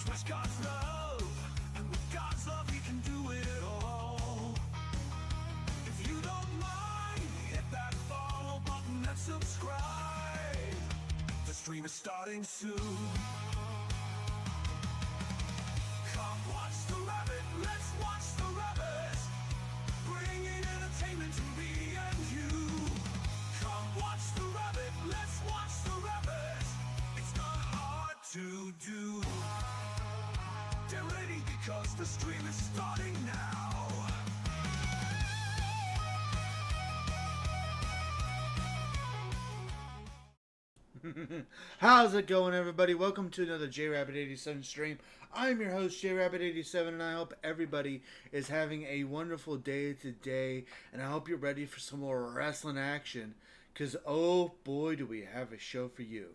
express God's love, and with God's love He can do it all. If you don't mind, hit that follow button and subscribe. The stream is starting soon. Come watch the rabbit, let's watch the rabbit, bringing entertainment to me and you. Come watch the rabbit, let's watch the rabbit, it's not hard to do. Get ready because the stream is starting now. How's it going, everybody? Welcome to another JRabbit87 stream. I'm your host, JRabbit87, and I hope everybody is having a wonderful day today, and I hope you're ready for some more wrestling action, because oh boy do we have a show for you.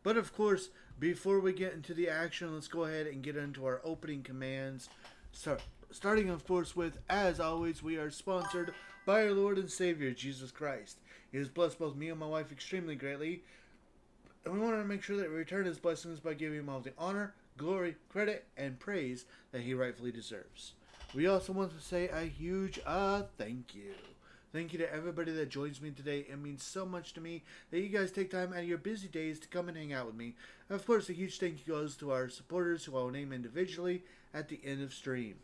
But of course, before we get into the action, let's go ahead and get into our opening commands. Starting, of course, with, as always, we are sponsored by our Lord and Savior, Jesus Christ. He has blessed both me and my wife extremely greatly, and we want to make sure that we return His blessings by giving Him all the honor, glory, credit, and praise that He rightfully deserves. We also want to say a huge thank you. Thank you to everybody that joins me today. It means so much to me that you guys take time out of your busy days to come and hang out with me. And of course, a huge thank you goes to our supporters who I will name individually at the end of stream.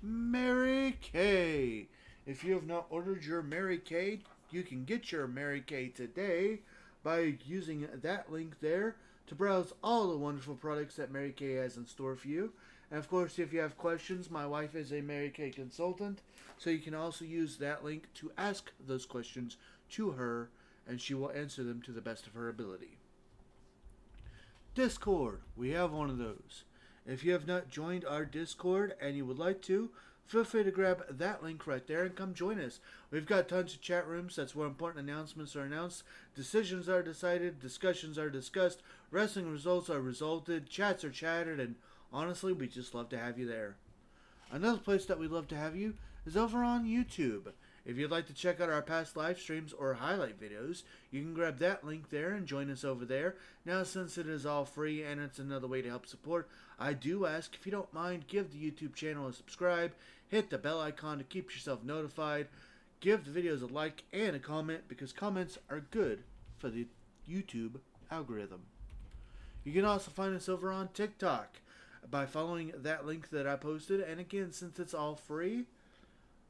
Mary Kay. If you have not ordered your Mary Kay, you can get your Mary Kay today by using that link there to browse all the wonderful products that Mary Kay has in store for you. And of course, if you have questions, my wife is a Mary Kay consultant, so you can also use that link to ask those questions to her, and she will answer them to the best of her ability. Discord. We have one of those. If you have not joined our Discord and you would like to, feel free to grab that link right there and come join us. We've got tons of chat rooms. That's where important announcements are announced, decisions are decided, discussions are discussed, wrestling results are resulted, chats are chatted, and honestly, we just love to have you there. Another place that we'd love to have you is over on YouTube. If you'd like to check out our past live streams or highlight videos, you can grab that link there and join us over there. Now, since it is all free and it's another way to help support, I do ask, if you don't mind, give the YouTube channel a subscribe, hit the bell icon to keep yourself notified, give the videos a like and a comment, because comments are good for the YouTube algorithm. You can also find us over on TikTok by following that link that I posted, and again, since it's all free,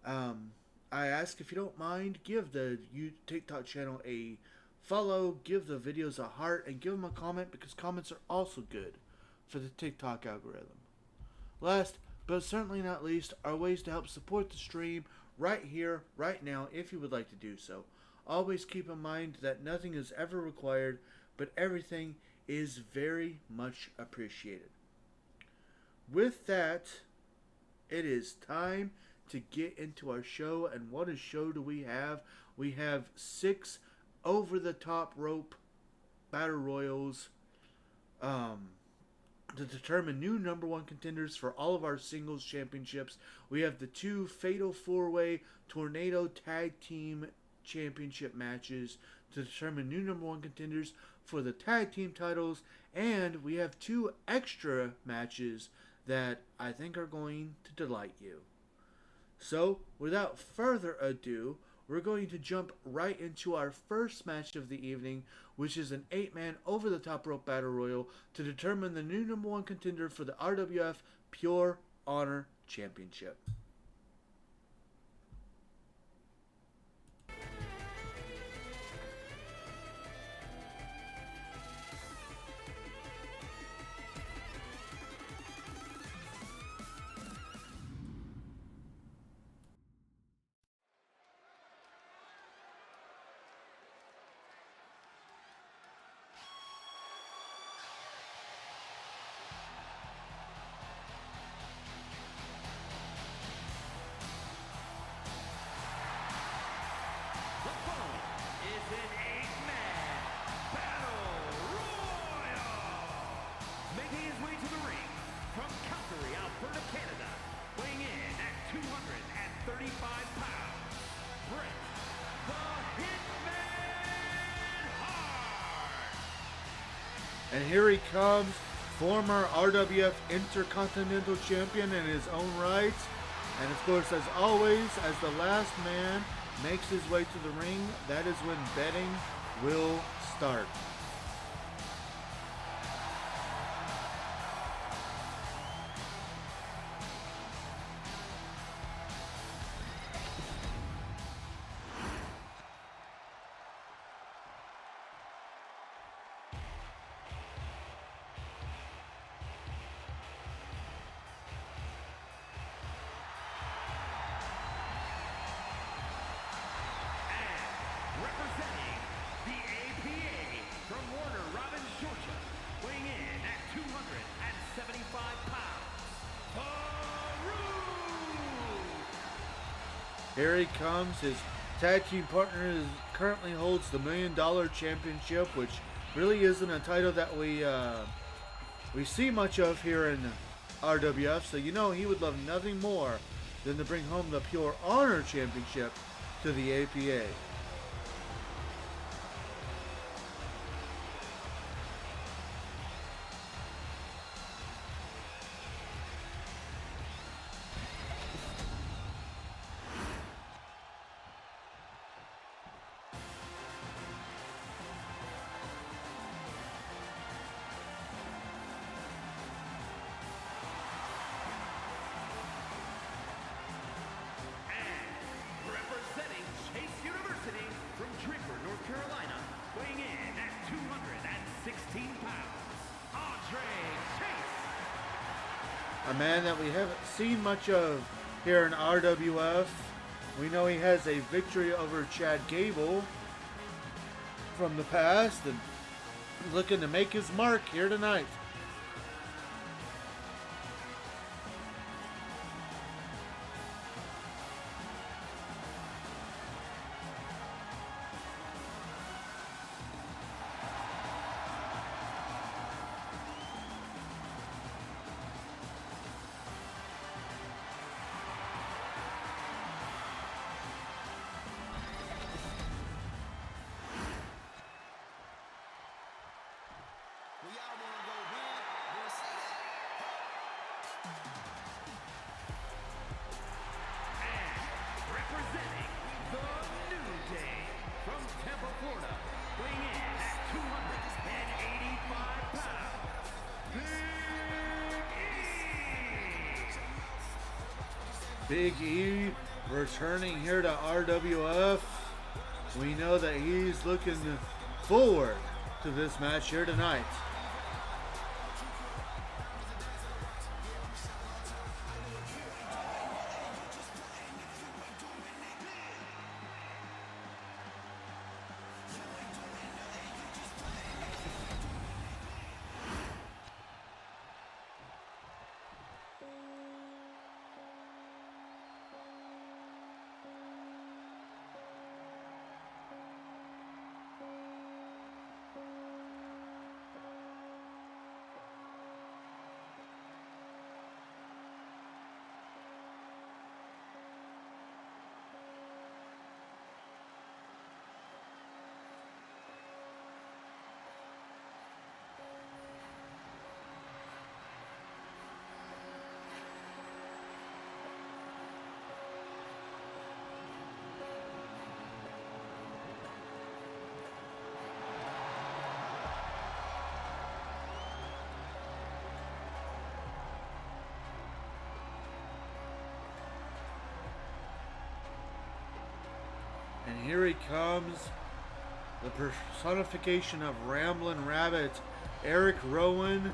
I ask, if you don't mind, give the TikTok channel a follow, give the videos a heart, and give them a comment, because comments are also good for the TikTok algorithm. Last, but certainly not least, are ways to help support the stream right here, right now, if you would like to do so. Always keep in mind that nothing is ever required, but everything is very much appreciated. With that, it is time to get into our show. And what a show do we have? We have 6 over-the-top rope battle royals to determine new number 1 contenders for all of our singles championships. We have the 2 fatal 4-way tornado tag team championship matches to determine new number 1 contenders for the tag team titles, and we have 2 extra matches that I think are going to delight you. So, without further ado, we're going to jump right into our first match of the evening, which is an 8-man over-the-top rope battle royal to determine the new number 1 contender for the RWF Pure Honor Championship. And here he comes former RWF Intercontinental Champion in his own right. And of course, as always, as the last man makes his way to the ring, that is when betting will start. Representing the APA from Warner Robins, Georgia, weighing in at 275 pounds, Farouk! Here he comes. His tag team partner currently holds the $1 Million Championship, which really isn't a title that we see much of here in RWF. So you know he would love nothing more than to bring home the Pure Honor Championship to the APA. Representing Chase University from Draper, North Carolina, weighing in at 216 pounds, Andre Chase! A man that we haven't seen much of here in RWF. We know he has a victory over Chad Gable from the past and looking to make his mark here tonight. Representing the New Day from Tampa, Florida, weighing in at 285 pounds, Big E! Big E returning here to RWF. We know that he's looking forward to this match here tonight. And here he comes, the personification of Ramblin' Rabbit, Eric Rowan.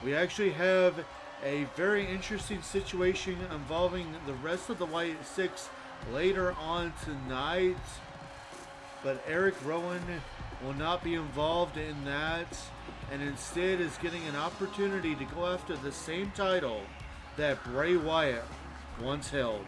We actually have a very interesting situation involving the rest of the White Six later on tonight. But Eric Rowan will not be involved in that, and instead is getting an opportunity to go after the same title that Bray Wyatt once held.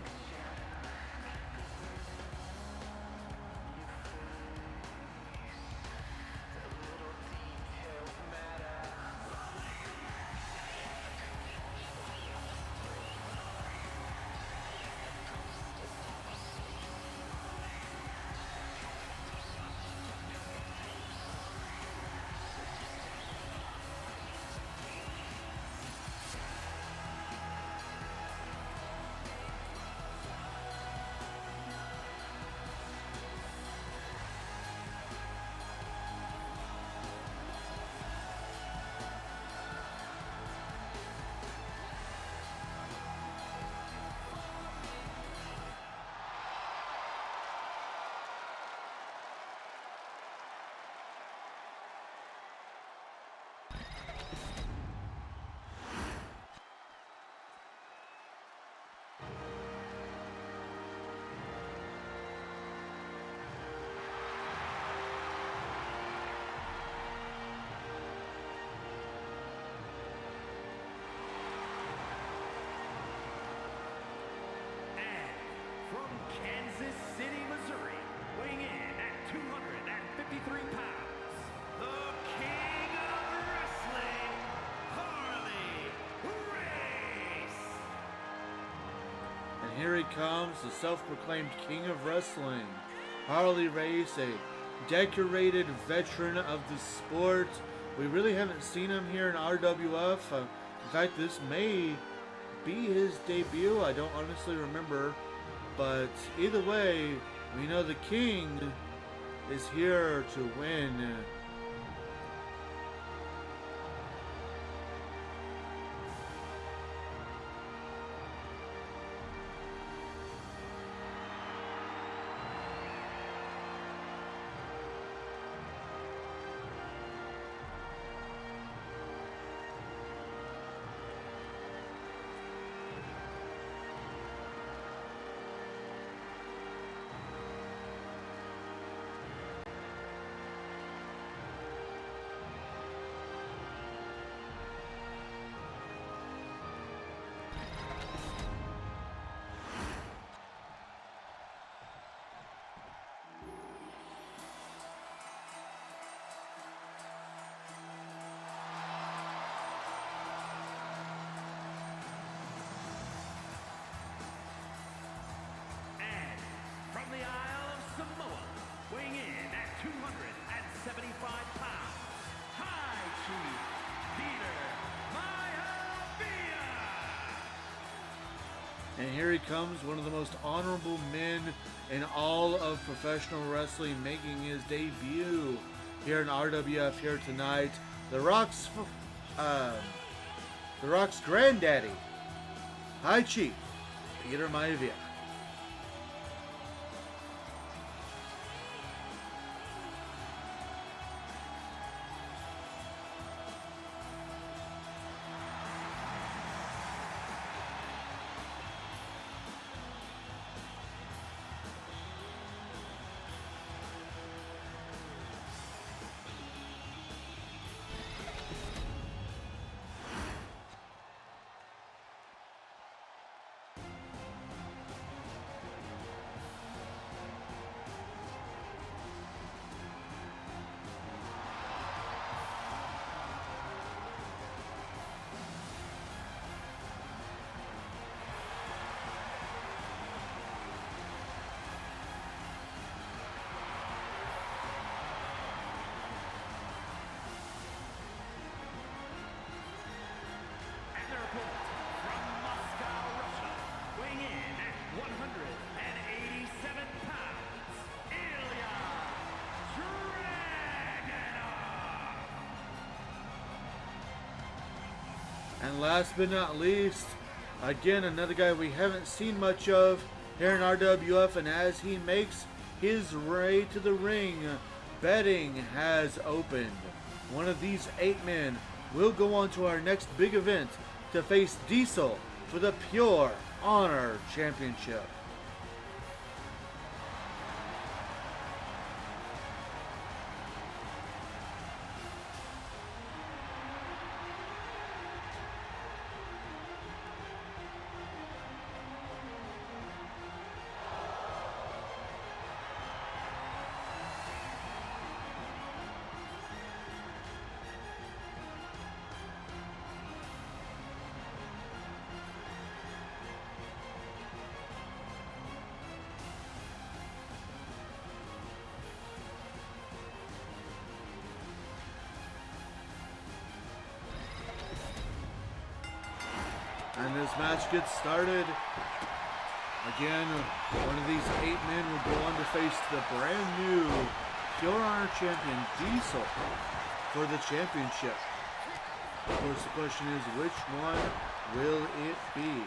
here he comes, the self-proclaimed king of wrestling, Harley Race, a decorated veteran of the sport. We really haven't seen him here in RWF. In fact, this may be his debut. I don't honestly remember. But either way, we know the king is here to win. The Isle of Samoa, weighing in at 275 pounds, High Chief Peter Maivia. And here he comes, one of the most honorable men in all of professional wrestling, making his debut here in RWF here tonight. The Rock's granddaddy, High Chief Peter Maivia. And last but not least, again, another guy we haven't seen much of here in RWF, and as he makes his way to the ring, betting has opened. One of these 8 men will go on to our next big event to face Diesel for the Pure Honor Championship. And this match gets started. Again, one of these 8 men will go on to face the brand new Pure Honor champion, Diesel, for the championship. Of course, the question is, which one will it be?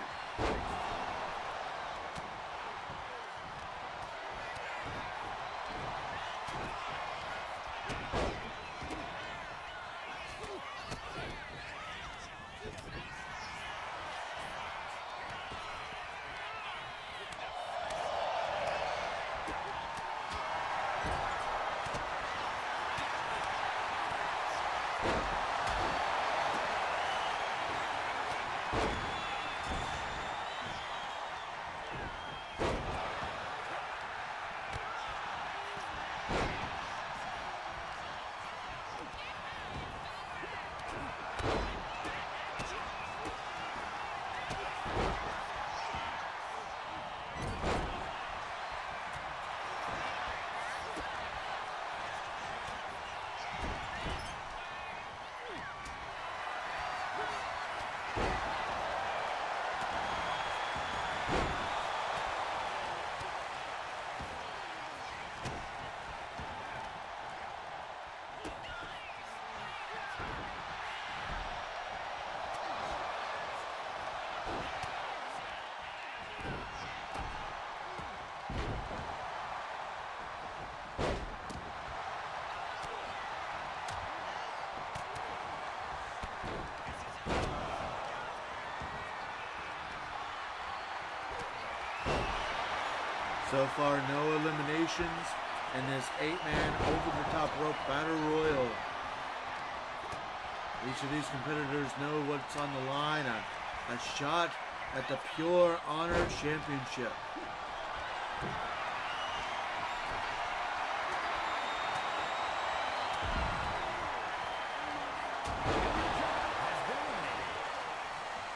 So far, no eliminations in this 8-man over-the-top rope battle royal. Each of these competitors know what's on the line, a shot at the Pure Honor Championship.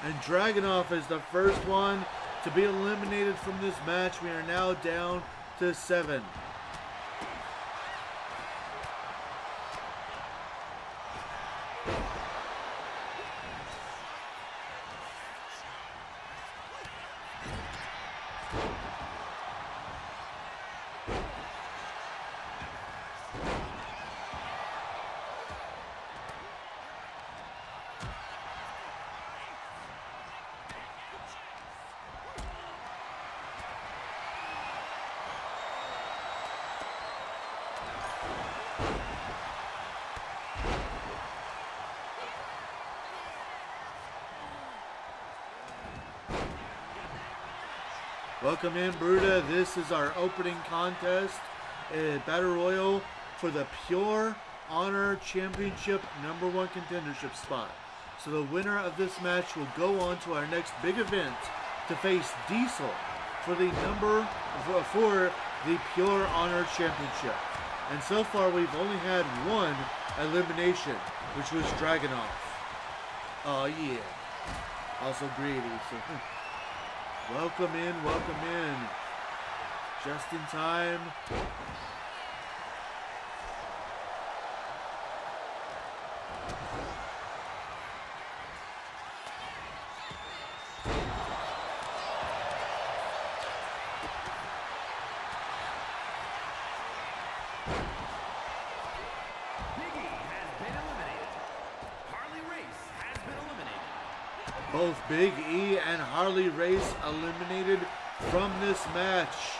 And Dragunov is the first one to be eliminated from this match. We are now down to 7. Welcome in, Bruda. This is our opening contest, Battle Royal for the Pure Honor Championship #1 contendership spot. So the winner of this match will go on to our next big event to face Diesel for the Pure Honor Championship. And so far we've only had one elimination, which was Dragunov. Oh yeah. Also greedy. So welcome in. Just in time. Both Big E and Harley Race eliminated from this match.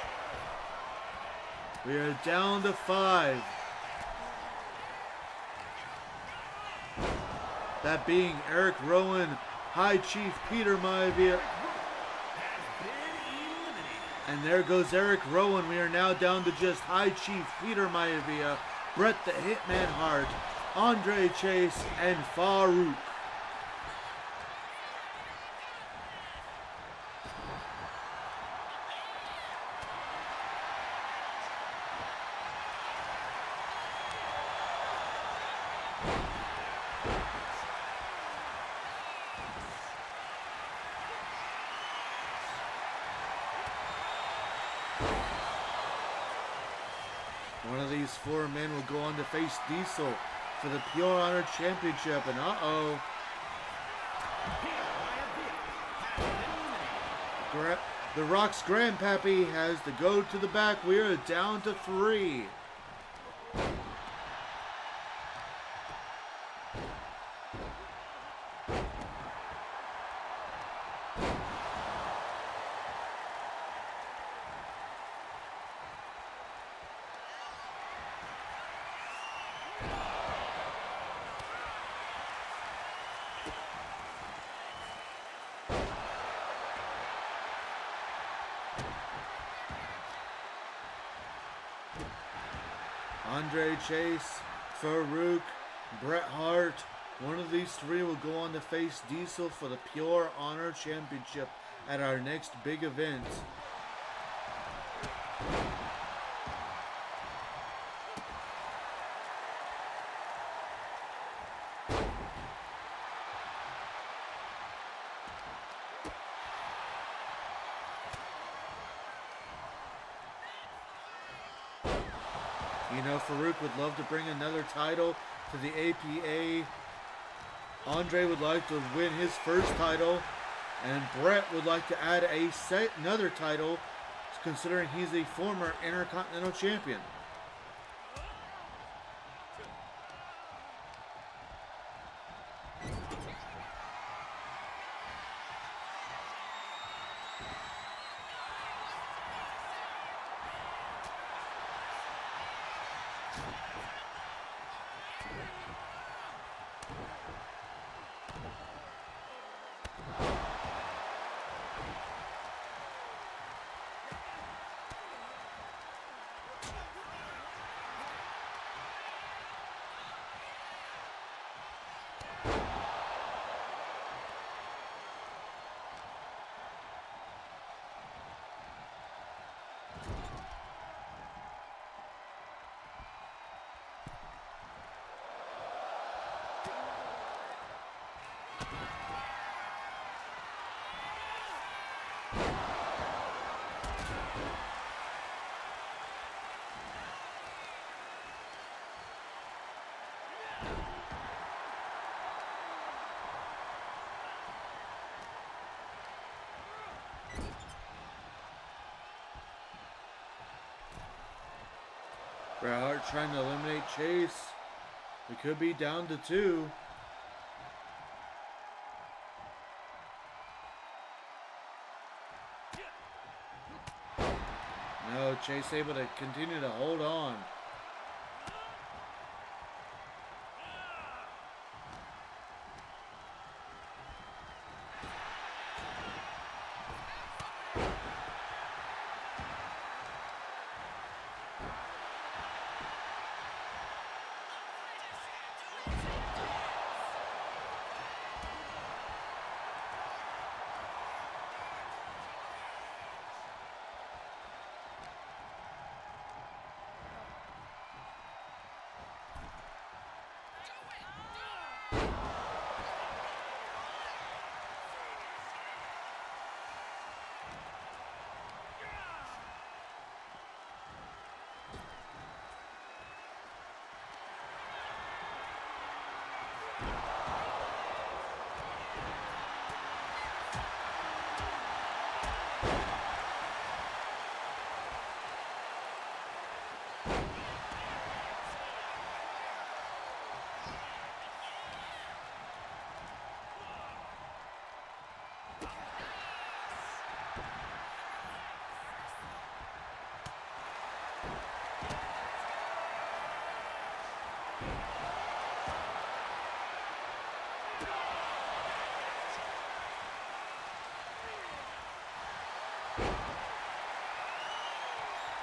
We are down to 5. That being Eric Rowan, High Chief Peter Maivia. And there goes Eric Rowan. We are now down to just High Chief Peter Maivia, Bret the Hitman Hart, Andre Chase, and Farouk. One of these 4 men will go on to face Diesel for the Pure Honor Championship. And The Rock's Grandpappy has to go to the back. We are down to 3. Andre Chase, Farouk, Bret Hart. One of these 3 will go on to face Diesel for the Pure Honor Championship at our next big event. You know, Farouk would love to bring another title to the APA. Andre would like to win his first title. And Bret would like to add another title, considering he's a former Intercontinental Champion. Bret Hart trying to eliminate Chase. We could be down to 2. No, Chase able to continue to hold on.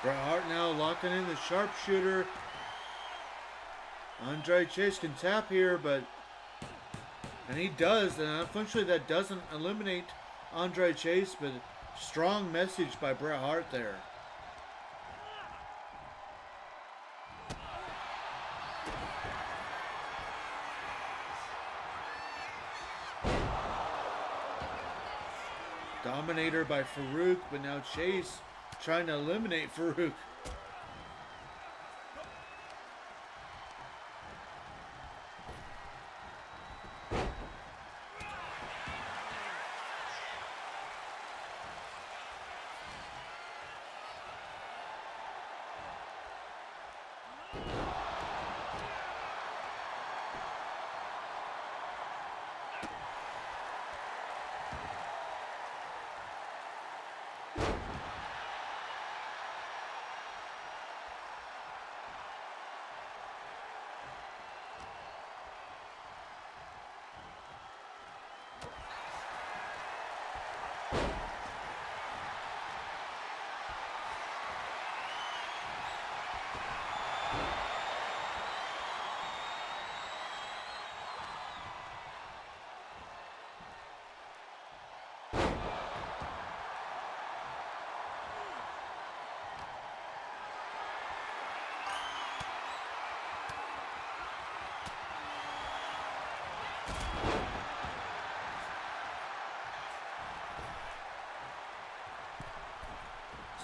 Bret Hart now locking in the sharpshooter. Andre Chase can tap here, and he does, and unfortunately that doesn't eliminate Andre Chase, but strong message by Bret Hart there. Dominator by Farouk, but now Chase trying to eliminate Farouk.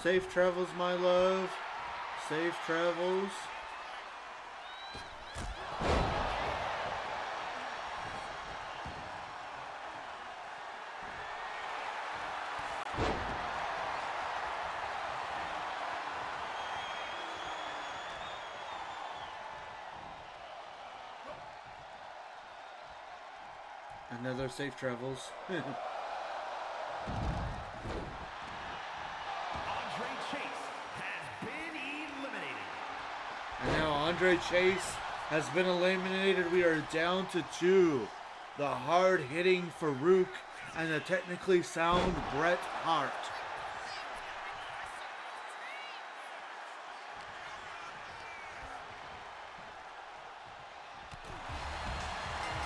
Safe travels, my love. Safe travels. Another safe travels. And now Andre Chase has been eliminated. We are down to 2. The hard-hitting Farouk and the technically sound Bret Hart.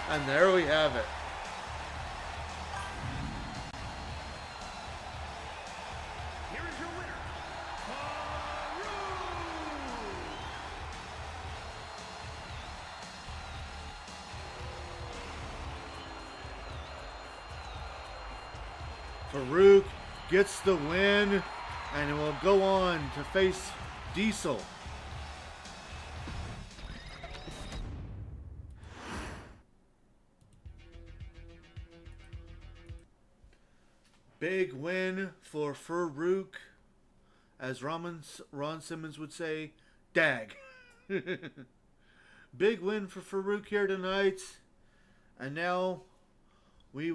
And there we have it. Farouk gets the win and will go on to face Diesel. Big win for Farouk, as Ron Simmons would say, dag. Big win for Farouk here tonight. And now we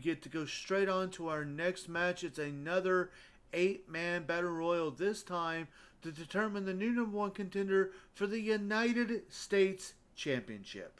get to go straight on to our next match. It's another 8-man battle royal, this time to determine the new number 1 contender for the United States Championship.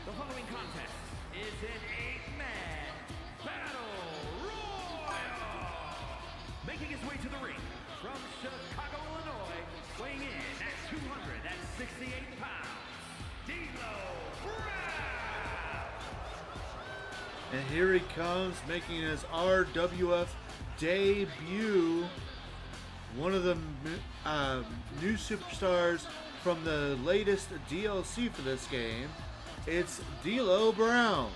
The following contest is an 8-man battle royal. Making his way to the ring from Chicago, Illinois, weighing in at 268 pounds, D'Lo Brown. And here he comes, making his RWF debut. One of the new superstars from the latest DLC for this game. It's D'Lo Brown.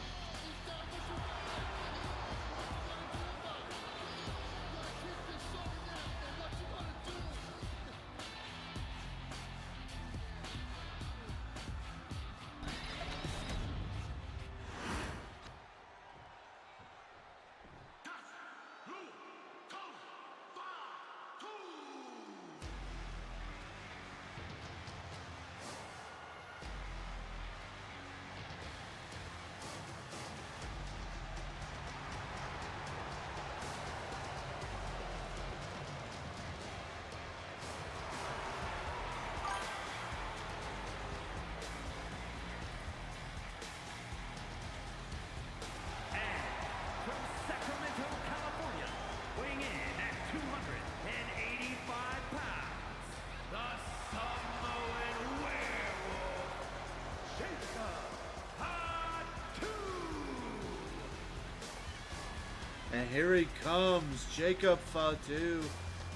And here he comes, Jacob Fatu.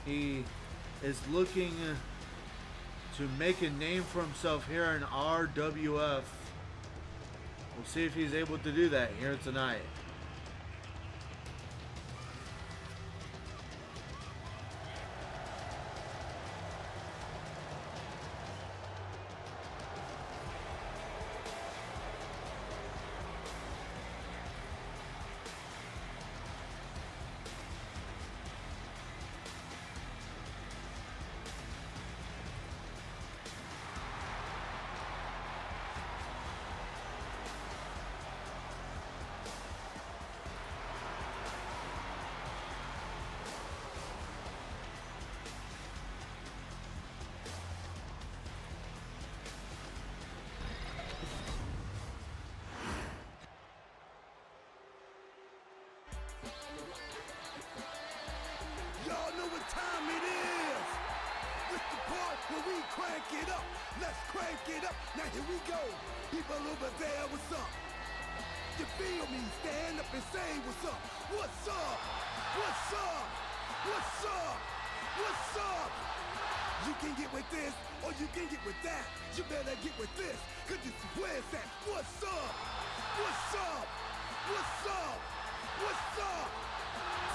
He is looking to make a name for himself here in RWF. We'll see if he's able to do that here tonight. it up, now here we go. People over there, what's up? You feel me? Stand up and say what's up. What's up? What's up? What's up? What's up? You can get with this, or you can get with that. You better get with this, cause this is where it's at. What's up? What's up? What's up? What's up?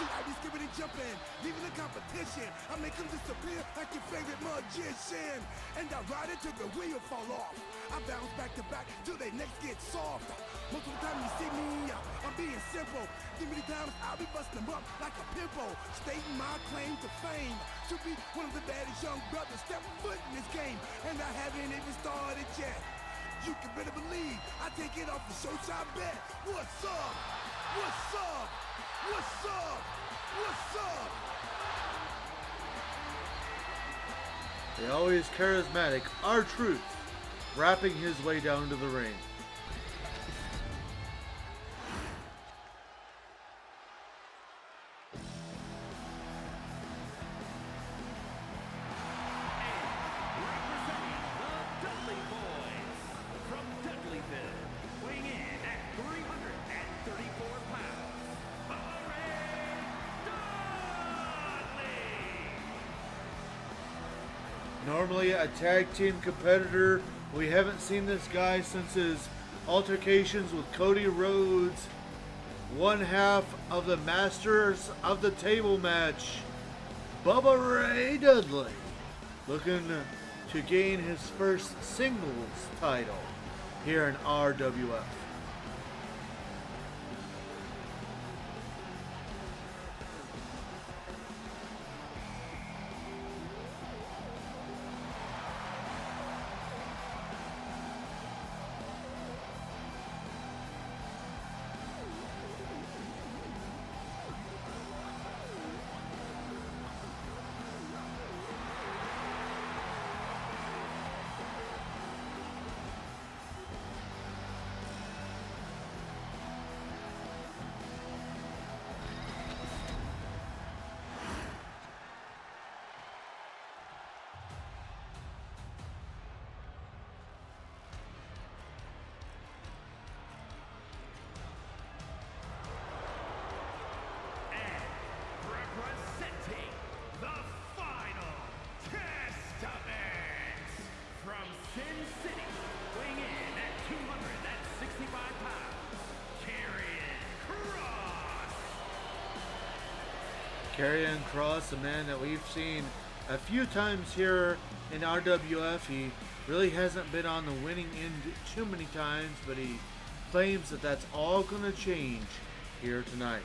See, I be skipping and jumping, leaving the competition. I make them disappear like your favorite magician. And I ride it till the wheel fall off. I bounce back to back till they necks get soft. Most of the time you see me, I'm being simple. Give me the times, I'll be busting them up like a pimple. Stating my claim to fame, to be one of the baddest young brothers step foot in this game. And I haven't even started yet. You can better believe I take it off the show shop bet. What's up? What's up? What's up? What's up? The always charismatic R-Truth, rapping his way down to the ring. Representing the Dudley Boys from Dudleyville, weighing in at 334 pounds, Rabit Dudley. Normally a tag team competitor, we haven't seen this guy since his altercations with Cody Rhodes, one half of the Masters of the Table match. Bubba Ray Dudley looking to gain his first singles title here in RWF. Representing the Final Testament from Sin City, weighing in at 265 pounds, Karrion Kross, a man that we've seen a few times here in RWF. He really hasn't been on the winning end too many times, but he claims that that's all going to change here tonight.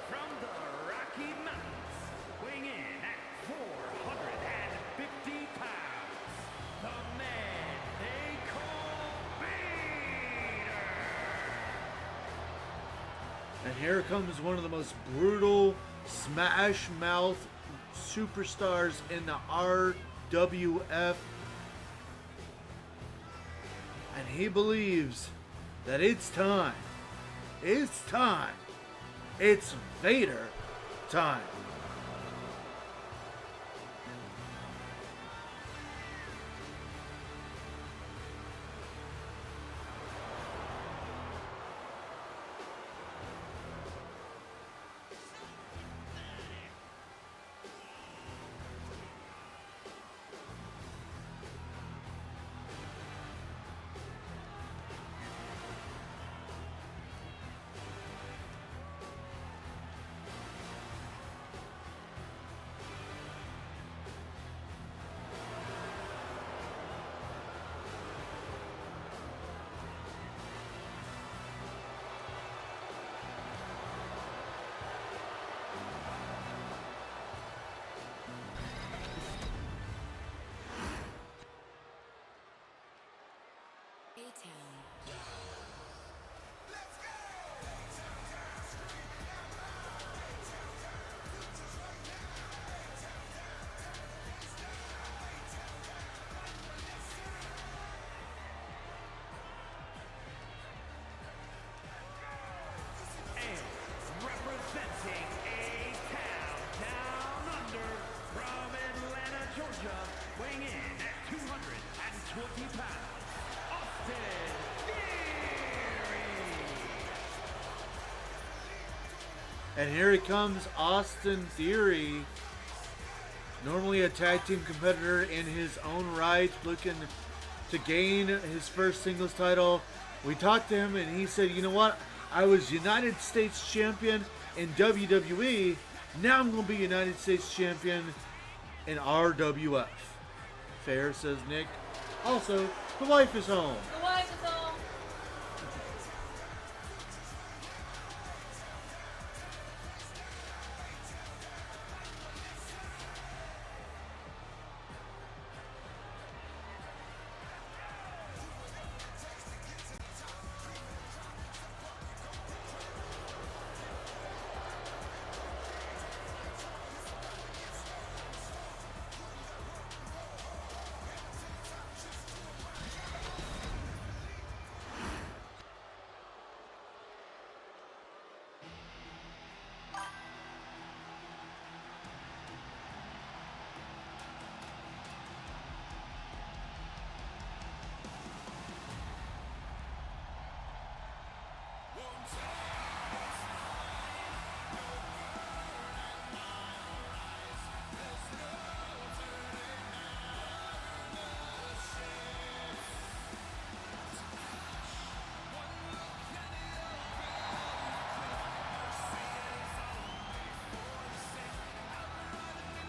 from the Rocky Mountains, weighing in at 450 pounds, the man they call Vader. And here comes one of the most brutal smash mouth superstars in the RWF. And he believes that it's time. It's time. It's Vader time. pounds, Austin Theory. And here he comes, Austin Theory. Normally a tag team competitor in his own right, looking to gain his first singles title. We talked to him and he said, you know what? I was United States champion in WWE. Now I'm going to be United States champion in RWF. Fair, says Nick. Also, the wife is home. The wife is home.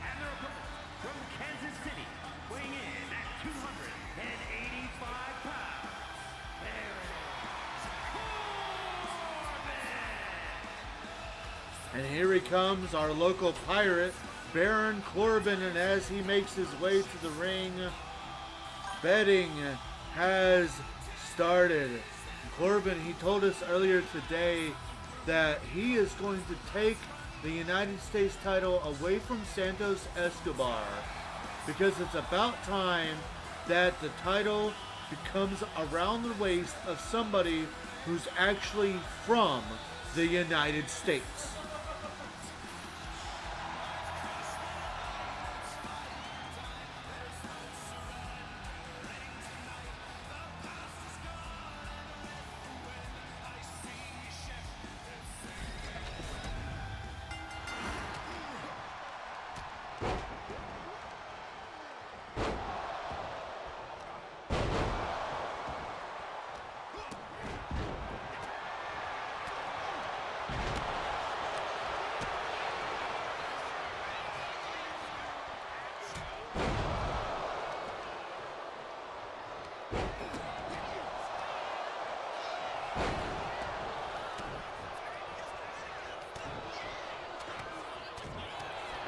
And their opponent from Kansas City, weighing in at 285 pounds, Baron Corbin. And here he comes, our local pirate, Baron Corbin. And as he makes his way to the ring, betting has started. Corbin, he told us earlier today that he is going to take the United States title away from Santos Escobar because it's about time that the title becomes around the waist of somebody who's actually from the United States.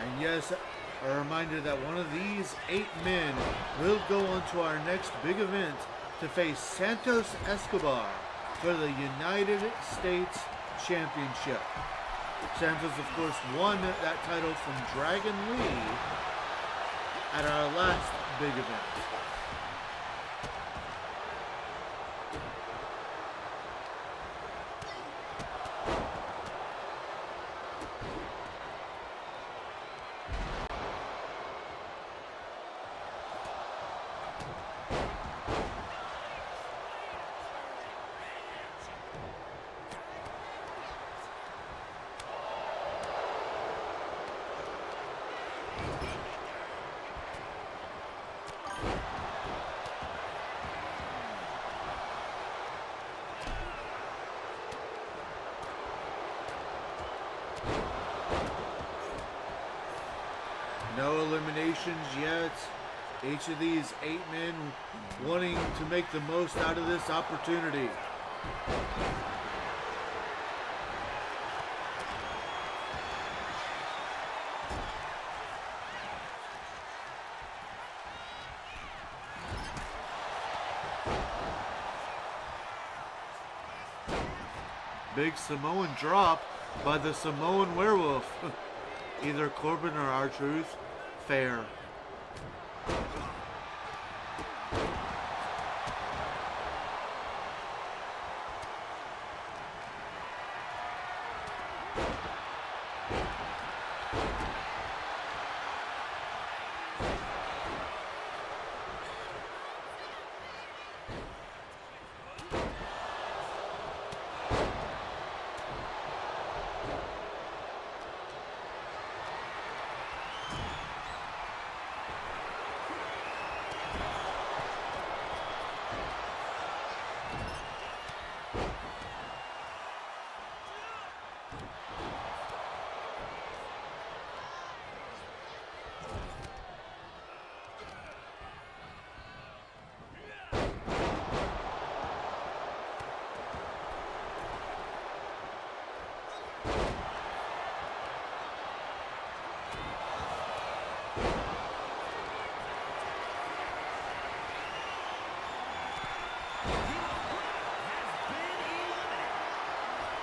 And yes, a reminder that one of these 8 men will go on to our next big event to face Santos Escobar for the United States Championship. Santos, of course, won that title from Dragon Lee at our last big event. No eliminations yet. Each of these 8 men wanting to make the most out of this opportunity. Big Samoan drop by the Samoan Werewolf. Either Corbin or R-Truth. Fair.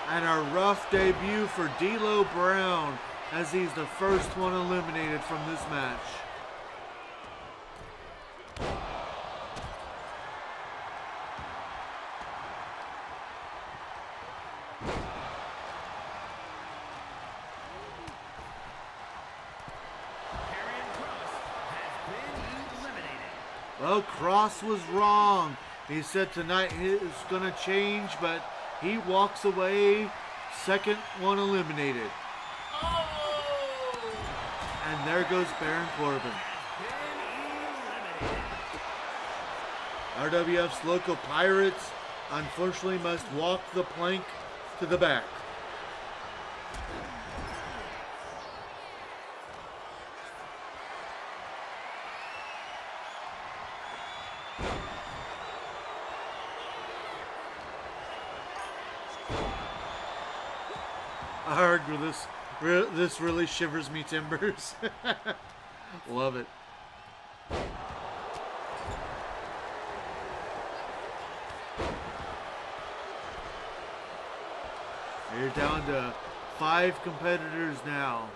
And a rough debut for D'Lo Brown as he's the first one eliminated from this match. Well, Cross was wrong. He said tonight is going to change, but he walks away, second one eliminated. And there goes Baron Corbin. RWF's local Pirates unfortunately must walk the plank to the back. This really shivers me timbers. Love it. You're down to 5 competitors now.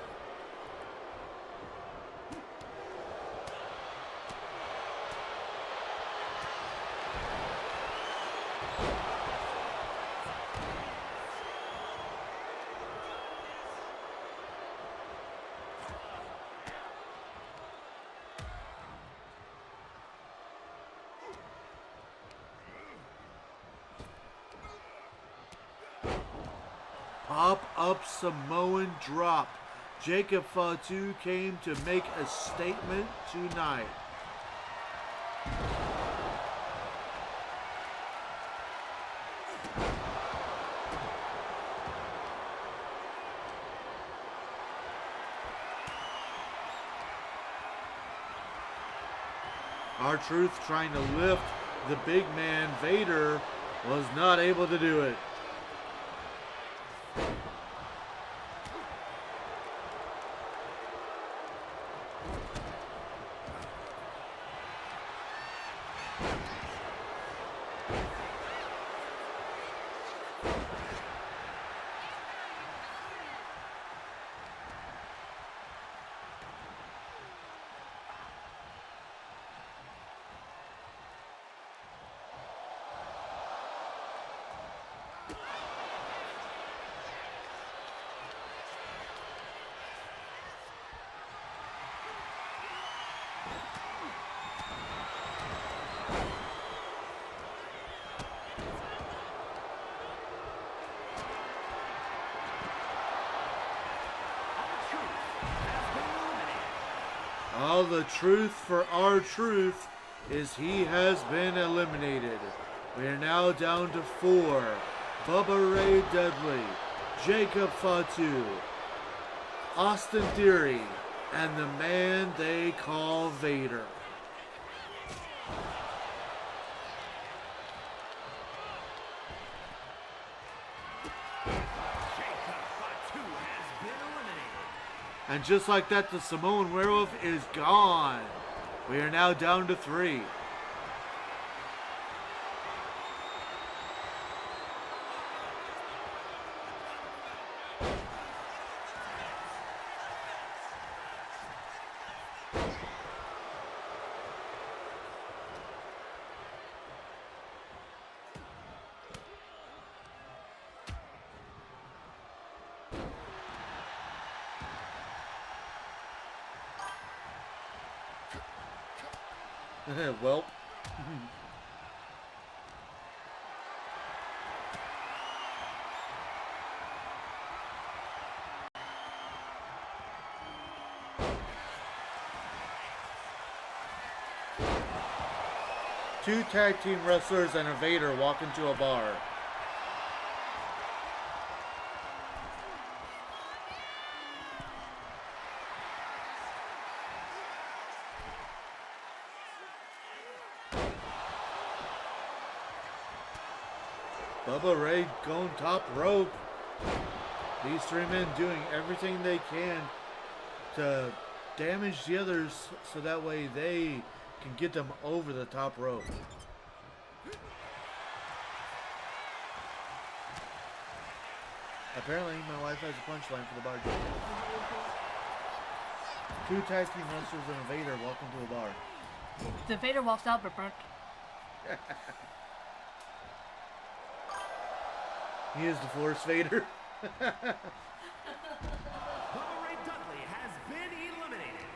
Pop-up Samoan drop. Jacob Fatu came to make a statement tonight. R-Truth trying to lift the big man Vader was not able to do it. All the truth for R-Truth is he has been eliminated. We are now down to 4. Bubba Ray Dudley, Jacob Fatu, Austin Theory, and the man they call Vader. And just like that, the Samoan Werewolf is gone. We are now down to 3. Welp. Two tag team wrestlers and a Vader walk into a bar. Bubba Ray going top rope. These 3 men doing everything they can to damage the others so that way they can get them over the top rope. Apparently, my wife has a punchline for the bar joke. Two tag team wrestlers and a Vader walk into a bar. The Vader walks out, but burnt. He is the Force Vader. Bubba Ray Dudley has been eliminated.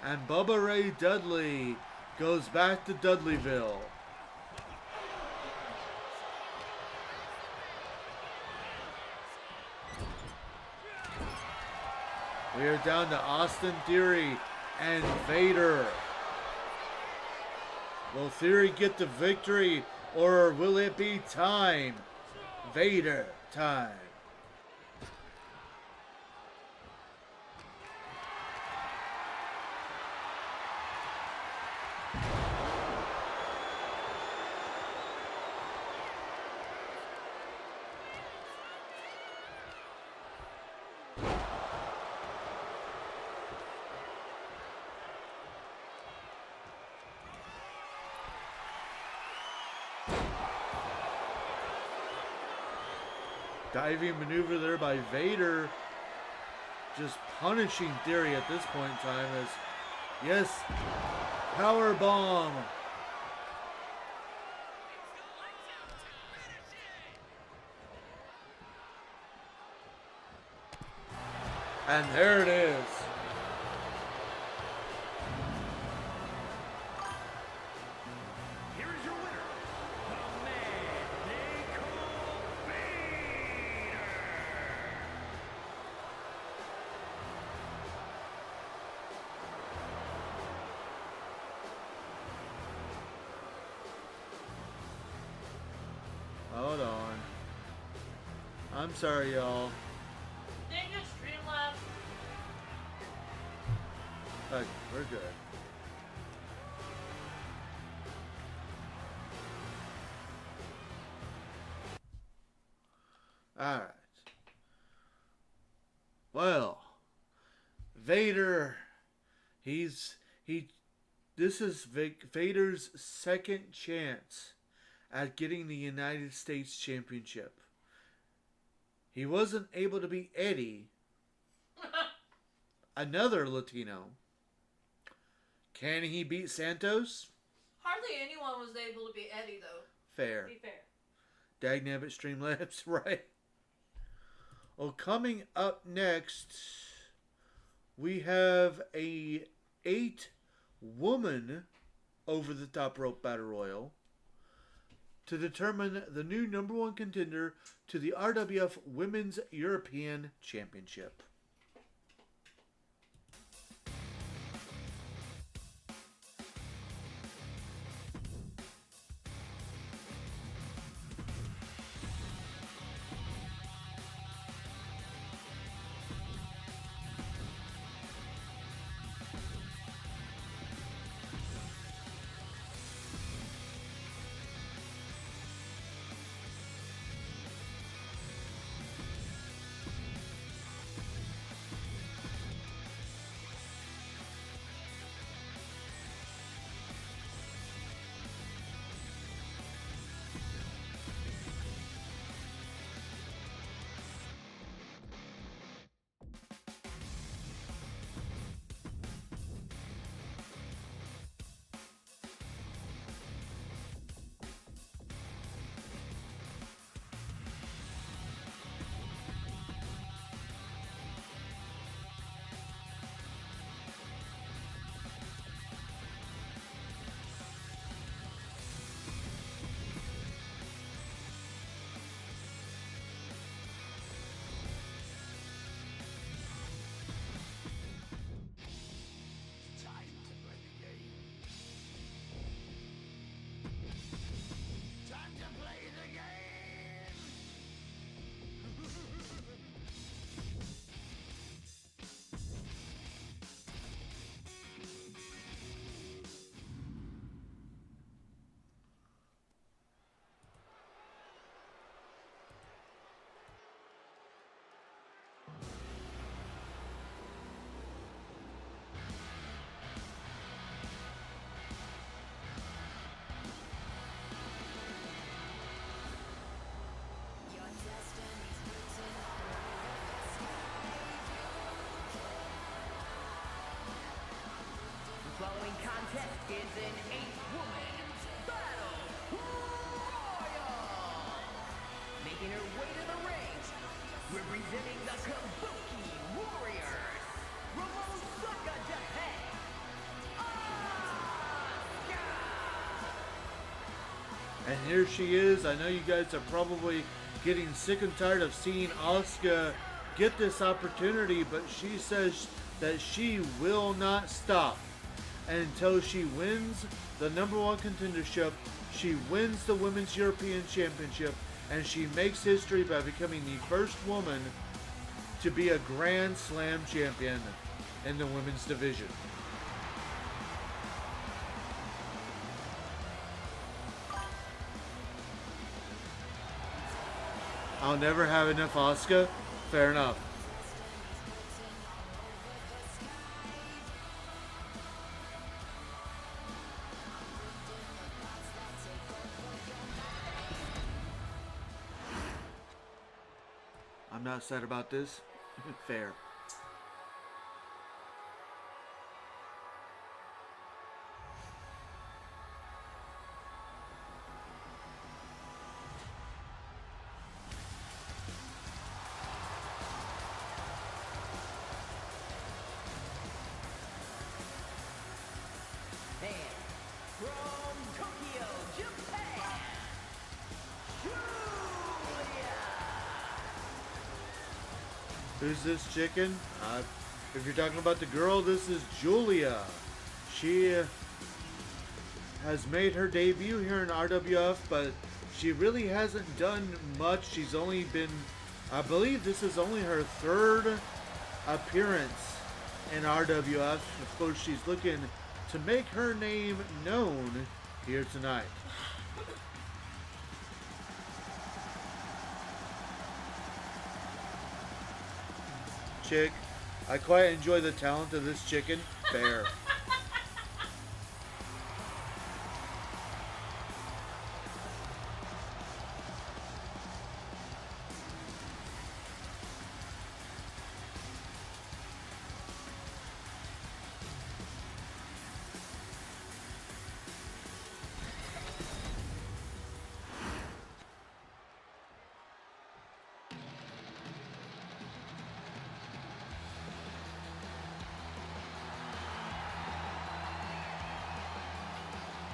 And Bubba Ray Dudley goes back to Dudleyville. We are down to Austin Theory and Vader. Will Theory get the victory, or will it be time? Vader time. Diving maneuver there by Vader. Just punishing Theory at this point in time as, yes, power bomb. And there it is. Here is your winner, the man they call Vader. Hold on. I'm sorry, y'all. Dang it, Streamlabs. Okay, we're good. Alright. Well, Vader, this is Vader's second chance at getting the United States Championship. He wasn't able to beat Eddie, another Latino. Can he beat Santos? Hardly anyone was able to beat Eddie, though. Fair. To be fair. Dagnabbit Streamlabs, right? Well, coming up next, we have a 8-woman over-the-top rope battle royal to determine the new #1 contender to the RWF Women's European Championship. 8th Women's Battle Royal. Making her way to the ring, representing the Kabuki Warriors, from Osaka, Japan, Asuka. And here she is. I know you guys are probably getting sick and tired of seeing Asuka get this opportunity, but she says that she will not stop until she wins the #1 contendership, she wins the Women's European Championship, and she makes history by becoming the first woman to be a Grand Slam champion in the women's division. I'll never have enough Asuka. Fair enough. I'm not sad about this. Fair. And from Tokyo, Japan, Julia. Who's this chicken? If you're talking about the girl, this is Julia. She has made her debut here in RWF, but she really hasn't done much. She's only been, I believe this is only her third appearance in RWF. Of course, she's looking to make her name known here tonight. Chick, I quite enjoy the talent of this chicken. Fair.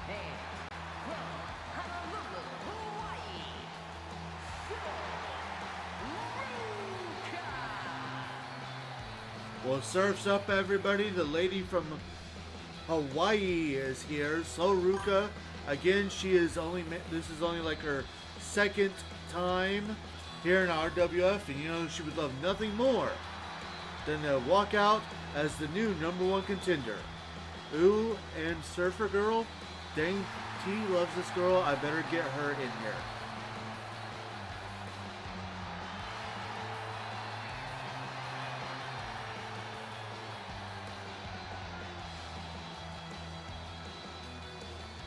And from Honolulu, Hawaii, Ruka. Well, surf's up, everybody. The lady from Hawaii is here. Soruka. Again, she is only. This is only like her second time here in RWF, and you know she would love nothing more than to walk out as the new #1 contender. Ooh, and Surfer Girl. Dang, T loves this girl. I better get her in here.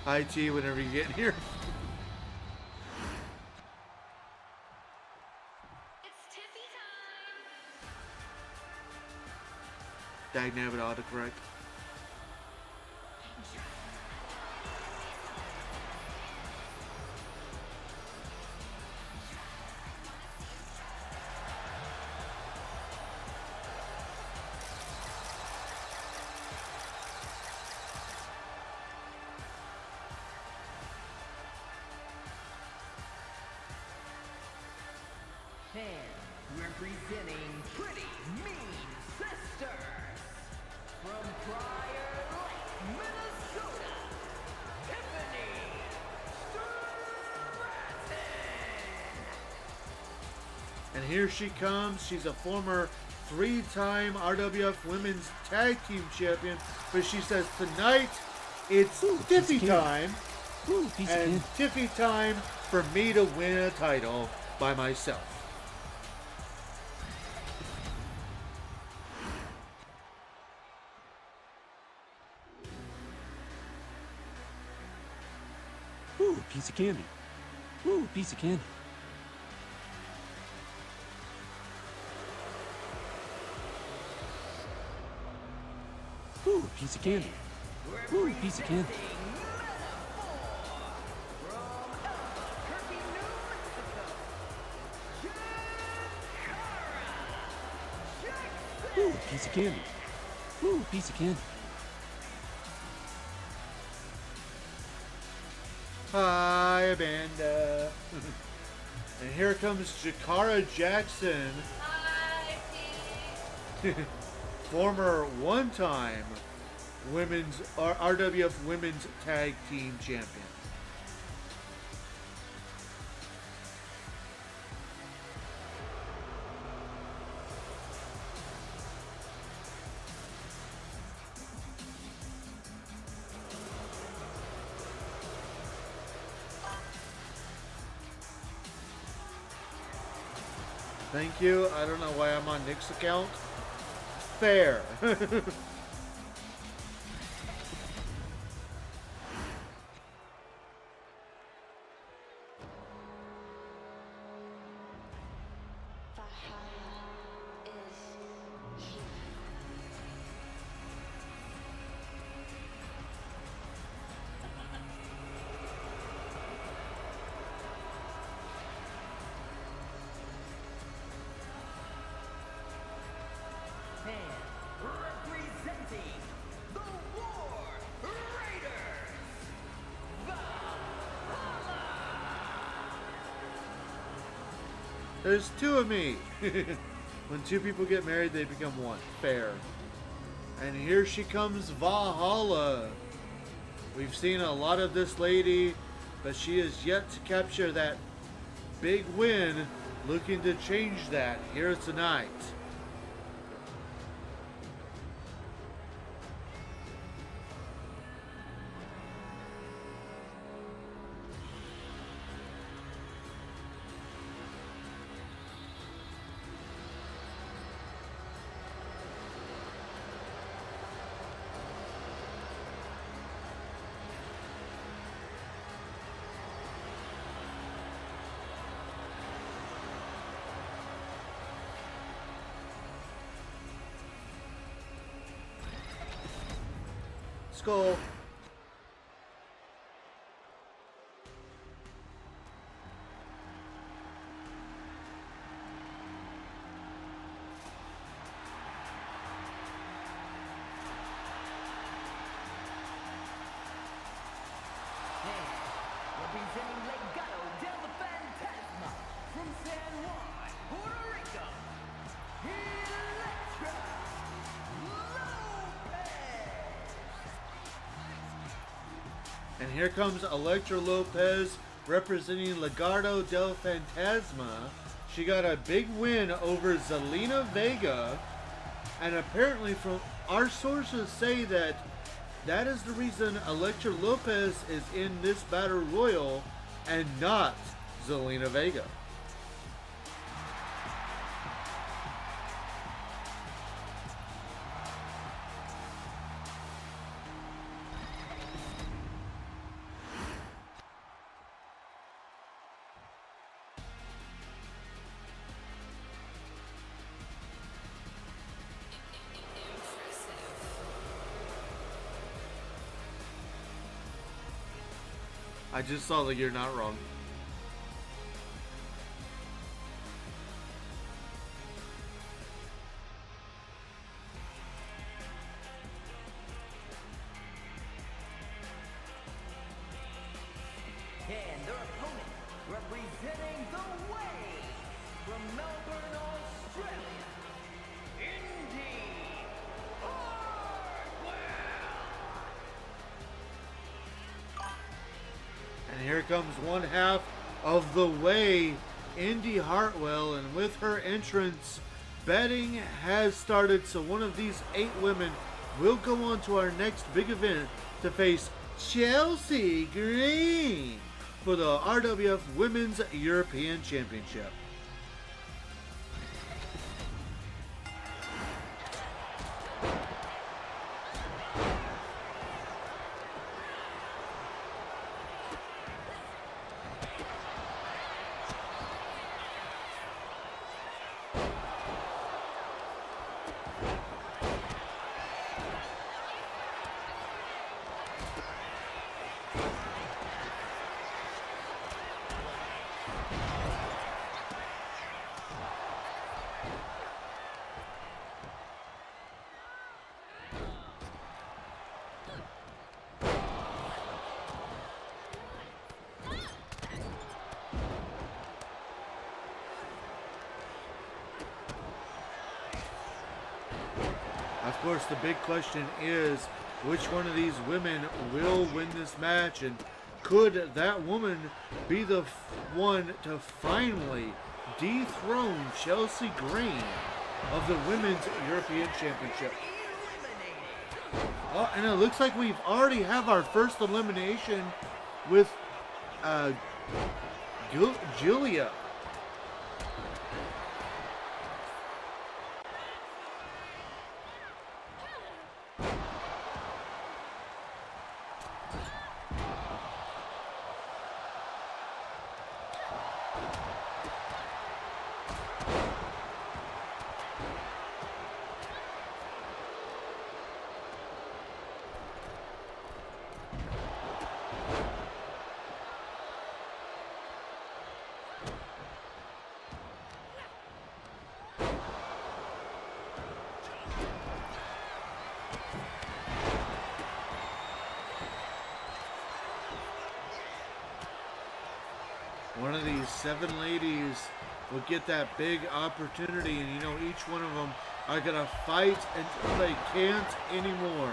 Hi T, whenever you get in here. It's Tiffy time! Dagnabbit autocorrect. And representing Pretty Mean Sisters, from Prior Lake, Minnesota, Tiffany Stratton. And here she comes. She's a former 3-time RWF Women's Tag Team Champion. But she says tonight it's Tiffy time. And Tiffy time for me to win a title by myself. Ooh, piece of candy. Ooh, piece of candy. Ooh, piece of candy. Ooh, piece of candy. Representing piece of candy. Ooh, piece of candy. Hi, Amanda. And here comes Jakara Jackson, Hi, Pete. former one-time women's RWF Women's Tag Team Champion. Thank you. I don't know why I'm on Nick's account. Fair. And representing the War Raiders, There's two of me. When two people get married, they become one. Fair. And here she comes, Valhalla. We've seen a lot of this lady, but she is yet to capture that big win, looking to change that here tonight. Skull. representing Legado del Fantasma from San Juan, Puerto Rico, Electra Lopez. And here comes Electra Lopez representing Legado del Fantasma. She got a big win over Zelina Vega. And apparently from our sources say that that is the reason Electra Lopez is in this Battle Royal and not Zelina Vega. I just saw that you're not wrong. And their opponent, representing the Way from Melbourne, Australia, Indy Hartwell. And here comes one half of the Way, Indy Hartwell, and with her entrance, betting has started. So one of these 8 women will go on to our next big event to face Chelsea Green for the RWF Women's European Championship. course, the big question is, which one of these women will win this match, and could that woman be the one to finally dethrone Chelsea Green of the Women's European Championship? Oh, and it looks like we've already have our first elimination with Julia. One of these 7 ladies will get that big opportunity, and you know, each one of them are gonna fight until they can't anymore.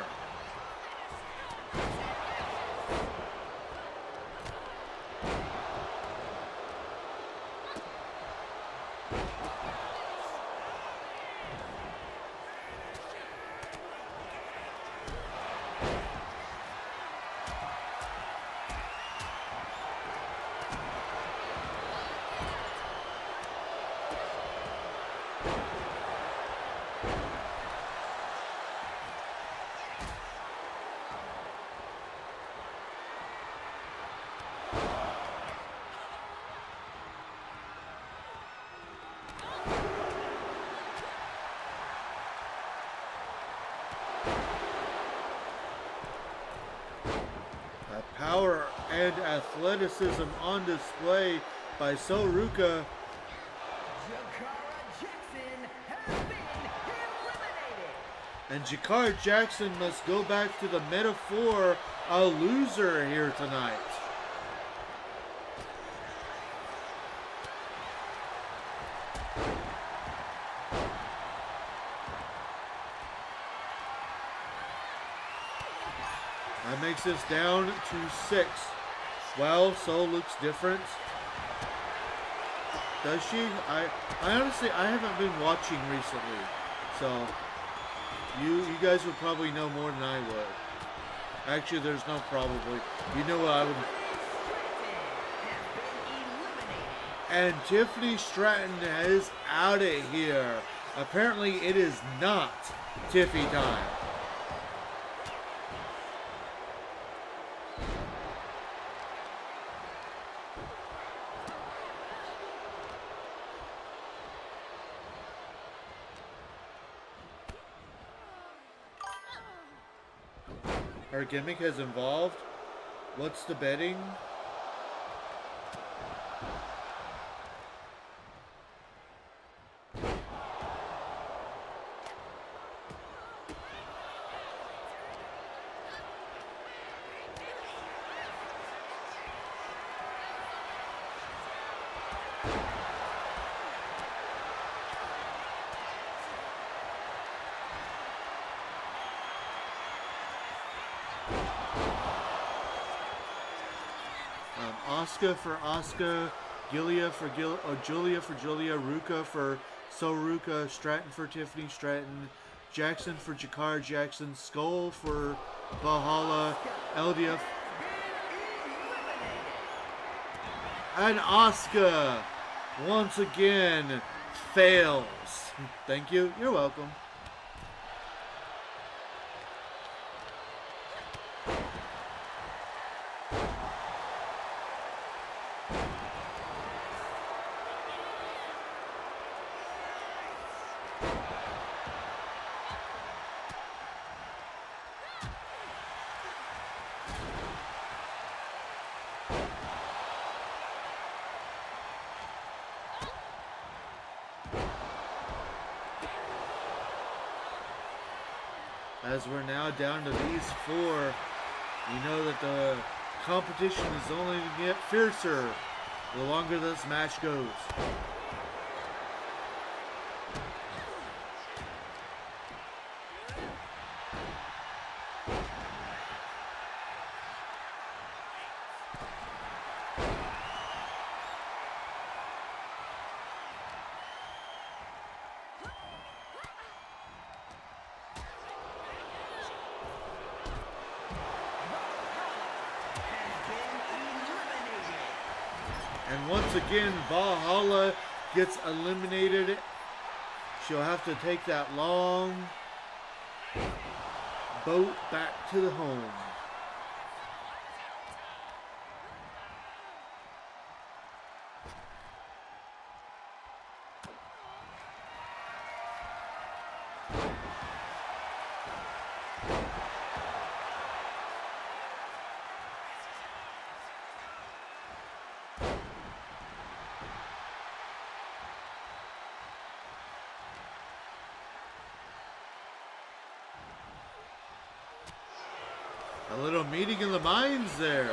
Power and athleticism on display by Soruka. And Jakar Jackson must go back to the metaphor, a loser here tonight. That makes this down to 6. Well, So looks different. Does she? I honestly, I haven't been watching recently. So, you guys would probably know more than I would. Actually, there's no probably. You know what I would... And Tiffany Stratton is out of here. Apparently, it is not Tiffy time. Her gimmick has evolved. What's the betting? Asuka for Asuka, Julia for Julia, Ruka for Soruka, Stratton for Tiffany Stratton, Jackson for Jakar Jackson, Skull for Valhalla, LDF, and Asuka once again fails. Thank you. You're welcome. As we're now down to these 4, you know that the competition is only going to get fiercer the longer this match goes. And once again, Valhalla gets eliminated. She'll have to take that long boat back to the home. A little meeting in the minds there.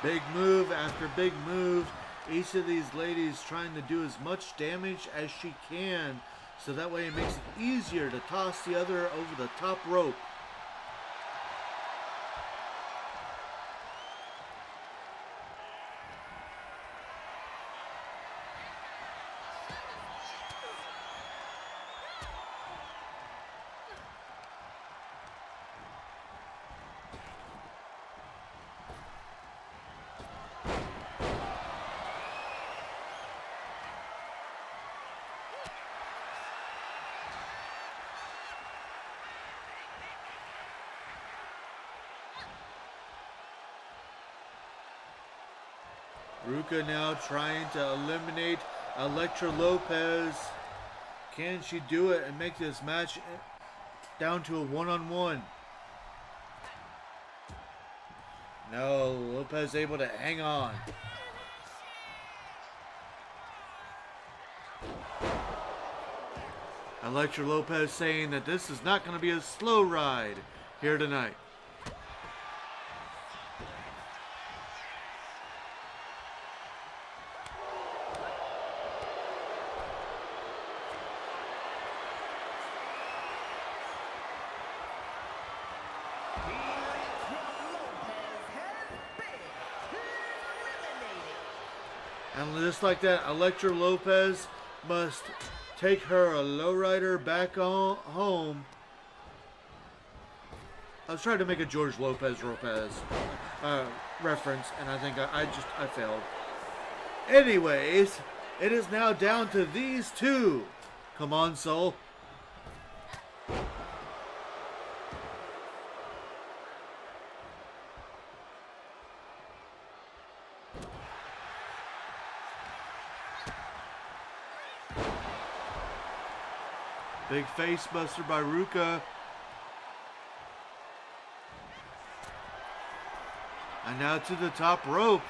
Big move after big move. Each of these ladies trying to do as much damage as she can, so that way it makes it easier to toss the other over the top rope. Ruka now trying to eliminate Elektra Lopez. Can she do it and make this match down to a one-on-one? No, Lopez able to hang on. Elektra Lopez saying that this is not going to be a slow ride here tonight. And just like that, Elektra Lopez must take her a lowrider back on home. I was trying to make a George Lopez reference, and I think I failed. Anyways, it is now down to these two. Come on, Soul. Big face buster by Ruka. And now to the top rope.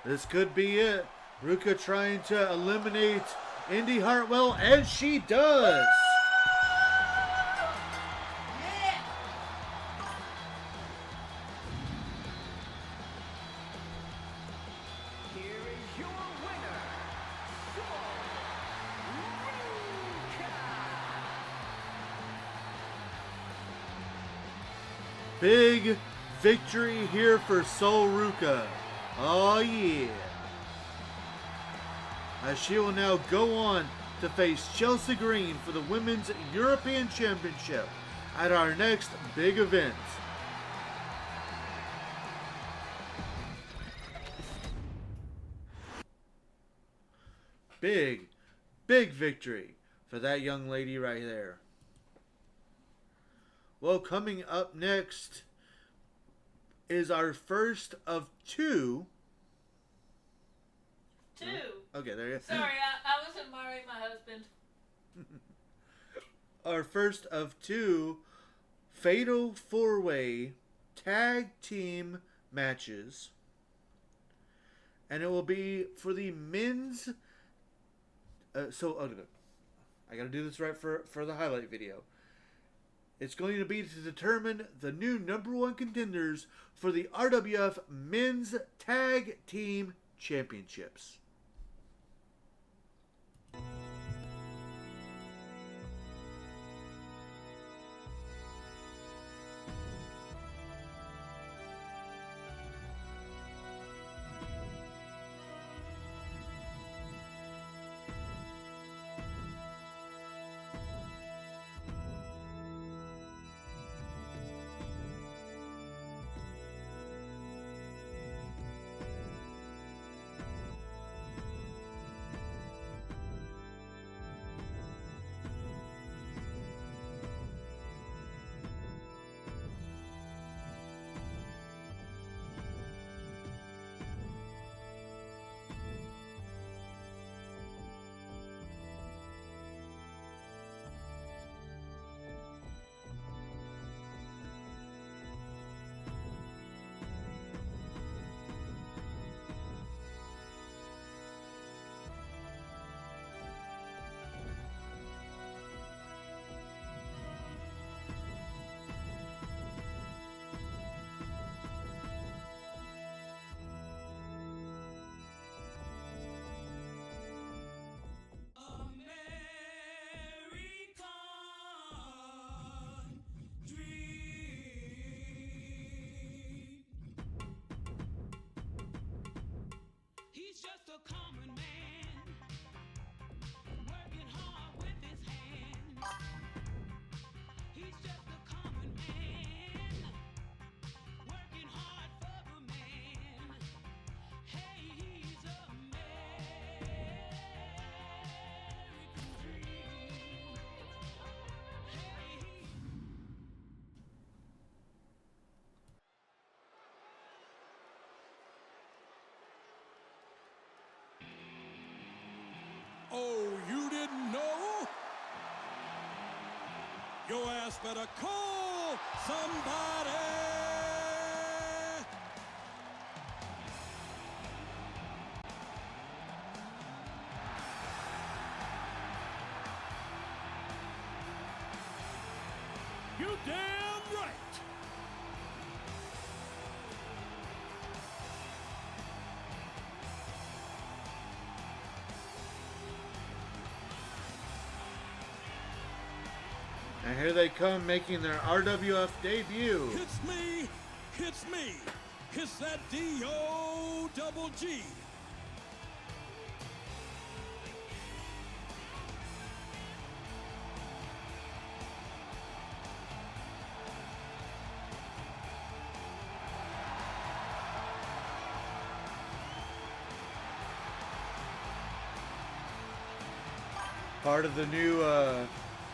This could be it. Ruka trying to eliminate Indy Hartwell, and she does. Big victory here for Sol Ruka. Oh yeah. As she will now go on to face Chelsea Green for the Women's European Championship at our next big event. Big victory for that young lady right there. Well, coming up next is our first of two. Two. Okay, there you go. Sorry, I was admiring my husband. Our first of two Fatal 4-Way Tag Team matches. And it will be for the men's... I gotta do this right for the highlight video. It's going to be to determine the new #1 contenders for the RWF Men's Tag Team Championships. He's just a common man, working hard with his hands. He's just a common man, working hard for the man. Hey, he's American dream. Hey, Oh, you didn't know? Your ass better call somebody. You damn right. And here they come, making their RWF debut. It's me. It's that D-O-double-G. Part of the new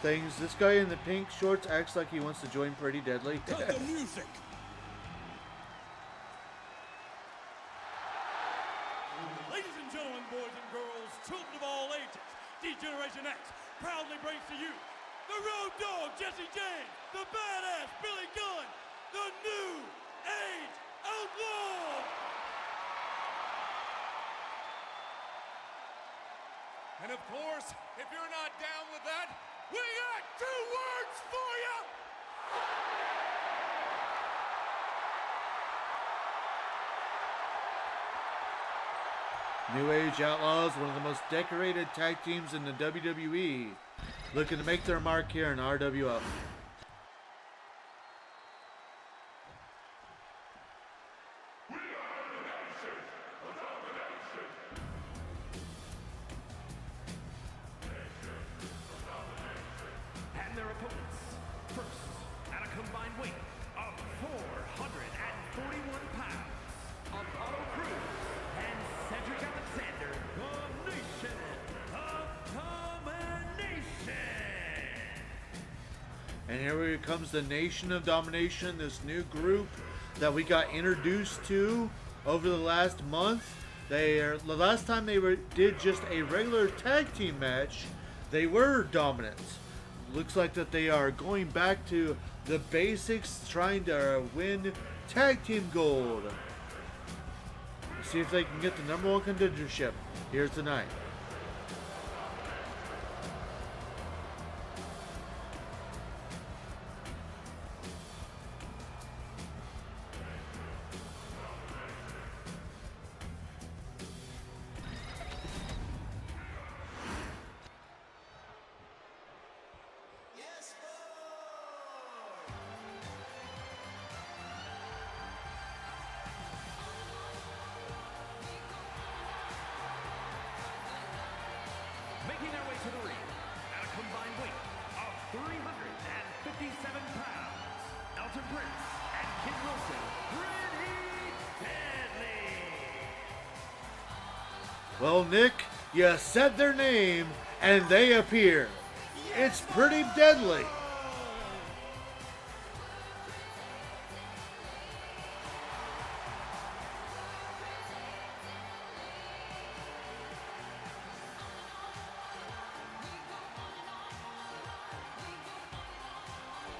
things. This guy in the pink shorts acts like he wants to join Pretty Deadly. Cut the music. Ladies and gentlemen, boys and girls, children of all ages, D-Generation X proudly brings to you the Road Dogg Jesse James, the badass Billy Gunn, the New Age Outlaw. And of course, if you're not down with that, we got 2 words for you. New Age Outlaws, one of the most decorated tag teams in the WWE, looking to make their mark here in RWF. And their opponents, first at a combined weight of 441 pounds, Apollo Crews and Cedric Alexander, the Nation of Domination. And here comes the Nation of Domination, this new group that we got introduced to over the last month. The last time they did just a regular tag team match, they were dominant. Looks like that they are going back to the basics, trying to win tag team gold. Let's see if they can get the #1 contendership here tonight. Making their way to the ring at a combined weight of 357 pounds, Elton Prince and Kid Wilson, Pretty Deadly. Well, Nick, you said their name, and they appear. It's Pretty Deadly.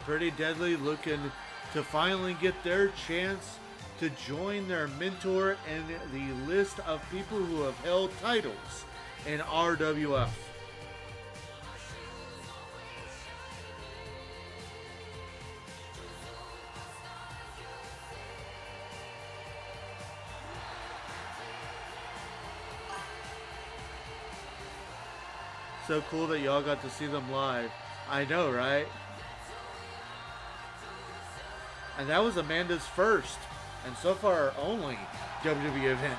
Pretty Deadly looking to finally get their chance to join their mentor in the list of people who have held titles in RWF. So cool that y'all got to see them live. I know, right? And that was Amanda's first, and so far only, WWE event.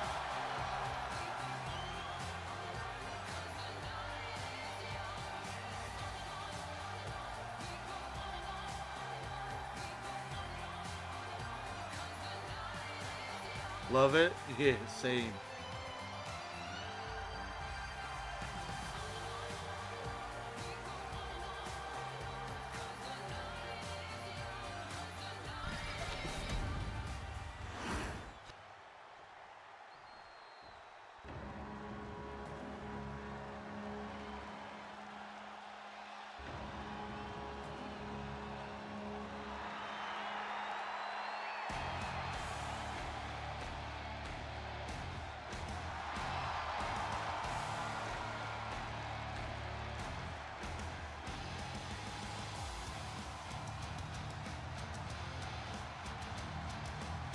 Love it? Yeah, same.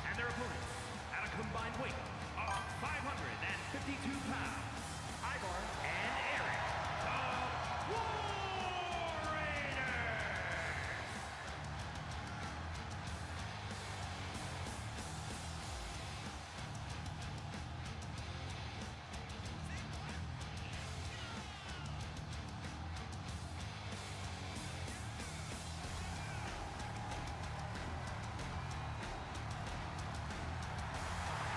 And their opponents at a combined weight of 552 pounds, Ivar and Eric, the War Raiders.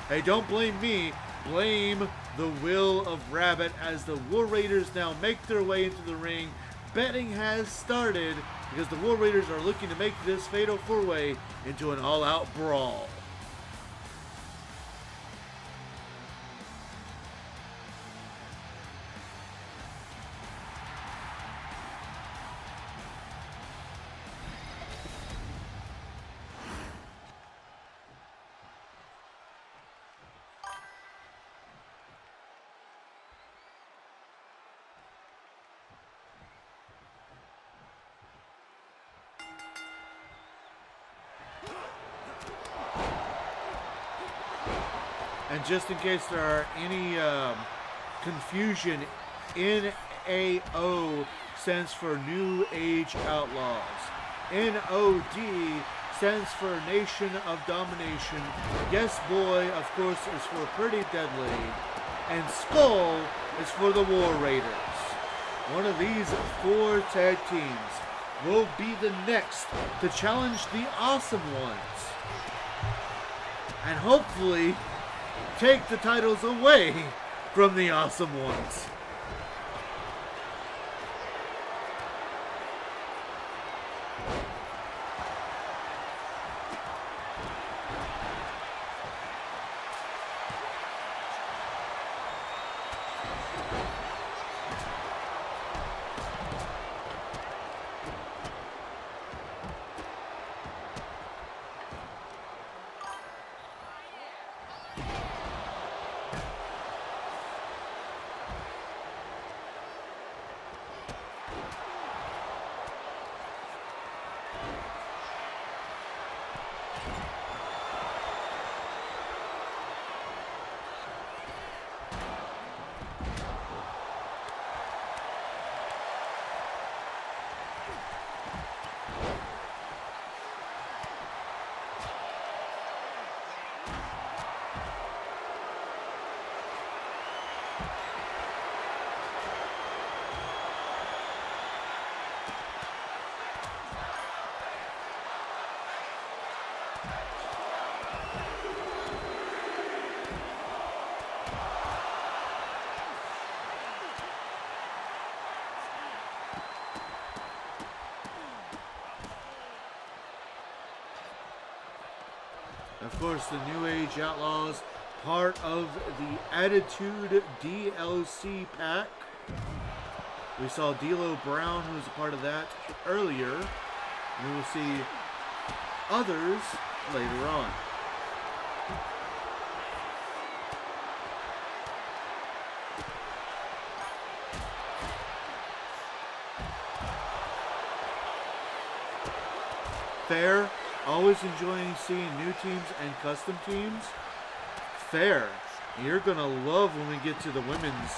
Hey, don't blame me. Blame the will of Rabit as the War Raiders now make their way into the ring. Betting has started because the War Raiders are looking to make this fatal four-way into an all-out brawl. And just in case there are any confusion, NAO stands for New Age Outlaws. NOD stands for Nation of Domination. Yes Boy, of course, is for Pretty Deadly. And Skull is for the War Raiders. One of these four tag teams will be the next to challenge the Awesome Ones. And hopefully take the titles away from the Awesome Ones. Of course, the New Age Outlaws, part of the Attitude DLC pack. We saw D'Lo Brown, who was a part of that earlier. We will see others later on. Fair. Always enjoying seeing new teams and custom teams. Fair. You're going to love when we get to the women's.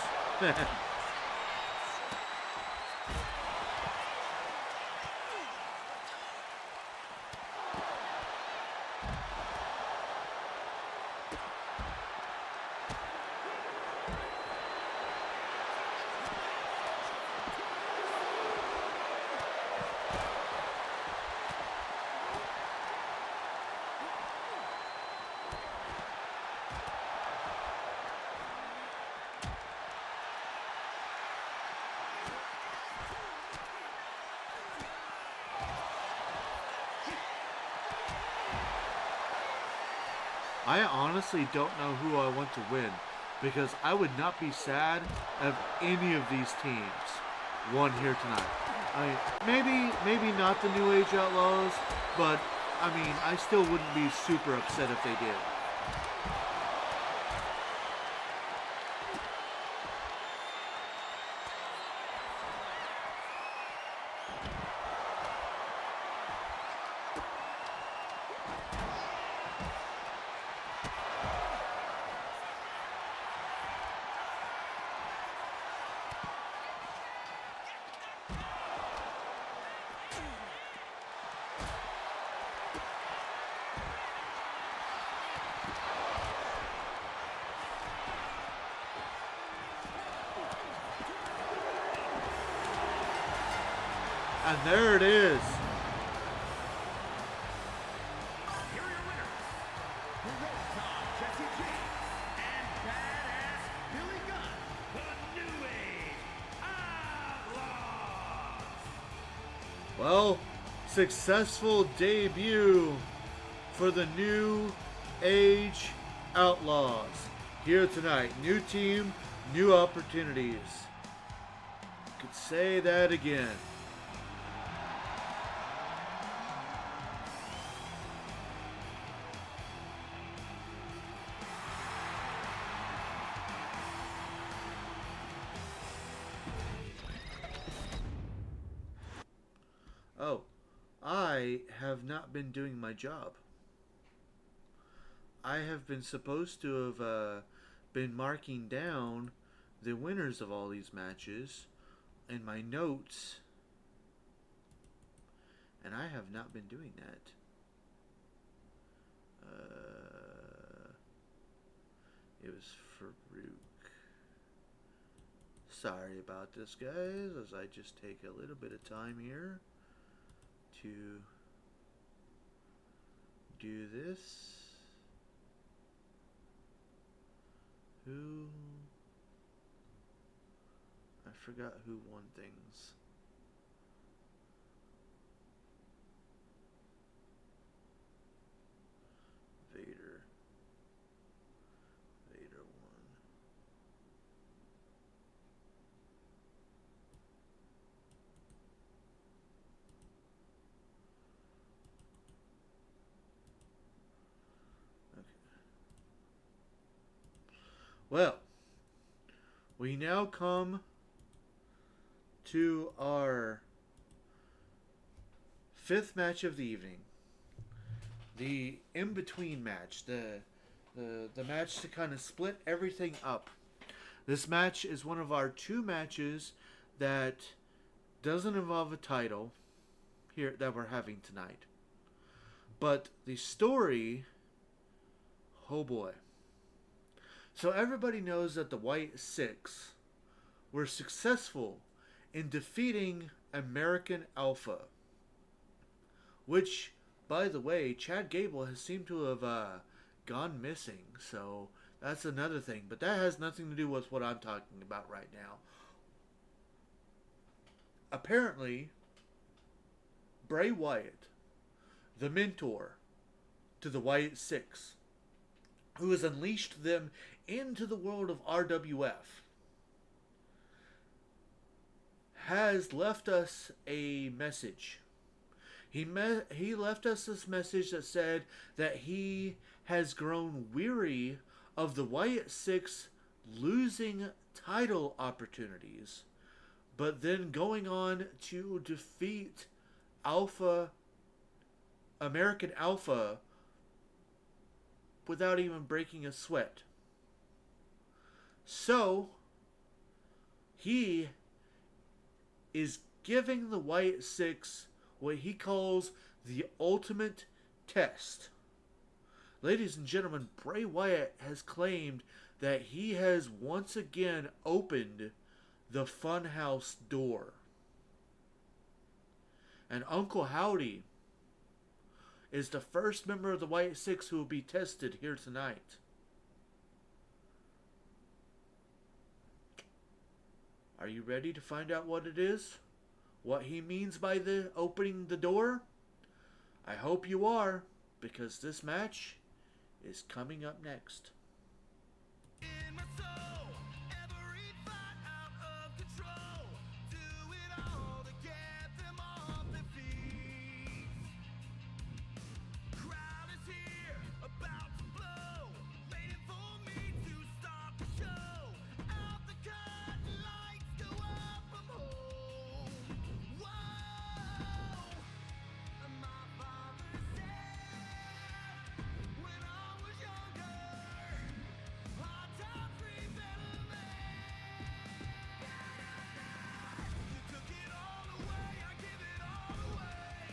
I honestly don't know who I want to win, because I would not be sad if any of these teams won here tonight. I mean, maybe not the New Age Outlaws, but I mean, I still wouldn't be super upset if they did. And there it is. Here are your winners. Throwdown, Jesse James, and Badass Billy Gunn, the New Age Outlaws. Well, successful debut for the New Age Outlaws here tonight. New team, new opportunities. Could say that again. Oh, I have not been doing my job. I have been supposed to have been marking down the winners of all these matches in my notes, and I have not been doing that. It was Farouk. Sorry about this, guys, as I just take a little bit of time here to do this. Who? I forgot who won things. Vader. Vader won. Well, we now come to our fifth match of the evening. The in-between match. The match to kind of split everything up. This match is one of our two matches that doesn't involve a title here that we're having tonight. But the story, oh boy. So everybody knows that the White Six were successful in defeating American Alpha, which, by the way, Chad Gable has seemed to have gone missing. So that's another thing. But that has nothing to do with what I'm talking about right now. Apparently, Bray Wyatt, the mentor, to the Wyatt Six, who has unleashed them into the world of RWF, has left us a message. He left us this message that said that he has grown weary of the Wyatt Six losing title opportunities, but then going on to defeat American Alpha without even breaking a sweat. So, he is giving the Wyatt Six what he calls the ultimate test. Ladies and gentlemen, Bray Wyatt has claimed that he has once again opened the Funhouse door. And Uncle Howdy is the first member of the Wyatt Six who will be tested here tonight. Are you ready to find out what it is? What he means by the opening the door? I hope you are, because this match is coming up next. In my soul, every fight out of control. Do it all to get them off their feet. Crowd is here, about to blow, waiting for me to start the show. Out the curtain, lights go up, I'm home. Whoa, my father said when I was younger, hard times remember me. You took it all away, I give it all away.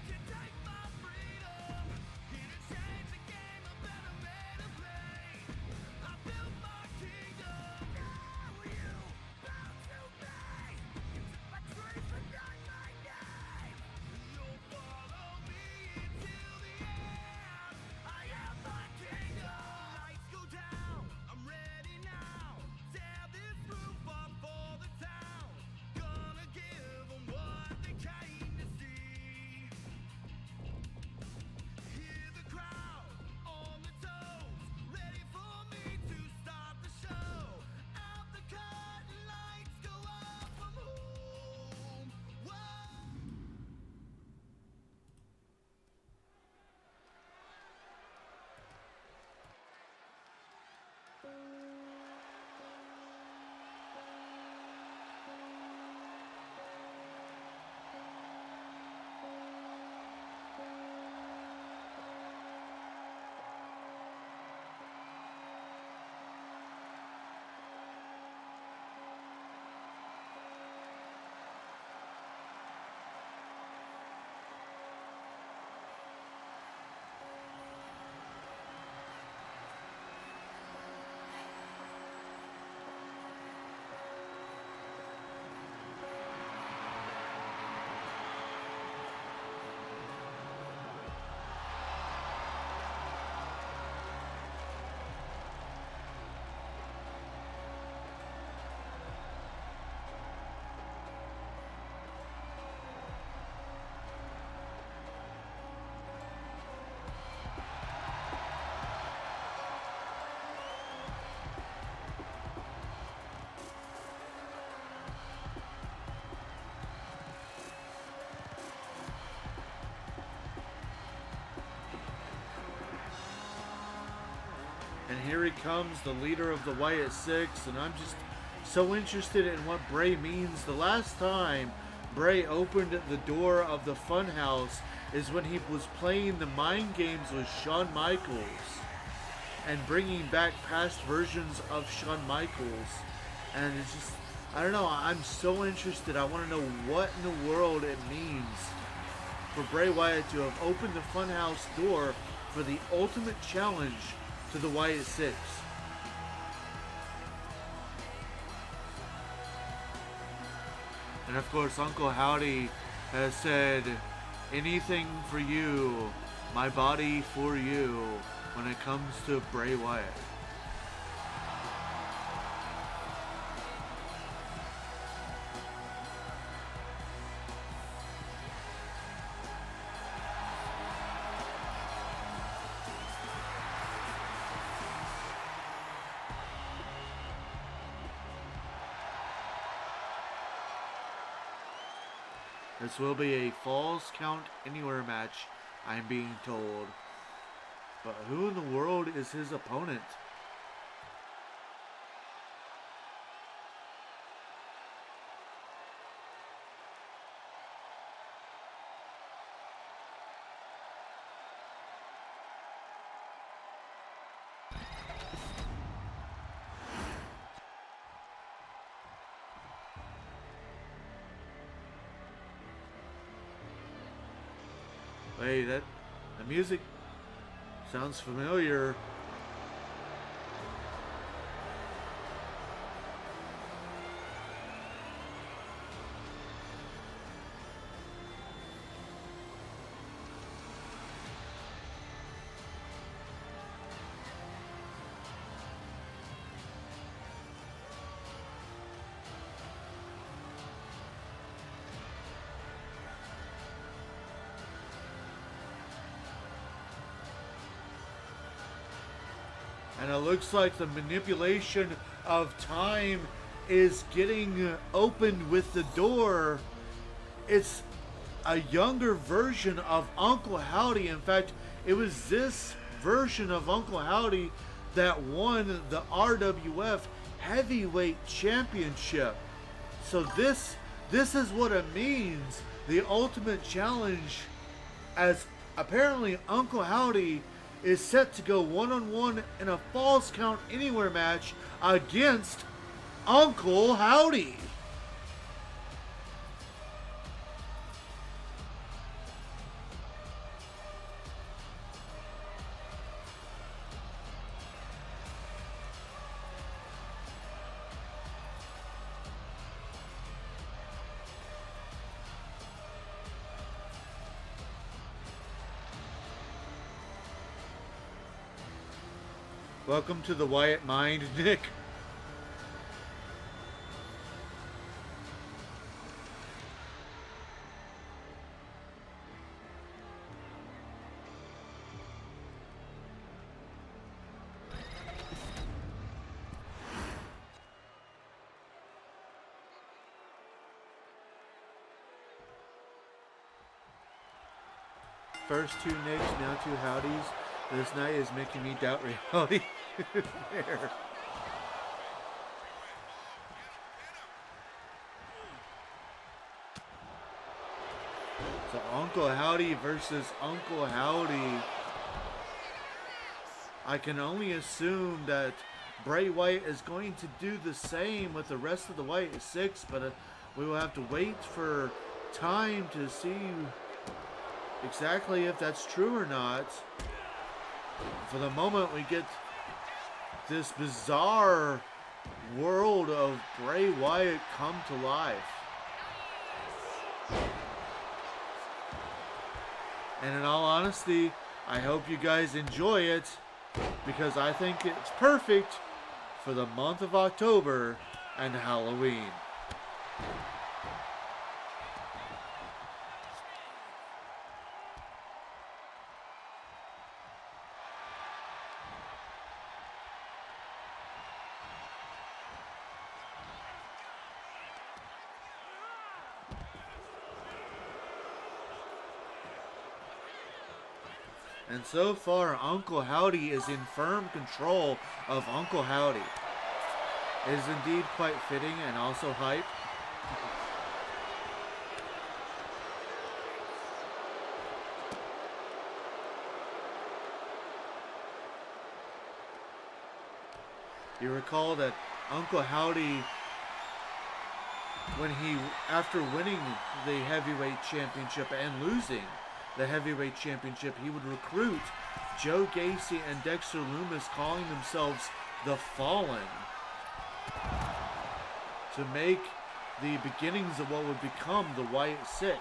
You take my freedom, here to change the game, a better way to play. I built my kingdom, now you bow to me. You took my dreams but not my name. You'll follow me until the end. I am my kingdom. Lights go down, I'm ready now. Tear this roof up for the town. Gonna give them what they came to see. Hear the crowd on the toes, ready for me to start the show. Out the curtain, lights go up, I'm home. Whoa. And here he comes, the leader of the Wyatt Six, and I'm just so interested in what Bray means. The last time Bray opened the door of the Funhouse is when he was playing the mind games with Shawn Michaels and bringing back past versions of Shawn Michaels. And it's just, I don't know, I'm so interested. I want to know what in the world it means for Bray Wyatt to have opened the Funhouse door for the ultimate challenge to the Wyatt Six. And of course, Uncle Howdy has said, anything for you, my body for you, when it comes to Bray Wyatt. This will be a Falls Count Anywhere match, I'm being told. But who in the world is his opponent? Wait, the music sounds familiar. And it looks like the manipulation of time is getting opened with the door. It's a younger version of Uncle Howdy. In fact, it was this version of Uncle Howdy that won the RWF Heavyweight Championship. So this is what it means. The Ultimate Challenge, as apparently Uncle Howdy is set to go one-on-one in a Falls Count Anywhere match against Uncle Howdy. Welcome to the Wyatt Mind, Nick. First two Nicks, now two Howdies. This night is making me doubt reality. There. So Uncle Howdy versus Uncle Howdy. I can only assume that Bray Wyatt is going to do the same with the rest of the Wyatt Six, but we will have to wait for time to see exactly if that's true or not. For the moment, we get this bizarre world of Bray Wyatt come to life. And in all honesty, I hope you guys enjoy it, because I think it's perfect for the month of October and Halloween. And so far, Uncle Howdy is in firm control of Uncle Howdy. It is indeed quite fitting and also hype. You recall that Uncle Howdy, after winning the heavyweight championship and losing the heavyweight championship, he would recruit Joe Gacy and Dexter Lumis, calling themselves the Fallen, to make the beginnings of what would become the Wyatt Six.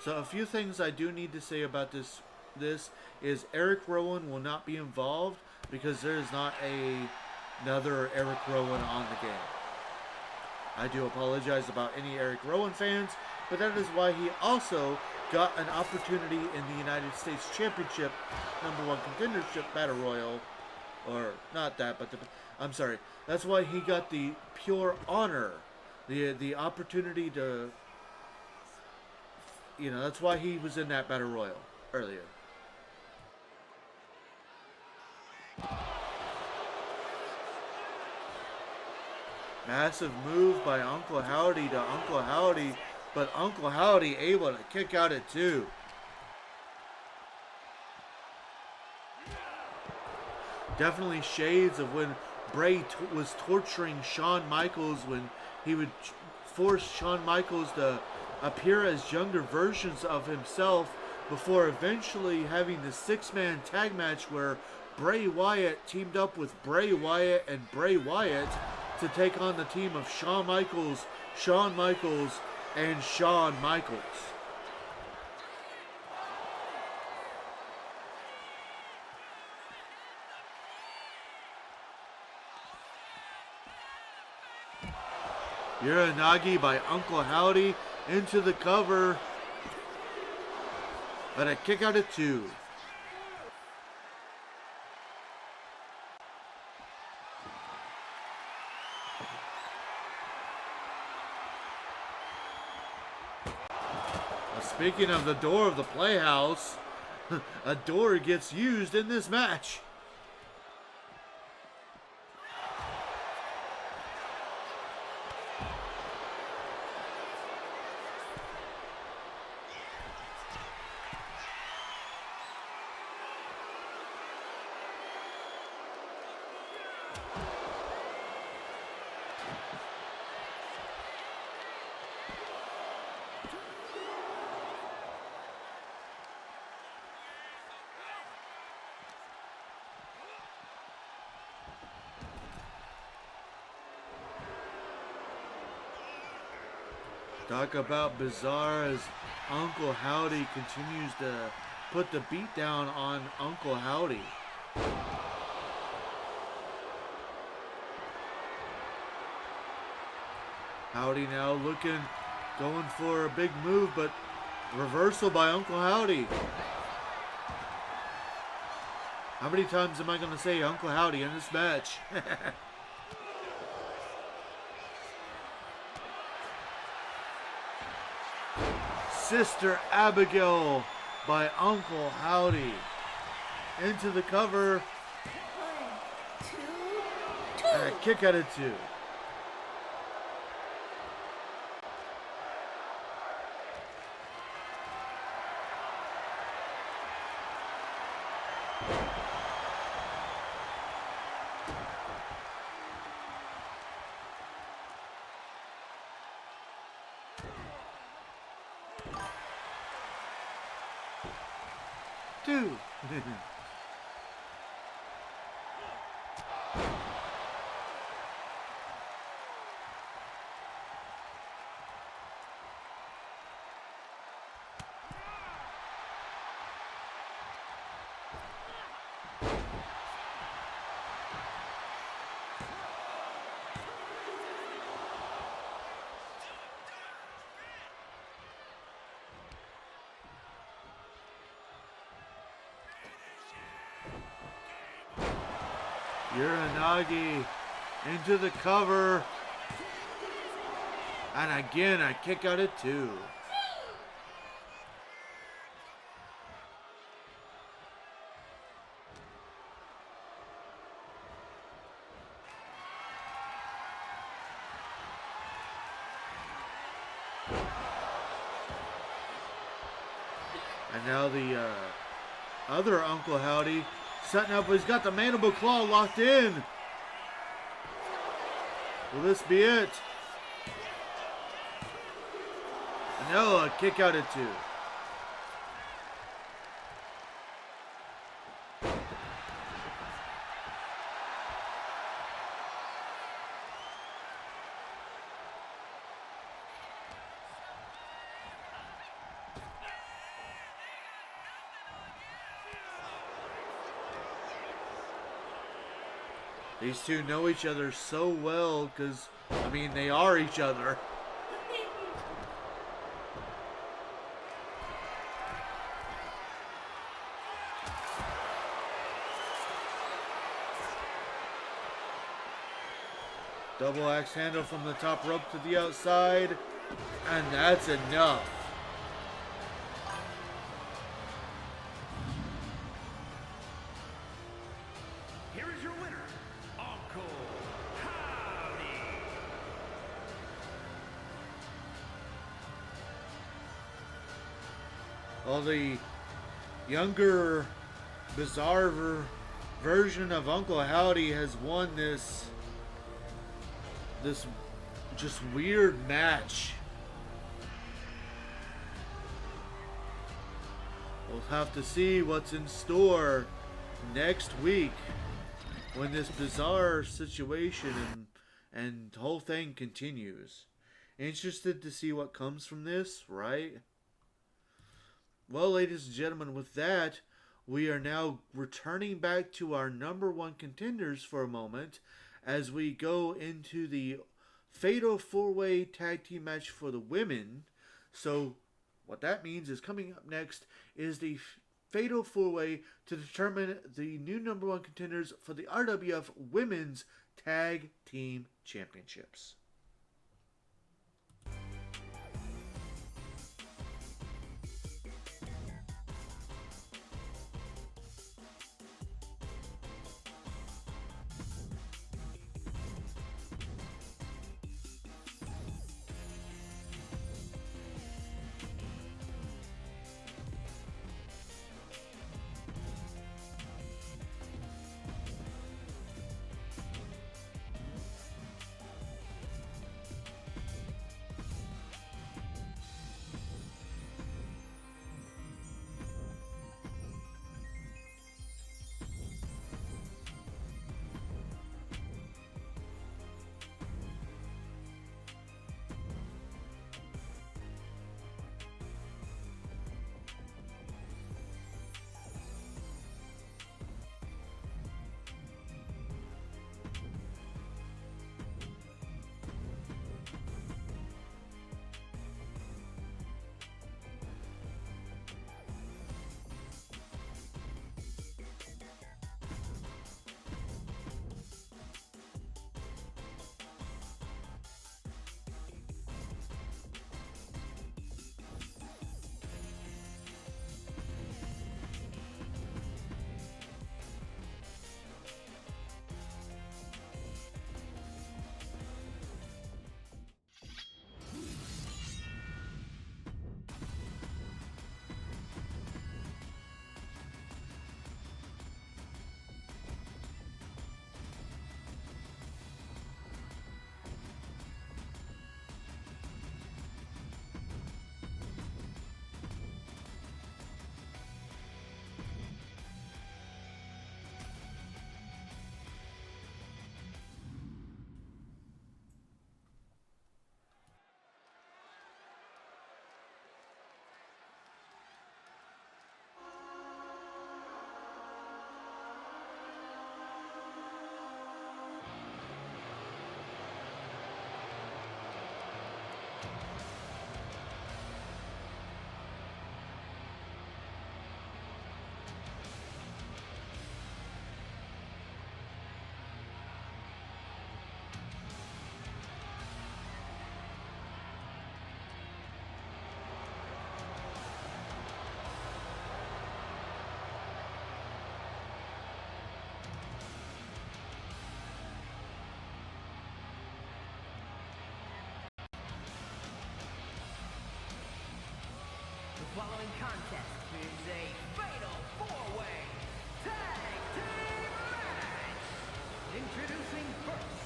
So a few things I do need to say about this is Eric Rowan will not be involved because there is not another Eric Rowan on the game. I do apologize about any Eric Rowan fans, but that is why he also got an opportunity in the United States Championship #1 Contendership Battle Royal or not that, but I'm sorry. That's why he got the pure honor, the opportunity to, that's why he was in that battle royal earlier. Massive move by Uncle Howdy to Uncle Howdy, but Uncle Howdy able to kick out at 2. Definitely shades of when Bray was torturing Shawn Michaels, when he would force Shawn Michaels to appear as younger versions of himself before eventually having the 6-man tag match where Bray Wyatt teamed up with Bray Wyatt and Bray Wyatt to take on the team of Shawn Michaels, and Shawn Michaels. Uranagi by Uncle Howdy into the cover, but a kick out at 2. Speaking of the door of the Playhouse, a door gets used in this match. Talk about bizarre as Uncle Howdy continues to put the beat down on Uncle Howdy. Howdy now going for a big move, but reversal by Uncle Howdy. How many times am I going to say Uncle Howdy in this match? Sister Abigail by Uncle Howdy. Into the cover. 1, 2, 2. And a kick out of 2. Uranagi into the cover. And again, a kick out at 2. And now the other Uncle Howdy setting up. He's got the mandible claw locked in. Will this be it? No, a kick out at 2. These two know each other so well because, I mean, they are each other. Double axe handle from the top rope to the outside. And that's enough. Here is your winner, Uncle Howdy. Well, the younger, bizarre version of Uncle Howdy has won this just weird match. We'll have to see what's in store next week when this bizarre situation and whole thing continues. Interested to see what comes from this, right? Well, ladies and gentlemen, with that, we are now returning back to our number one contenders for a moment as we go into the Fatal 4-Way Tag Team match for the women. So, what that means is coming up next is the Fatal 4-Way to determine the new number one contenders for the RWF Women's Tag Team Championships. The following contest is a fatal four-way tag team match. Introducing first,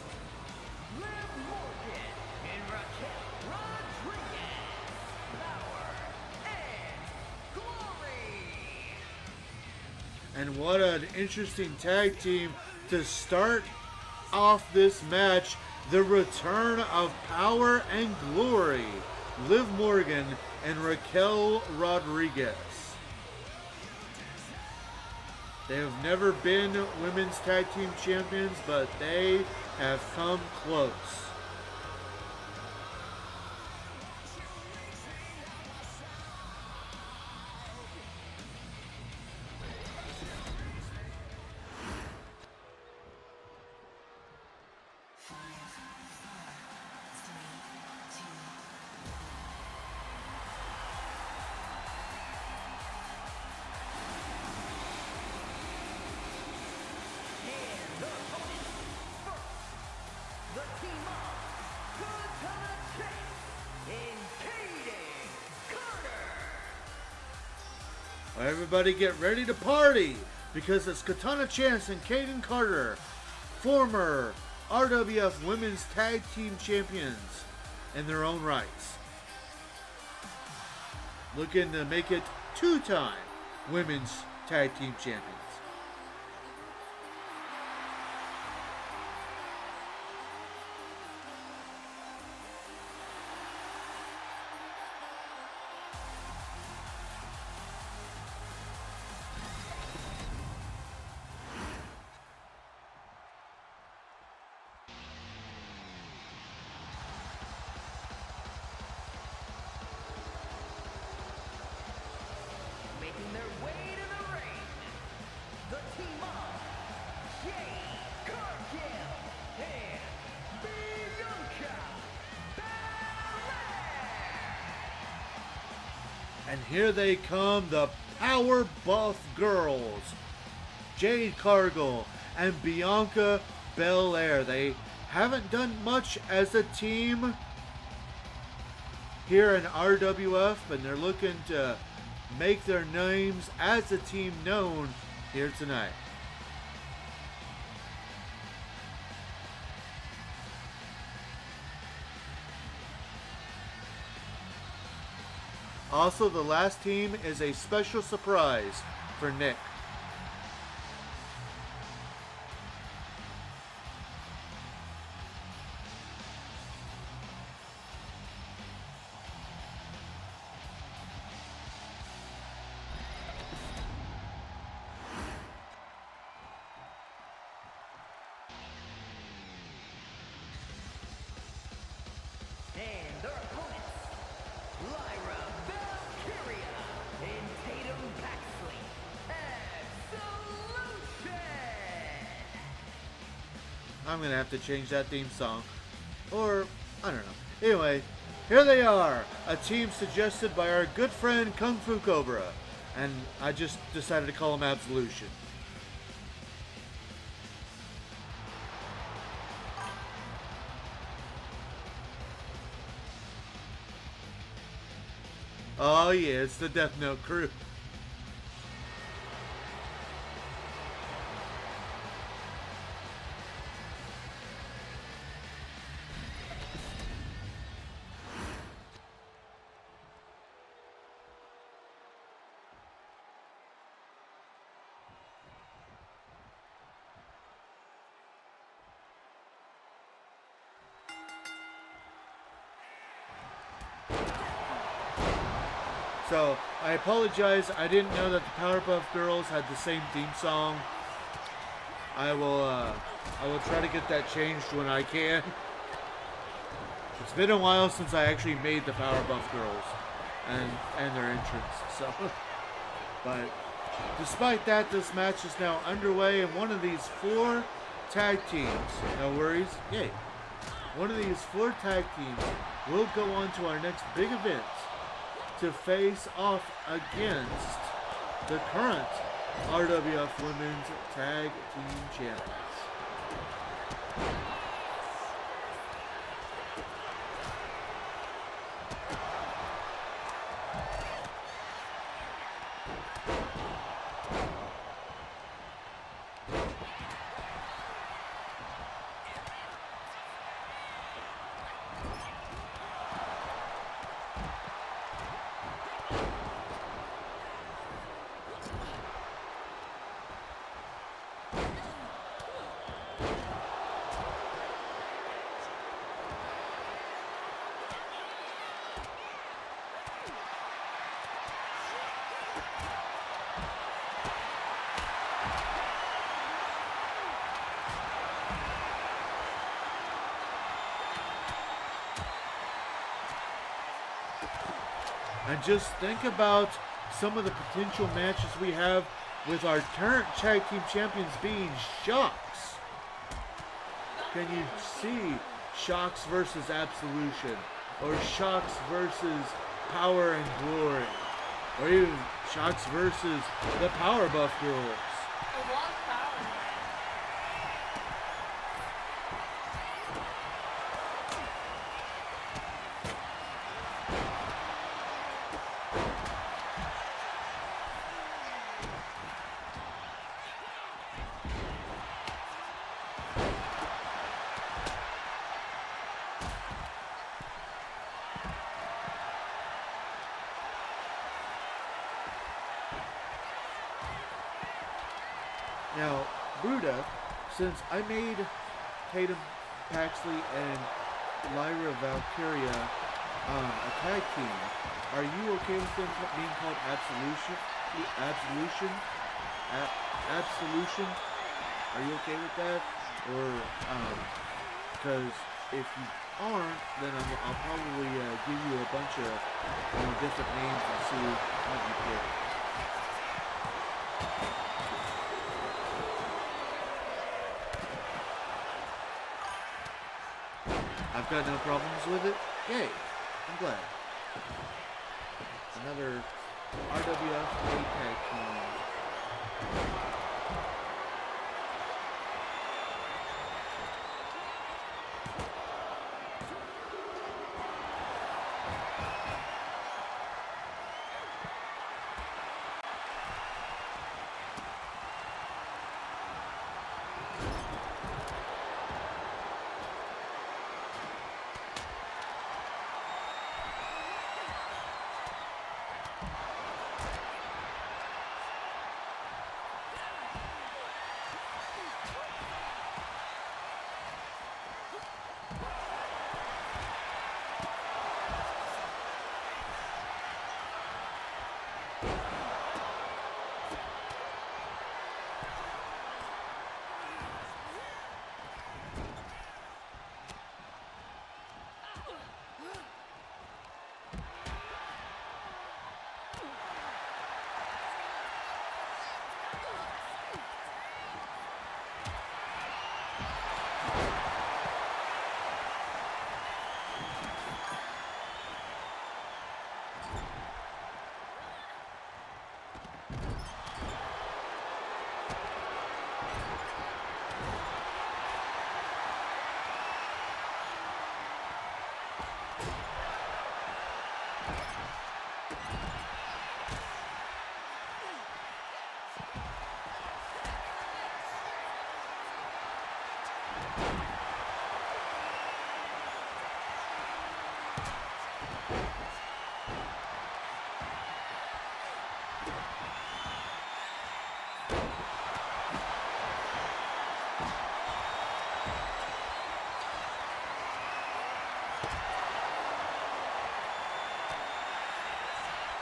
Liv Morgan and Raquel Rodriguez. Power and glory. And what an interesting tag team to start off this match. The return of Power and Glory. Liv Morgan and Raquel Rodriguez. They have never been women's tag team champions, but they have come close. the team of Katana Chase and Kaden Carter. Everybody get ready to party because it's Katana Chance and Kaden Carter, former RWF Women's Tag Team Champions in their own rights, looking to make it two-time Women's Tag Team Champions. Making their way to the ring, the team of Jade Cargill and Bianca Belair. And here they come, the Power Buff Girls, Jade Cargill and Bianca Belair. They haven't done much as a team here in RWF, but they're looking to make their names as a team known here tonight. Also, the last team is a special surprise for Nick. And their opponents, Lyra Valkyria and Tatum Paxley. Absolution! I'm going to have to change that theme song. Or, I don't know. Anyway, here they are. A team suggested by our good friend Kung Fu Cobra. And I just decided to call them Absolution. Oh yeah, it's the Death Note crew. So, I apologize, I didn't know that the Powerpuff Girls had the same theme song. I will try to get that changed when I can. It's been a while since I actually made the Powerpuff Girls and their entrance, so. But, despite that, this match is now underway, and one of these 4 tag teams, no worries, yay. One of these 4 tag teams will go on to our next big event to face off against the current RWF Women's Tag Team Champions. And just think about some of the potential matches we have with our current tag team champions being Shocks. Can you see Shocks versus Absolution? Or Shocks versus Power and Glory? Or even Shocks versus the Powerpuff Girls? Now, Bruda, since I made Tatum Paxley and Lyra Valkyria a tag team, are you okay with them being called Absolution? Absolution? Absolution? Are you okay with that? Or, because if you aren't, then I'll probably give you a bunch of different names and see what you pick. I've got no problems with it. Yay. I'm glad. Another RWF tag team.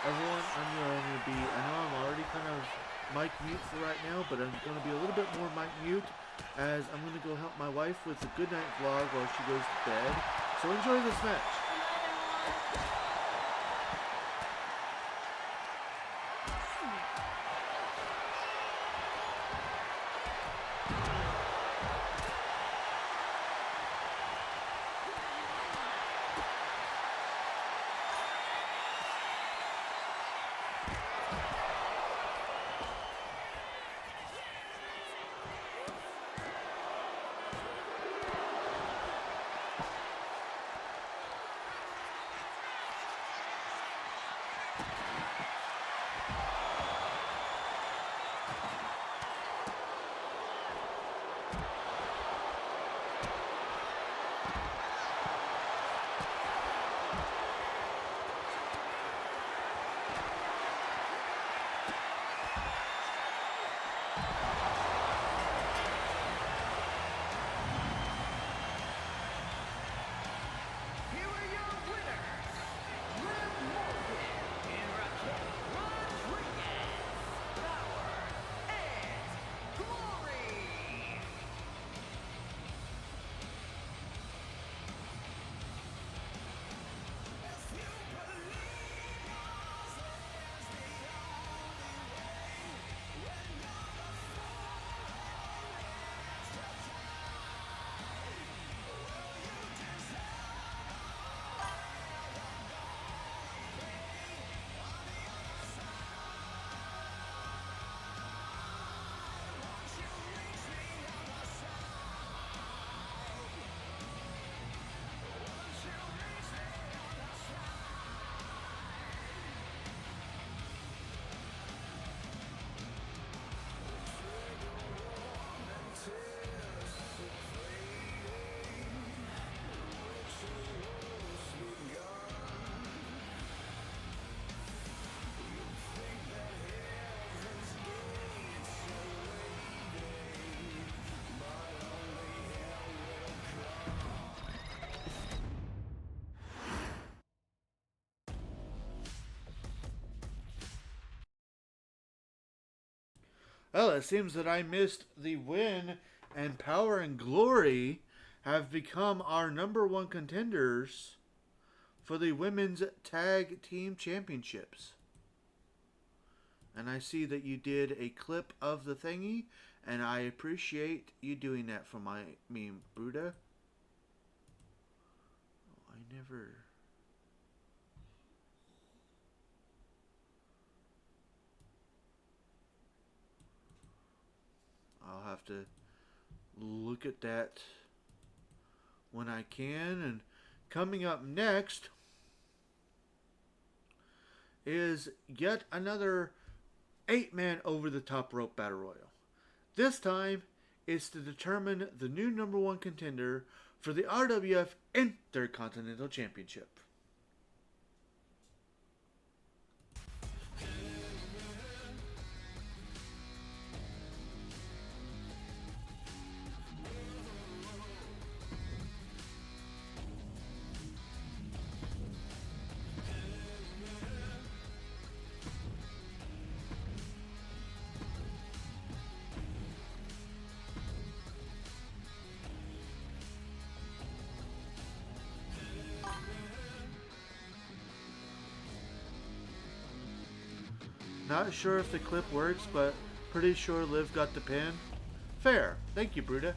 Everyone, I'm going to be, I know I'm already kind of mic mute for right now, but I'm going to be a little bit more mic mute as I'm going to go help my wife with the goodnight vlog while she goes to bed. So enjoy this match. Well, it seems that I missed the win, and Power and Glory have become our number one contenders for the Women's Tag Team Championships. And I see that you did a clip of the thingy, and I appreciate you doing that for me, Bruda. Oh, I never... I'll have to look at that when I can. And coming up next is yet another 8-man over-the-top rope battle royal. This time, it's to determine the new number one contender for the RWF Intercontinental Championship. Not sure if the clip works, but pretty sure Liv got the pin. Fair. Thank you, Bruda.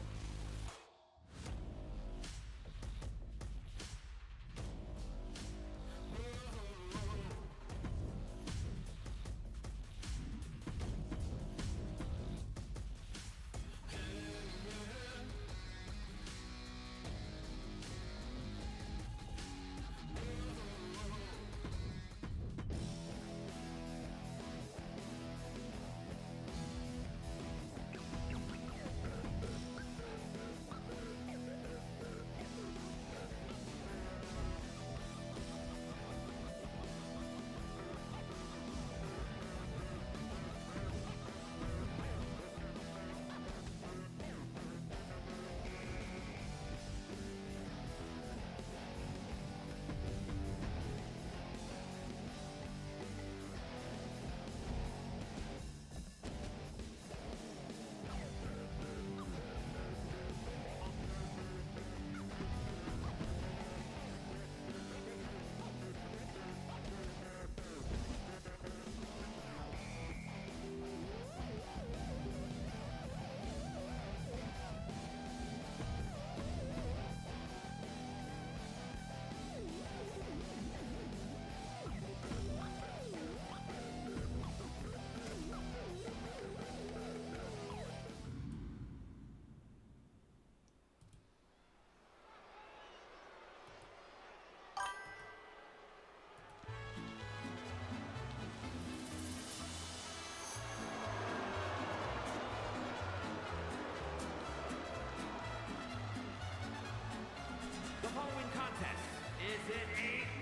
The following contest is an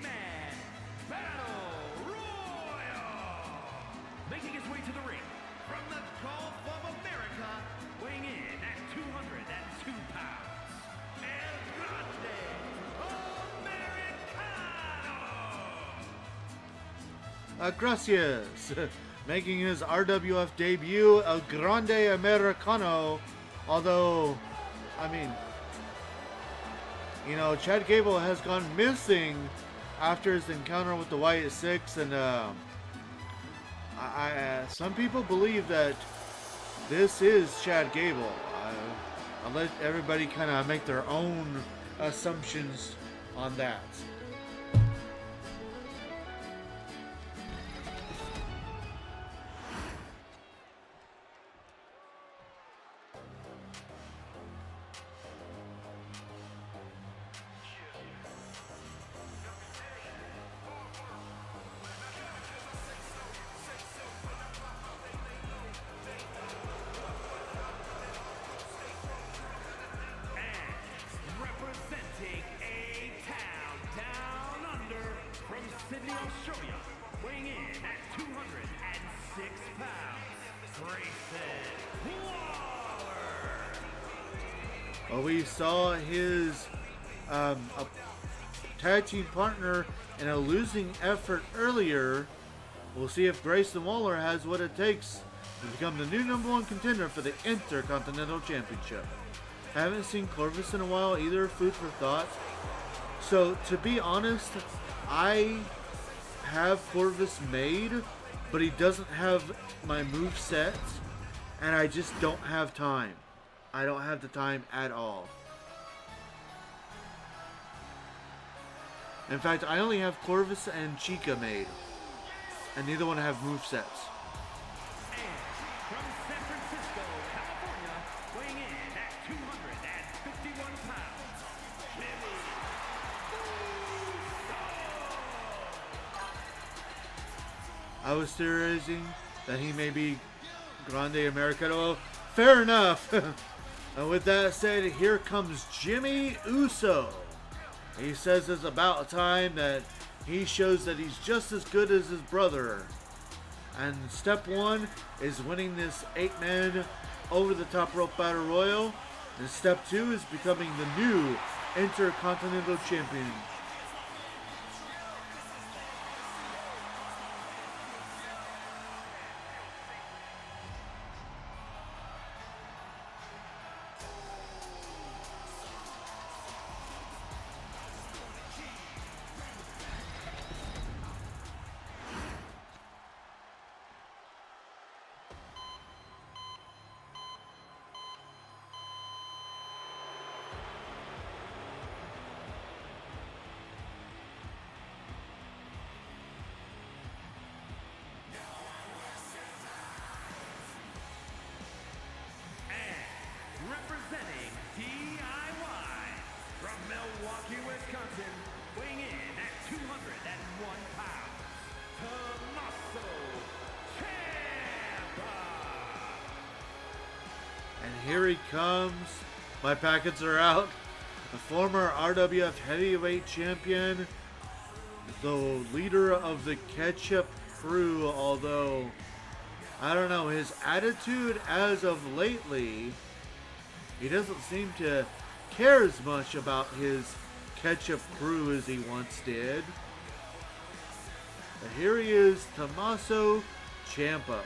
8-man battle royal. Making his way to the ring from the Gulf of America, weighing in at 202 pounds, El Grande Americano. Gracias. Making his RWF debut, El Grande Americano. Although, I mean, you know, Chad Gable has gone missing after his encounter with the Wyatt Six, and some people believe that this is Chad Gable. I'll let everybody kind of make their own assumptions on that. Representing A-Town Down Under from Sydney, Australia, weighing in at 206 pounds, Grayson Waller. Well, we saw his a tag team partner in a losing effort earlier. We'll see if Grayson Waller has what it takes to become the new #1 contender for the Intercontinental Championship. Haven't seen Corvus in a while either, food for thought. So, to be honest, I have Corvus made, but he doesn't have my move sets, and I just don't have time. I don't have the time at all. In fact, I only have Corvus and Chica made, and neither one have move sets. And from San Francisco, California, weighing in at 251 pounds, Jimmy I was theorizing that he may be Grande Americano. Fair enough. And with that said, here comes Jimmy Uso. He says it's about time that he shows that he's just as good as his brother. And step 1 is winning this 8-man over the top rope battle royal. And step 2 is becoming the new Intercontinental Champion. representing DIY from Milwaukee, Wisconsin, weighing in at 201 pounds, Tommaso Ciampa. And here he comes. My packets are out. The former RWF Heavyweight Champion, the leader of the Ketchup Crew, although, I don't know, his attitude as of lately, he doesn't seem to care as much about his Ketchup Crew as he once did. But here he is, Tommaso Ciampa.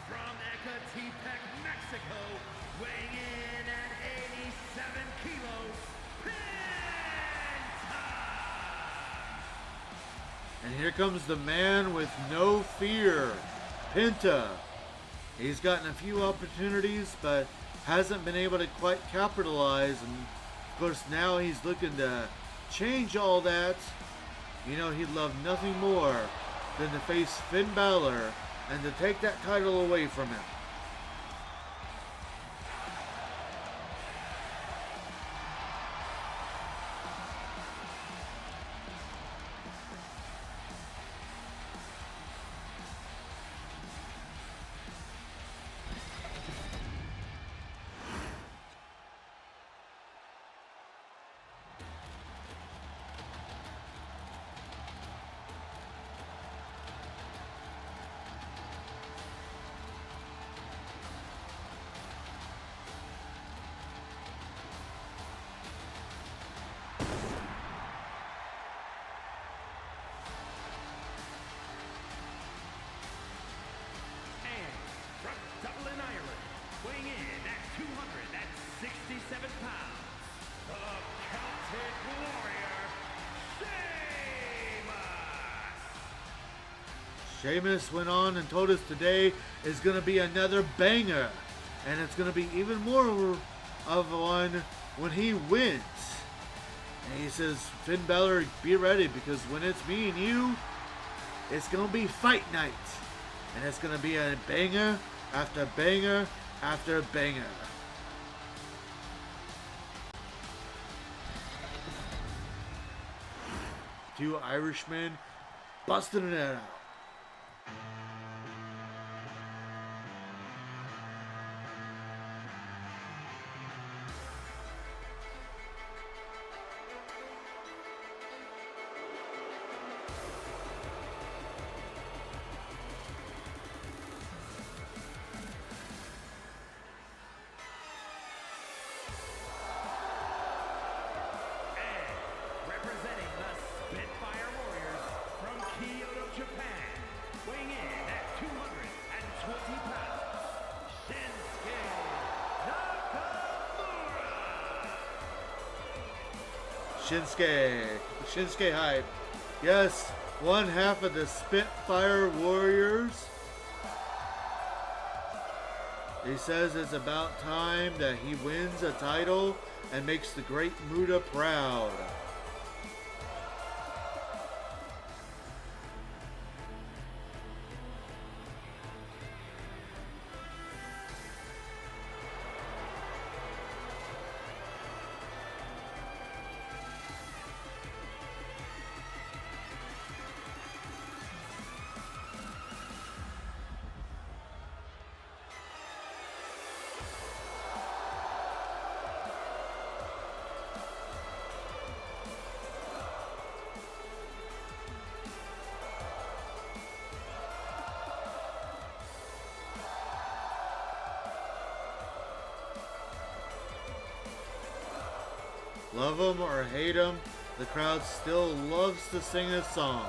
From Ecatepec, Mexico, weighing in at 87 kilos, Penta! And here comes the man with no fear, Penta. He's gotten a few opportunities, but hasn't been able to quite capitalize. And of course, now he's looking to change all that. You know, he'd love nothing more than to face Finn Balor and to take that title away from him. Sheamus went on and told us today is going to be another banger. And it's going to be even more of one when he wins. And he says, Finn Balor, be ready, because when it's me and you, it's going to be fight night. And it's going to be a banger after banger after banger. Two Irishmen busting it out. Representing the Spitfire Warriors from Kyoto, Japan, weighing in at 220 pounds, Shinsuke Nakamura! Shinsuke hype. Yes, one half of the Spitfire Warriors. He says it's about time that he wins a title and makes the Great Muta proud. Love him or hate him, the crowd still loves to sing his song.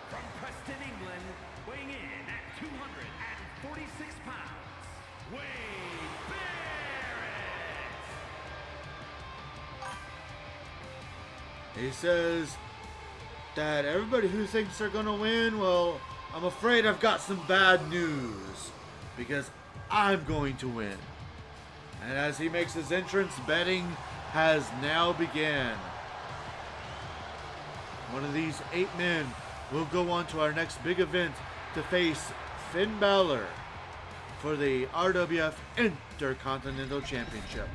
From Preston, England, weighing in at 246 pounds, Wade Barrett! He says that everybody who thinks they're gonna win, well, I'm afraid I've got some bad news, because I'm going to win. And as he makes his entrance, betting has now began. One of these 8 men will go on to our next big event to face Finn Balor for the RWF Intercontinental Championship.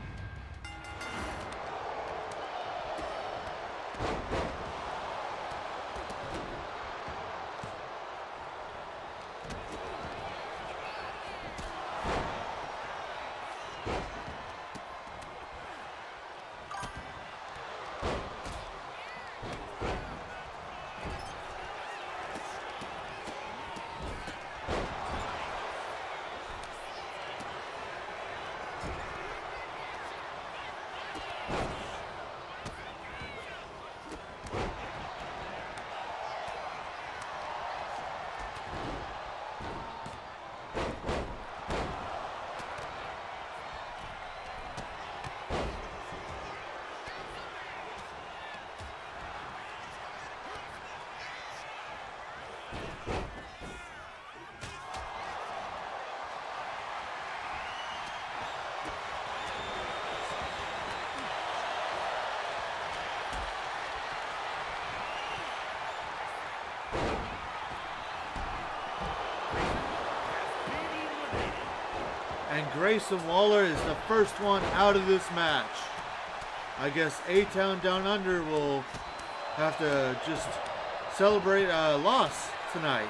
And Grayson Waller is the first one out of this match. I guess A-Town Down Under will have to just celebrate a loss tonight.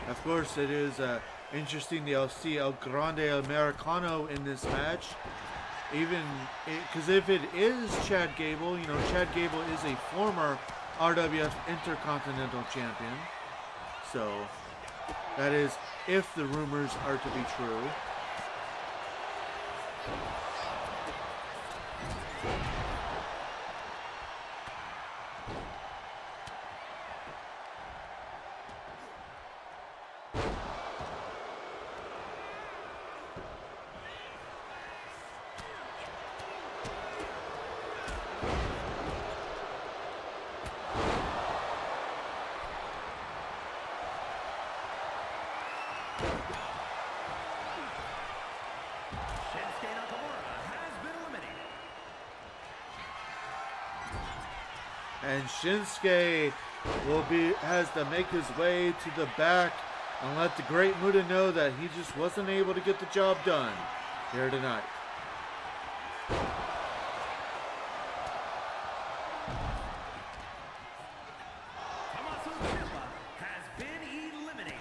Of course, it is interesting to see El Grande Americano in this match. Even because if it is Chad Gable, you know, Chad Gable is a former RWF Intercontinental Champion. So that is if the rumors are to be true. Shinsuke Nakamura has been eliminated. And Shinsuke has to make his way to the back and let the Great Muta know that he just wasn't able to get the job done here tonight. Tommaso Ciampa has been eliminated.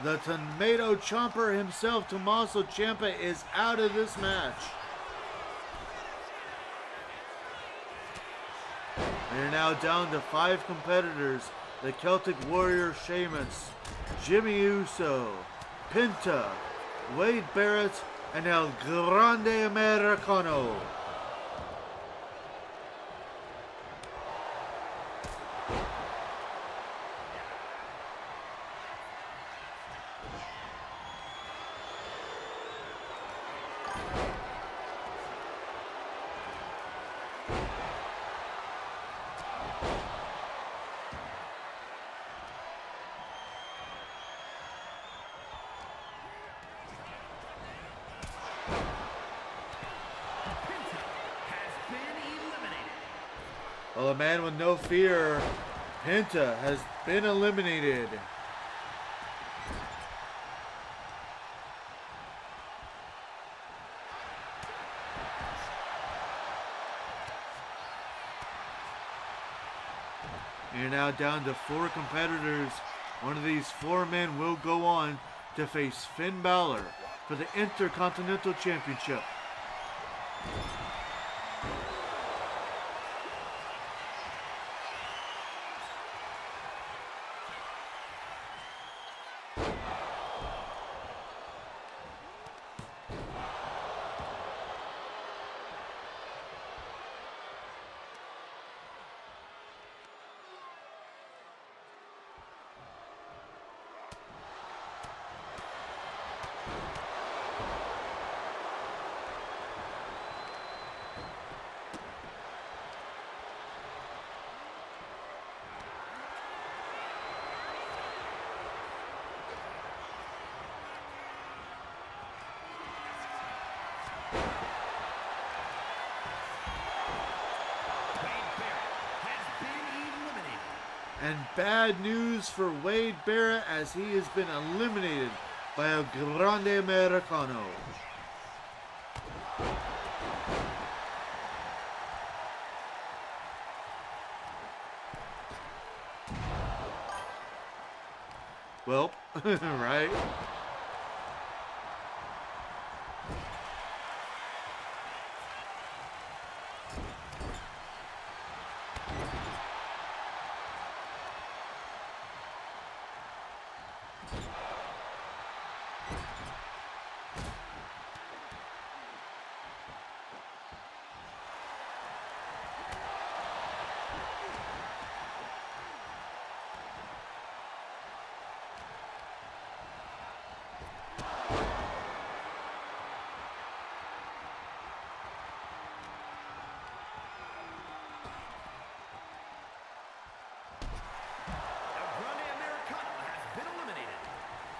The Tomato Chomper himself, Tommaso Ciampa, is out of this match. They're now down to 5 competitors. The Celtic Warrior Sheamus, Jimmy Uso, Penta, Wade Barrett, and El Grande Americano. Well, a man with no fear, Penta, has been eliminated. You're now down to 4 competitors. One of these 4 men will go on to face Finn Balor for the Intercontinental Championship. And bad news for Wade Barrett as he has been eliminated by El Grande Americano. Well, right?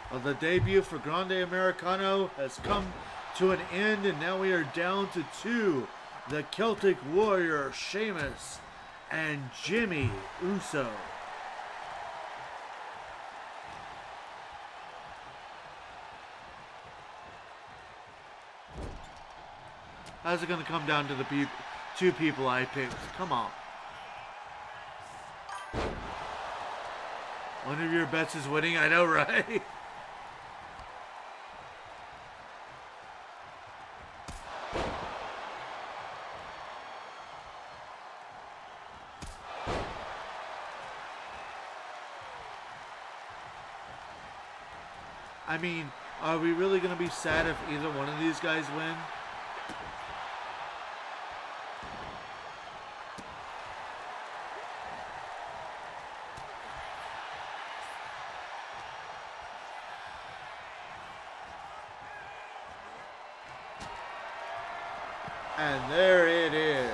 Well, the debut for Grande Americano has come to an end, and now we are down to 2. The Celtic Warrior, Sheamus, and Jimmy Uso. How's it going to come down to the 2 people I picked? Come on. One of your bets is winning, I know, right? I mean, are we really going to be sad if either one of these guys win? And there it is.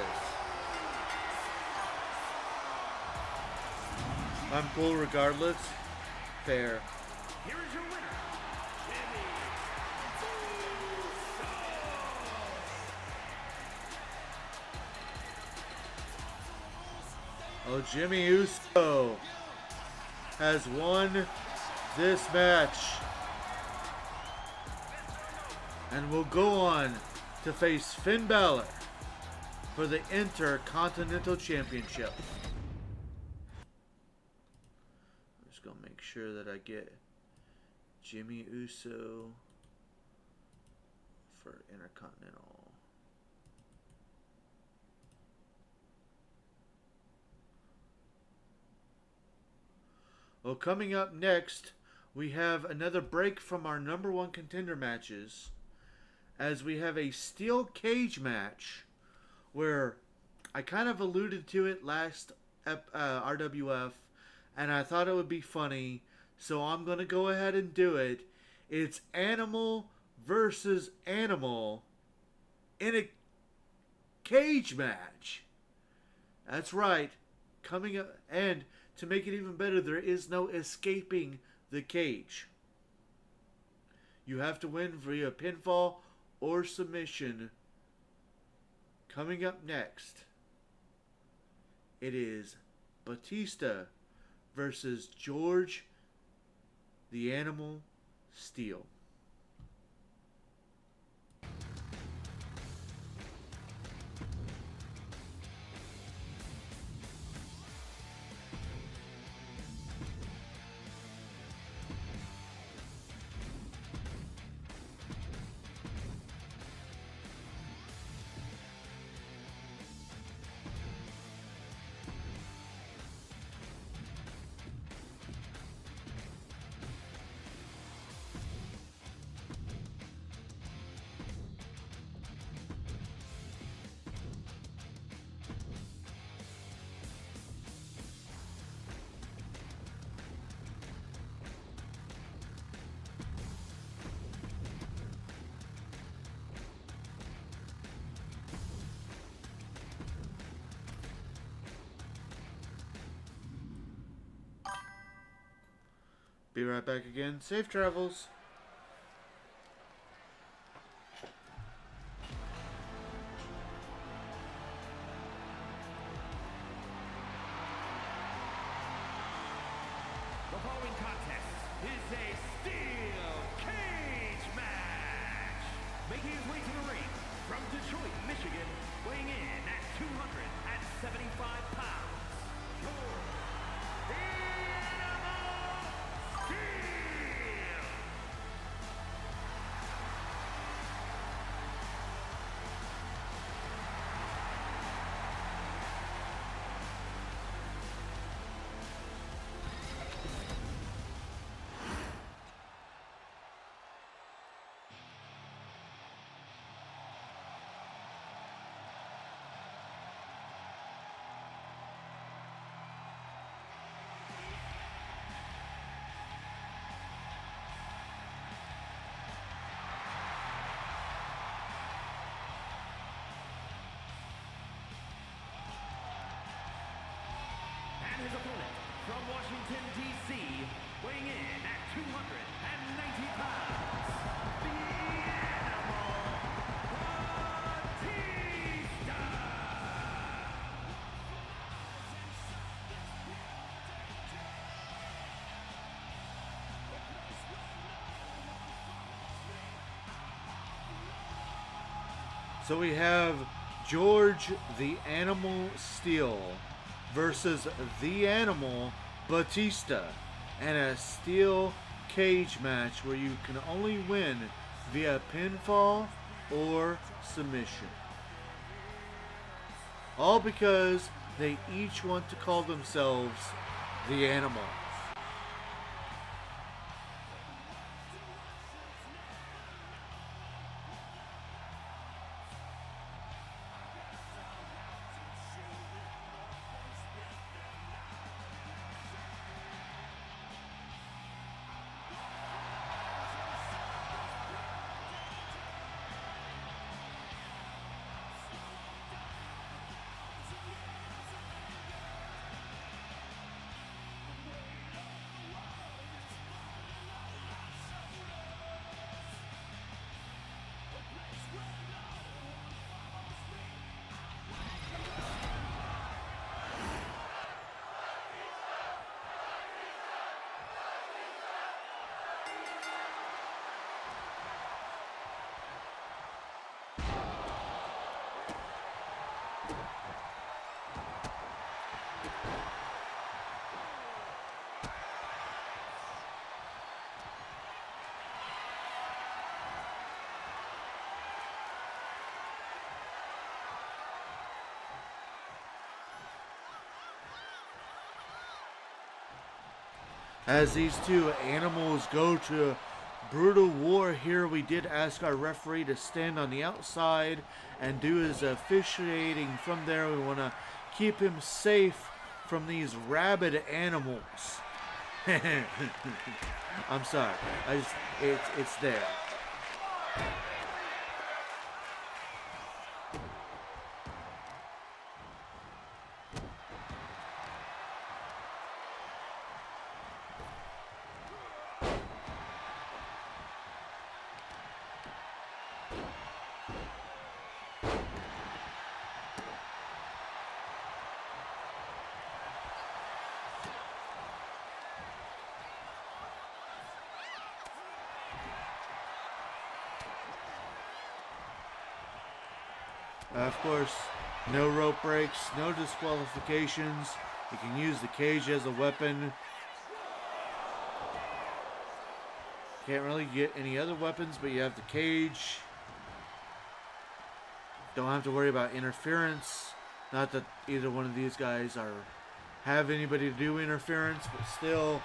I'm cool regardless. Fair. Here is your winner, Jimmy Oh, Jimmy Uso has won this match and will go on to face Finn Balor for the Intercontinental Championship. I'm just going to make sure that I get Jimmy Uso for Intercontinental. Well, coming up next, we have another break from our number one contender matches, as we have a steel cage match where I kind of alluded to it last RWF, and I thought it would be funny, so I'm going to go ahead and do it. It's animal versus animal in a cage match. That's right. Coming up, and to make it even better, there is no escaping the cage. You have to win via pinfall or submission. Coming up next, it is Batista versus George the Animal Steele. Be right back again. Safe travels. The following contest is a steel cage match. Making his way to the ring from Detroit, Michigan, weighing in at 275 pounds, George the Animal Steele. And his opponent from Washington, D.C., weighing in at 290 pounds, the Animal Batista. So we have George the Animal Steele versus the Animal Batista in a steel cage match where you can only win via pinfall or submission. All because they each want to call themselves the Animal. As these two animals go to brutal war here, we did ask our referee to stand on the outside and do his officiating from there. We want to keep him safe from these rabid animals. I'm sorry. It's there. Of course, no rope breaks, no disqualifications. You can use the cage as a weapon. Can't really get any other weapons, but you have the cage. Don't have to worry about interference. Not that either one of these guys have anybody to do interference, but still.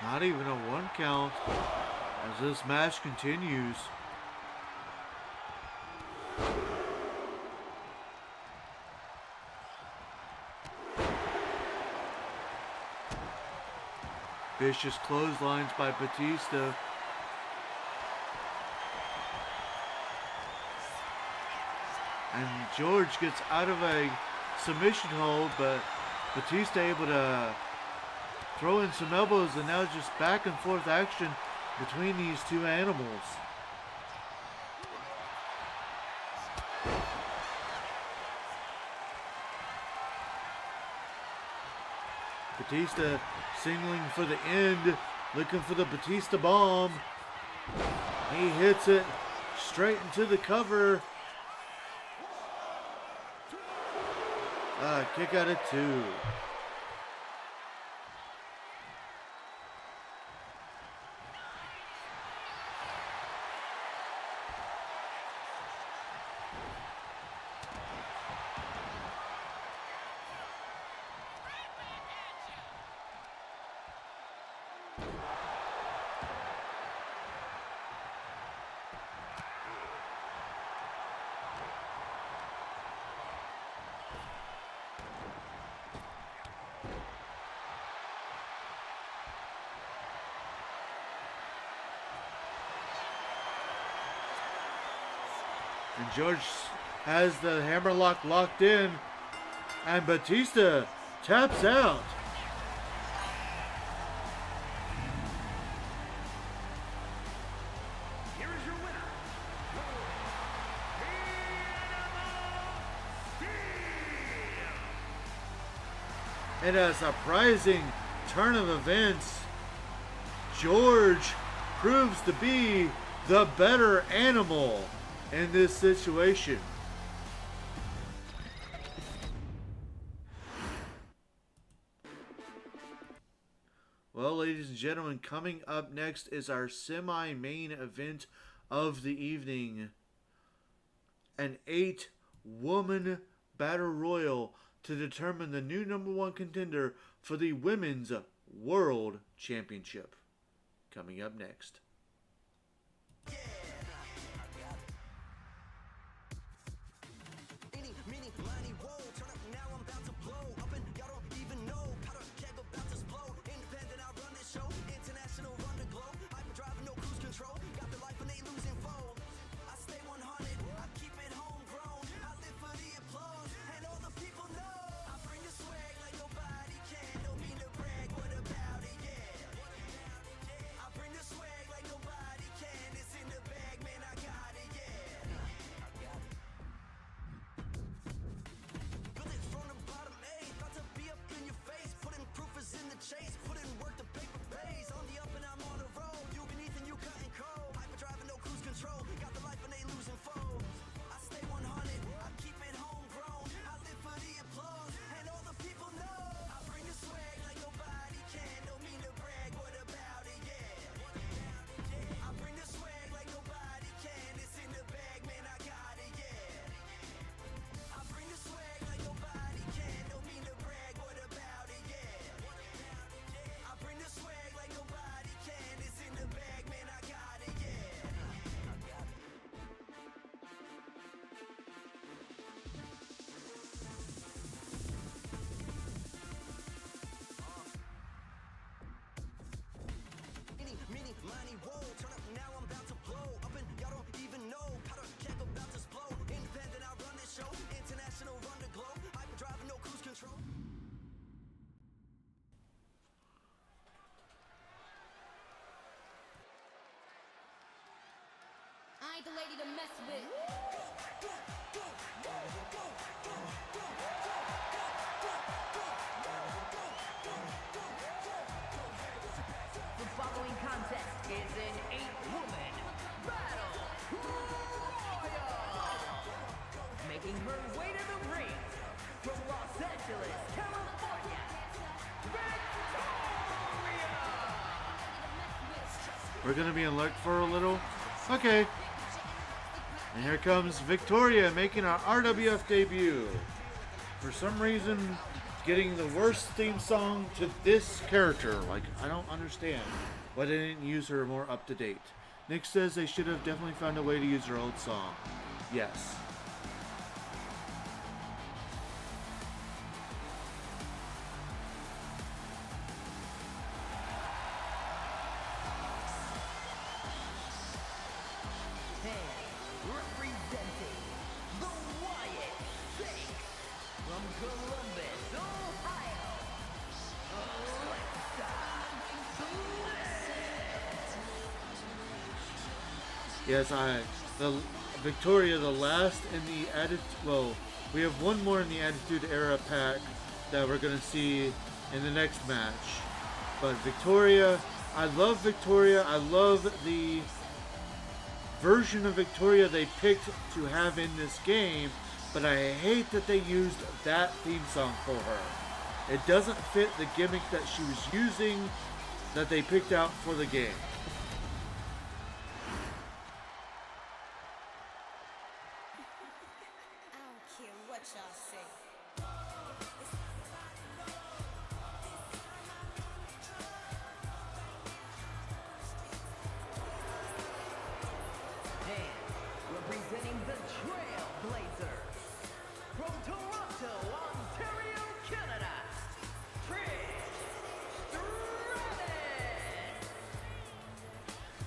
Not even a 1 count as this match continues. Vicious clotheslines by Batista. And George gets out of a submission hold, but Batista able to throw in some elbows, and now just back and forth action between these two animals. Batista signaling for the end, looking for the Batista bomb. He hits it straight into the cover. Kick out at 2. And George has the hammerlock locked in, and Batista taps out. Here is your winner, In a surprising turn of events, George proves to be the better animal in this situation. Well, ladies and gentlemen, coming up next is our semi-main event of the evening. An 8-woman battle royal to determine the new #1 contender for the Women's World Championship. Coming up next. the lady to mess with. The following contest is an 8-woman battle royal. Making her way to the ring from Los Angeles, California, Victoria! We're gonna be in luck for a little. Okay. And here comes Victoria making our RWF debut. For some reason, getting the worst theme song to this character. Like, I don't understand why they didn't use her more up to date. Nick says they should have definitely found a way to use her old song. Yes. Representing the Wyatt Six from Columbus, Ohio, Alexa Bliss. Yes, Victoria, the last in the well, we have one more in the Attitude Era pack that we're gonna see in the next match. But Victoria, I love Victoria. I love the version of Victoria they picked to have in this game, but I hate that they used that theme song for her. It doesn't fit the gimmick that she was using that they picked out for the game. I don't care what y'all say. And representing the Trailblazers from Toronto, Ontario, Canada, Trish Stratus.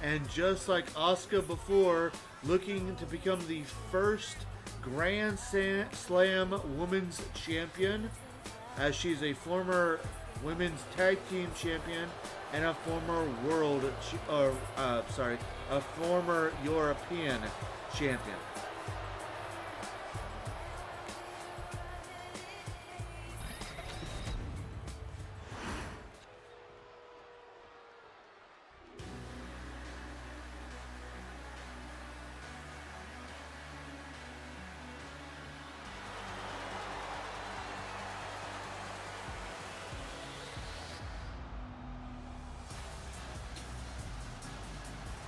And just like Asuka before, looking to become the first Grand Slam Women's Champion, as she's a former Women's Tag Team Champion and a former a former European Champion.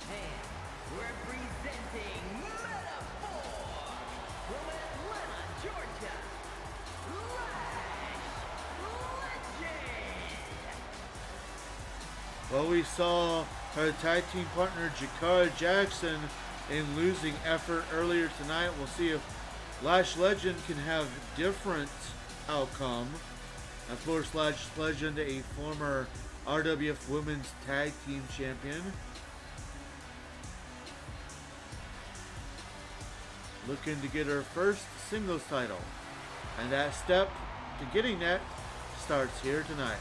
And representing Metaphor from Atlanta, Georgia, Lash Legend. Well, we saw her tag team partner Jakara Jackson in losing effort earlier tonight. We'll see if Lash Legend can have different outcome. Of course, Lash Legend, a former RWF Women's Tag Team Champion. Looking to get her first singles title. And that step to getting that starts here tonight.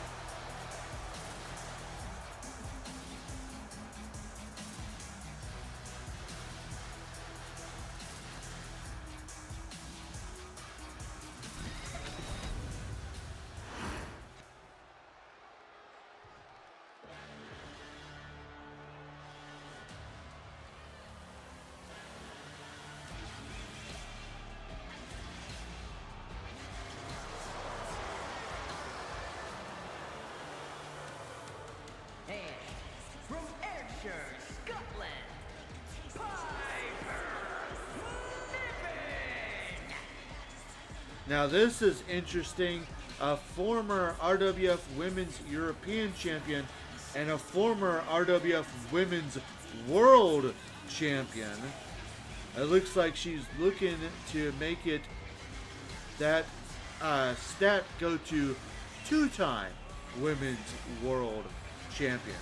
And from Ayrshire, Scotland, Piper Niven. Now this is interesting. A former RWF Women's European Champion and a former RWF Women's World Champion. It looks like she's looking to make it that stat go to two-time Women's World Champion.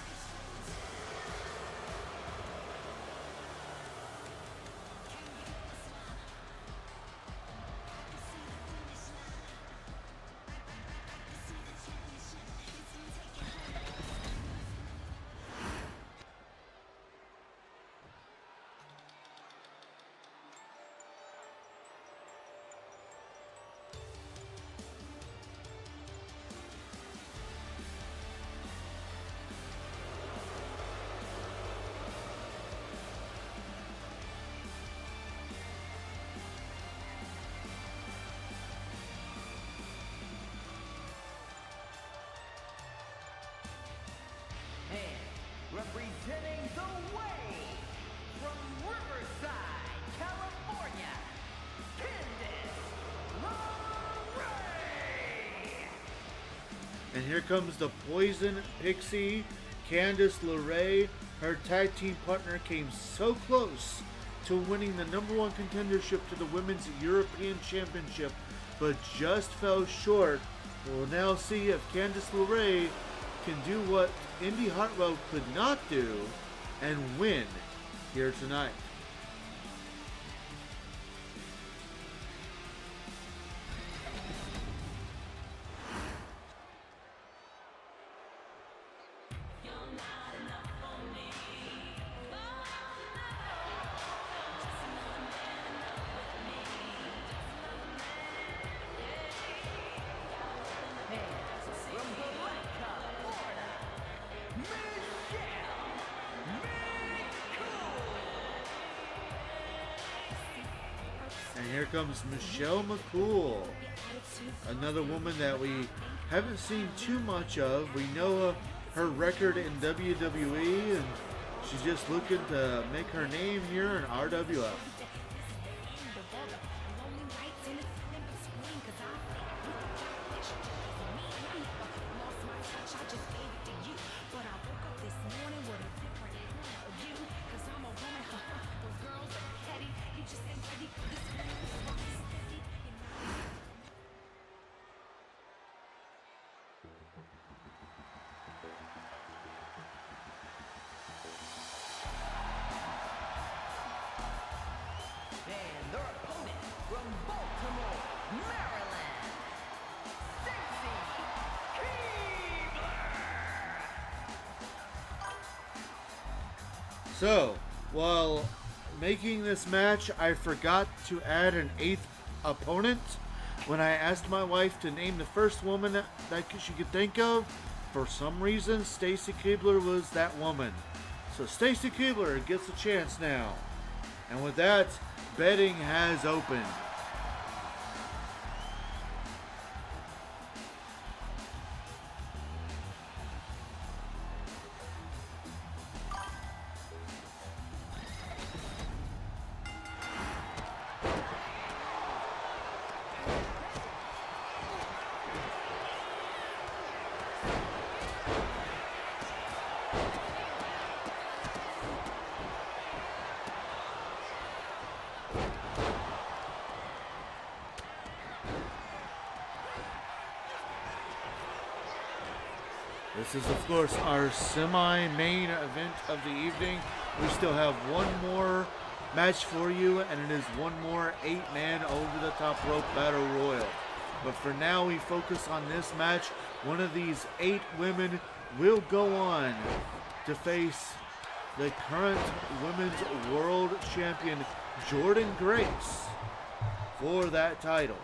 representing the way from Riverside, California, Candice LeRae. And here comes the Poison Pixie, Candice LeRae. Her tag team partner came so close to winning the #1 contendership to the Women's European Championship, but just fell short. We'll now see if Candice LeRae can do what Indy Hartwell could not do and win here tonight. From Valencia, Florida, Michelle McCool. And here comes Michelle McCool, another woman that we haven't seen too much of. We know her record in WWE, and she's just looking to make her name here in RWF. And their opponent from Baltimore, Maryland, Stacy Keibler. So, while making this match, I forgot to add an 8th opponent. When I asked my wife to name the first woman that she could think of, for some reason, Stacy Keibler was that woman. So Stacy Keibler gets a chance now. And with that, betting has opened. This is, of course, our semi-main event of the evening. We still have one more match for you, and it is one more 8-man over-the-top rope battle royal. But for now, we focus on this match. One of these 8 women will go on to face the current Women's World Champion, Jordynne Grace, for that title.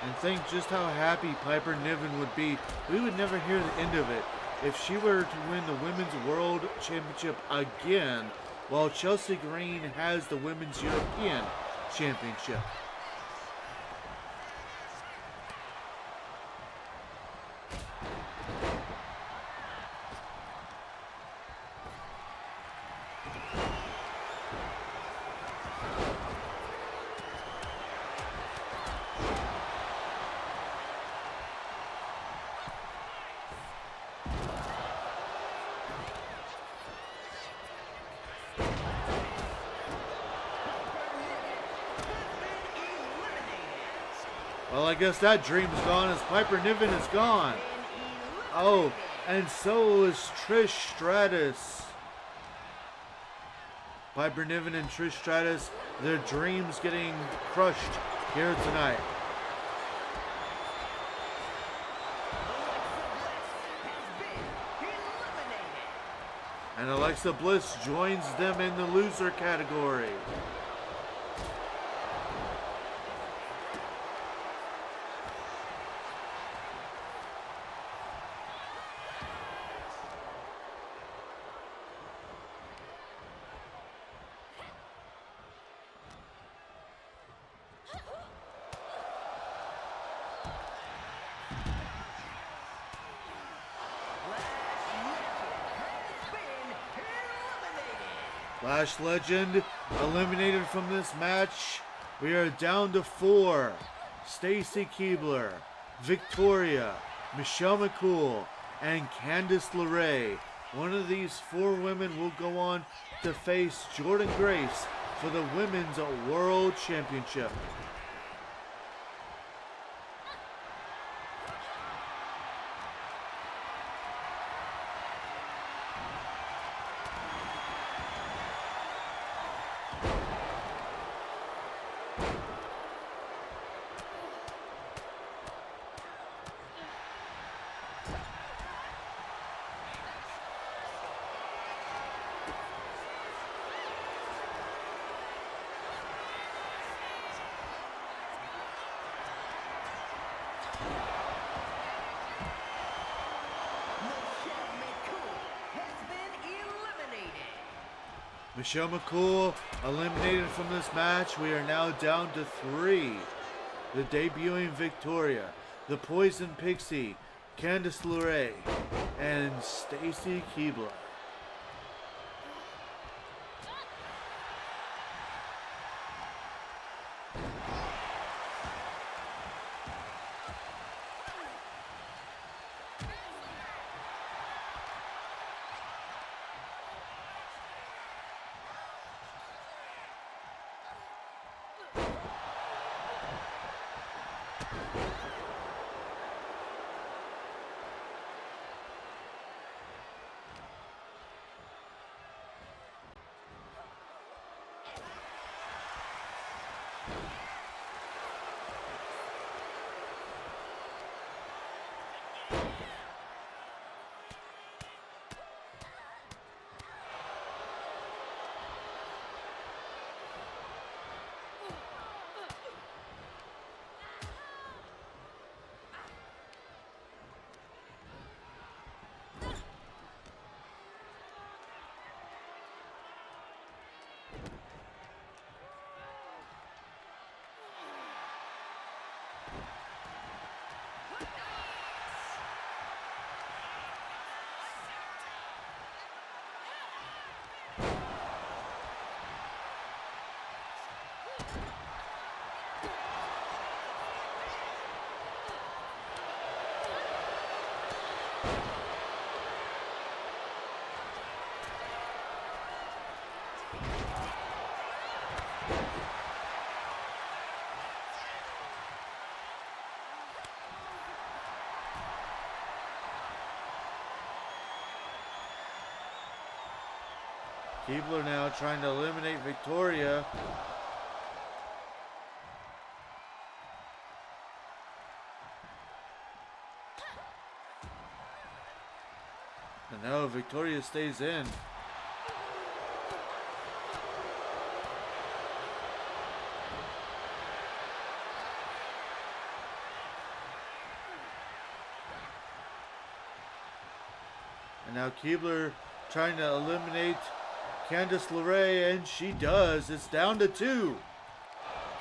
And think just how happy Piper Niven would be. We would never hear the end of it if she were to win the Women's World Championship again, while Chelsea Green has the Women's European Championship. Well, I guess that dream's gone as Piper Niven is gone. Oh, and so is Trish Stratus. Piper Niven and Trish Stratus, their dreams getting crushed here tonight. And Alexa Bliss joins them in the loser category. Lash Legend eliminated from this match. We are down to 4. Stacy Keibler, Victoria, Michelle McCool, and Candice LeRae. One of these 4 women will go on to face Jordynne Grace for the Women's World Championship. Michelle McCool eliminated from this match. We are now down to 3. The debuting Victoria, the Poison Pixie, Candice LeRae, and Stacy Keibler. Keibler now trying to eliminate Victoria. And now Victoria stays in. And now Keibler trying to eliminate Candice LeRae, and she does. It's down to 2.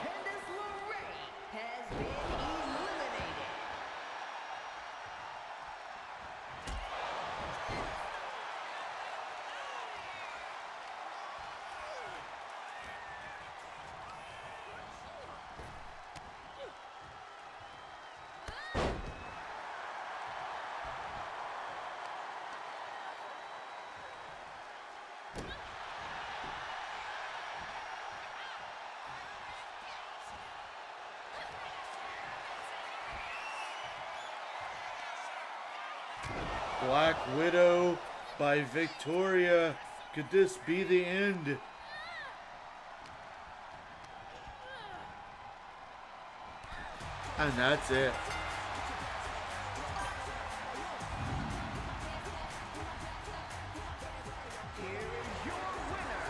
Candice LeRae has been eliminated. Black Widow by Victoria. Could this be the end And that's it. Here is your winner,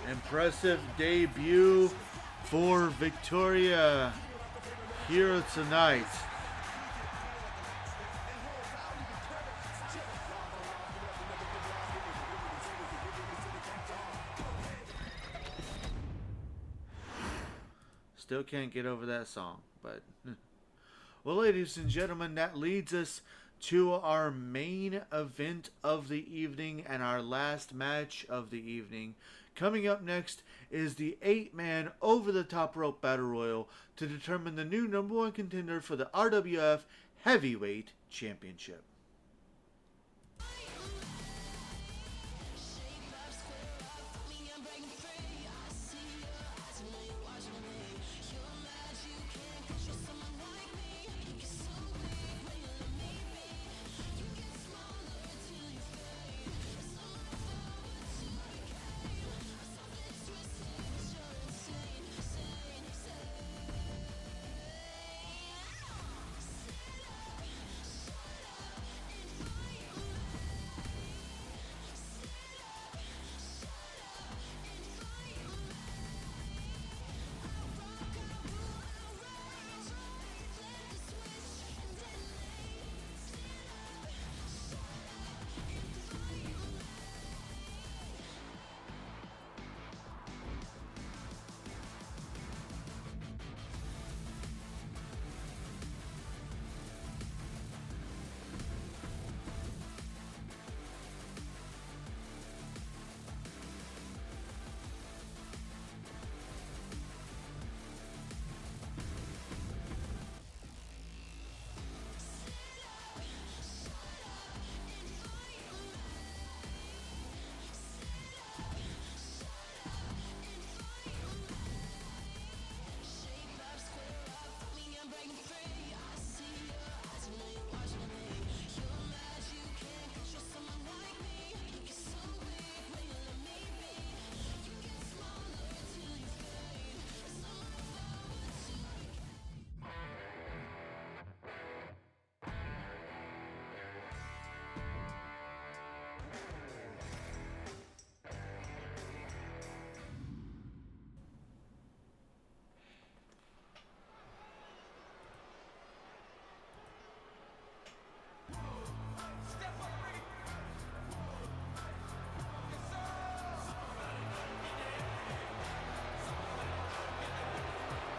Impressive debut for Victoria here tonight. Still can't get over that song, but well, ladies and gentlemen, that leads us to our main event of the evening and our last match of the evening. Coming up next is the 8-man over-the-top rope battle royal to determine the new number 1 contender for the RWF Heavyweight Championship.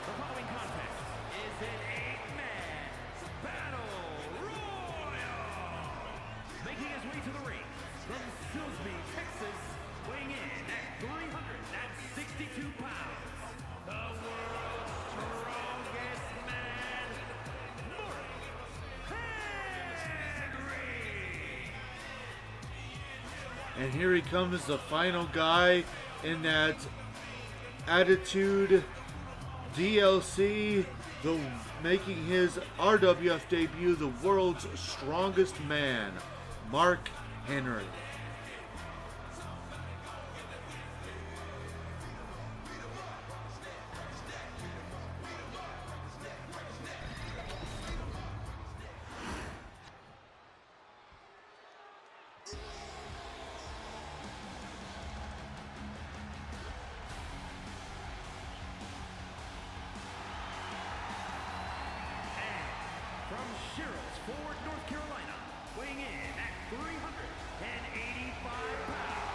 The following contest is an 8-man battle royal. Making his way to the ring from Silsbee, Texas, weighing in at 362 pounds, the world's strongest man, Mark Henry. And here he comes, the final guy in that Attitude DLC, making his RWF debut, the world's strongest man, Mark Henry. From Sherrills Ford, North Carolina, weighing in at 385 pounds,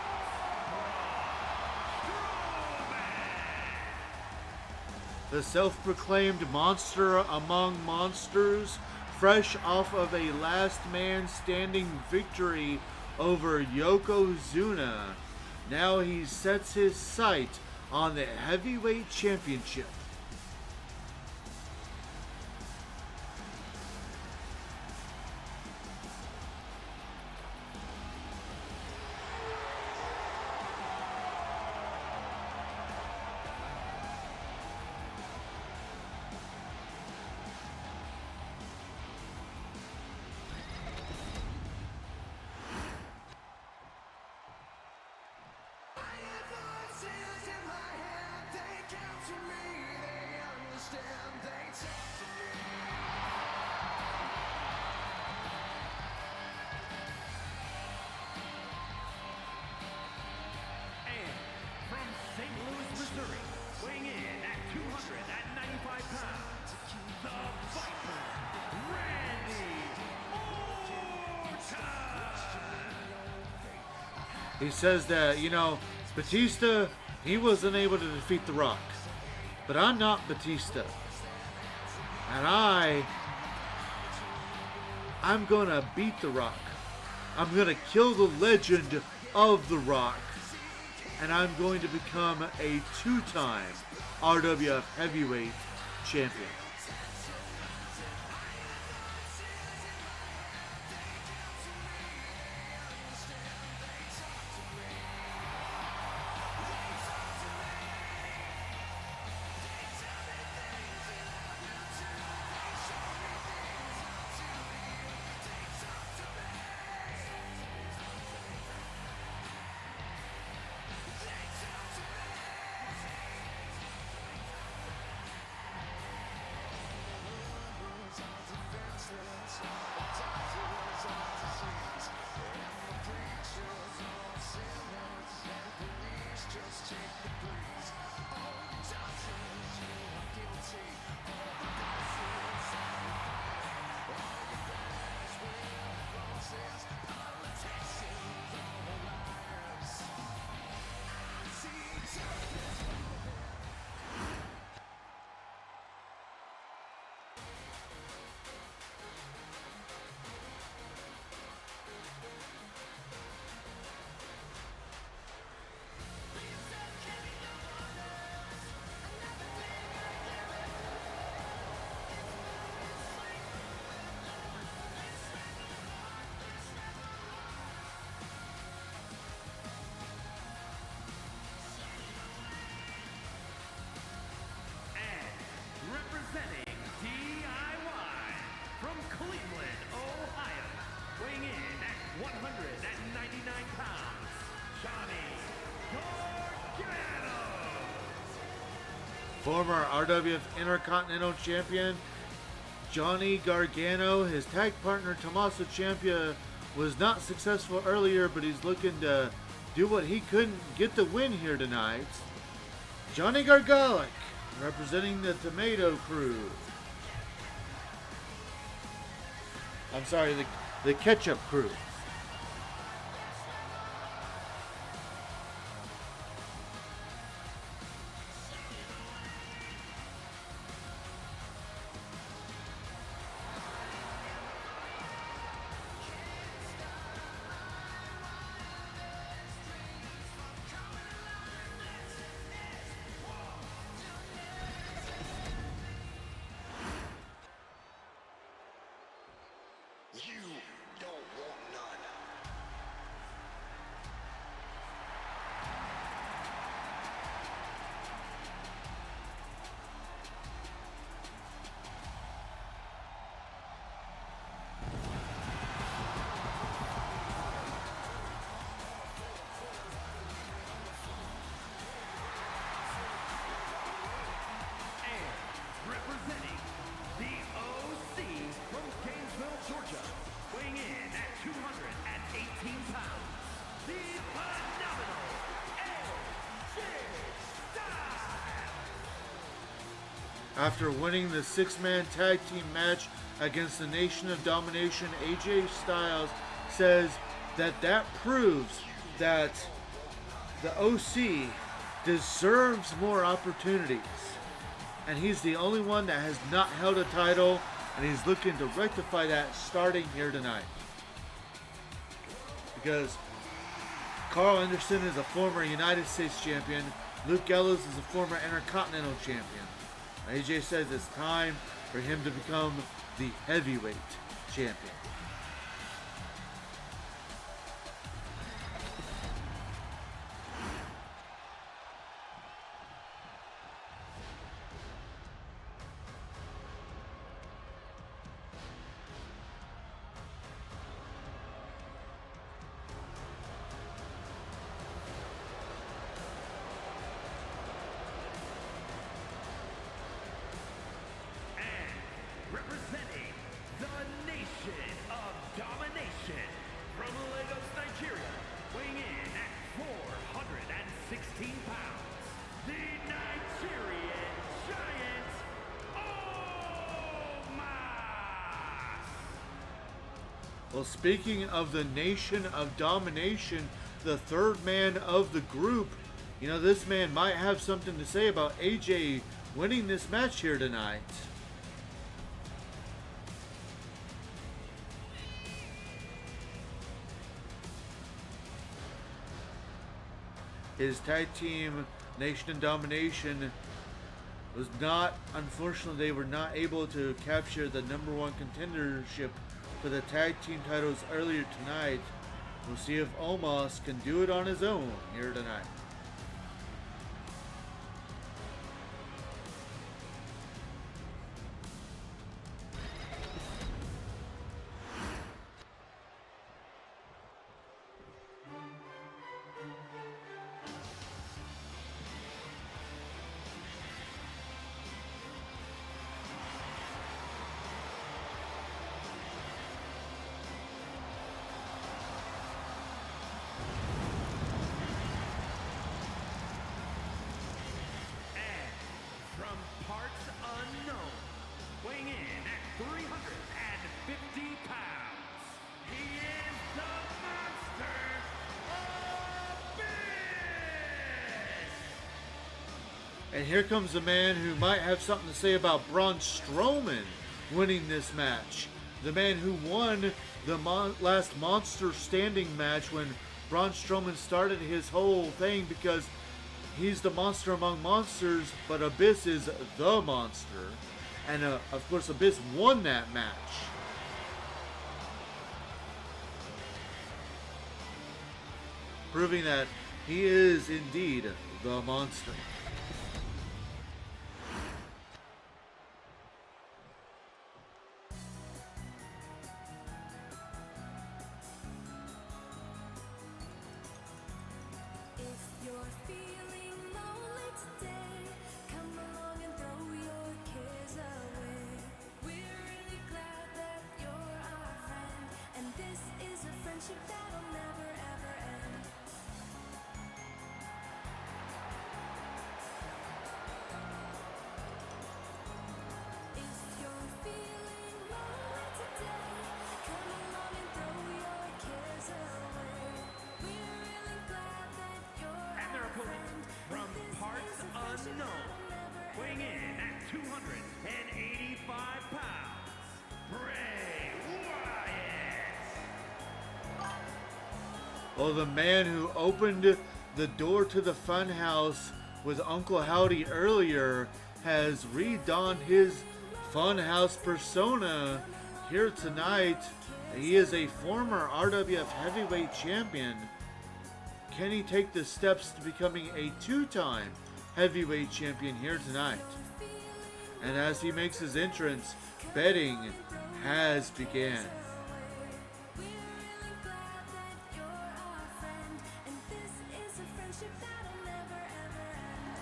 The self-proclaimed monster among monsters, fresh off of a last man standing victory over Yokozuna. Now he sets his sight on the heavyweight championship. He says that, Batista, he wasn't able to defeat The Rock. But I'm not Batista. And I'm gonna beat The Rock. I'm gonna kill the legend of The Rock. And I'm going to become a 2-time RWF Heavyweight Champion. Representing DIY from Cleveland, Ohio, weighing in at 199 pounds, Johnny Gargano. Former RWF Intercontinental Champion Johnny Gargano, his tag partner Tommaso Ciampa was not successful earlier, but he's looking to do what he couldn't get the win here tonight. Johnny Gargano, representing the Tomato Crew. I'm sorry, the Ketchup Crew. You don't want none. And representing the OC from Gainesville, Georgia, weighing in at 218 pounds, the phenomenal AJ Styles. After winning the 6-man tag team match against the Nation of Domination, AJ Styles says that proves that the OC deserves more opportunities. And he's the only one that has not held a title, and he's looking to rectify that starting here tonight. Because Carl Anderson is a former United States champion, Luke Gallows is a former Intercontinental champion. AJ says it's time for him to become the heavyweight champion. Representing the Nation of Domination from Lagos, Nigeria, weighing in at 416 pounds, the Nigerian Giant, Omos. Well, speaking of the Nation of Domination, the third man of the group. You know, this man might have something to say about AJ winning this match here tonight. His tag team Nation and Domination was not, unfortunately, they were not able to capture the #1 contendership for the tag team titles earlier tonight. We'll see if Omos can do it on his own here tonight. From parts unknown, weighing in at 350 pounds, he is the Monster Abyss! And here comes a man who might have something to say about Braun Strowman winning this match. The man who won the last Monster Standing match when Braun Strowman started his whole thing, because he's the monster among monsters, but Abyss is the monster. And of course, Abyss won that match. Proving that he is indeed the monster. If you're feeling lonely today, come along and throw your cares away. We're really glad that you're our friend, and this is a friendship that'll never ever end. If you're feeling lonely today, come along and throw your cares away. We're really glad that you're And their our opponent friend, from and this parts is a friendship unknown, that'll never weighing ever in at 285 pounds, Bray Wyatt! Oh, the man who opened the door to the Funhouse with Uncle Howdy earlier has redonned his Funhouse persona here tonight. He is a former RWF Heavyweight Champion. Can he take the steps to becoming a two-time Heavyweight Champion here tonight? And as he makes his entrance, betting has began. We're really glad that you're our friend, and this is a friendship that'll never ever end.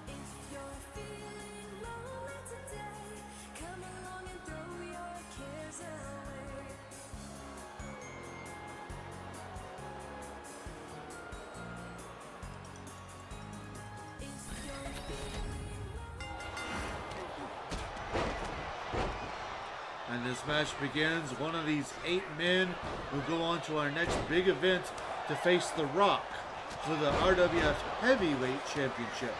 If you're feeling lonely today, come along and throw your cares away. If you're feeling And this match begins. One of these 8 men will go on to our next big event to face The Rock for the RWF Heavyweight Championship.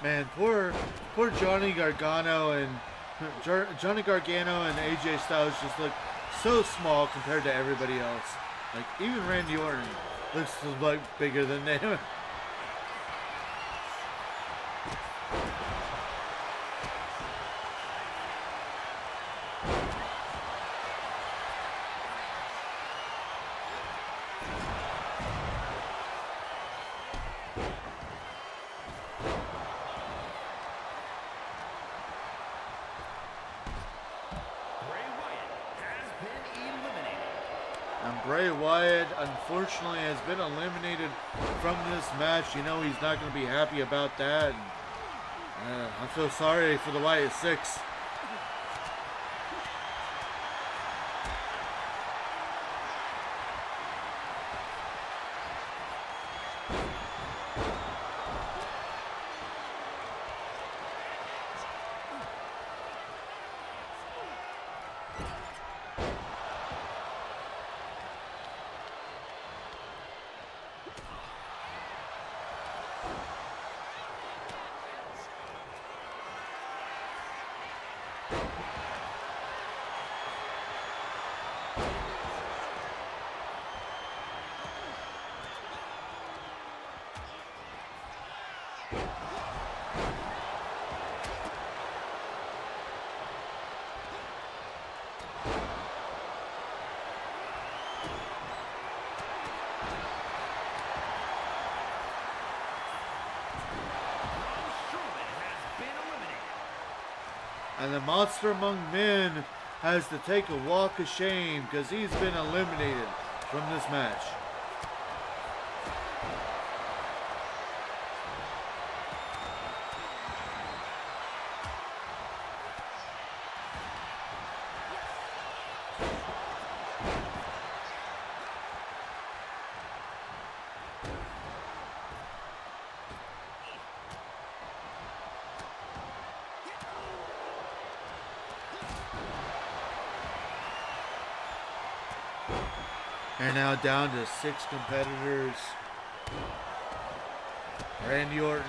Man, poor Johnny Gargano and AJ Styles just look so small compared to everybody else. Like even Randy Orton looks like bigger than them. And Bray Wyatt, unfortunately, has been eliminated from this match. You know he's not going to be happy about that. And, I feel sorry for the Wyatt Six. And the Monster Among Men has to take a walk of shame because he's been eliminated from this match. And now down to 6 competitors. Randy Orton,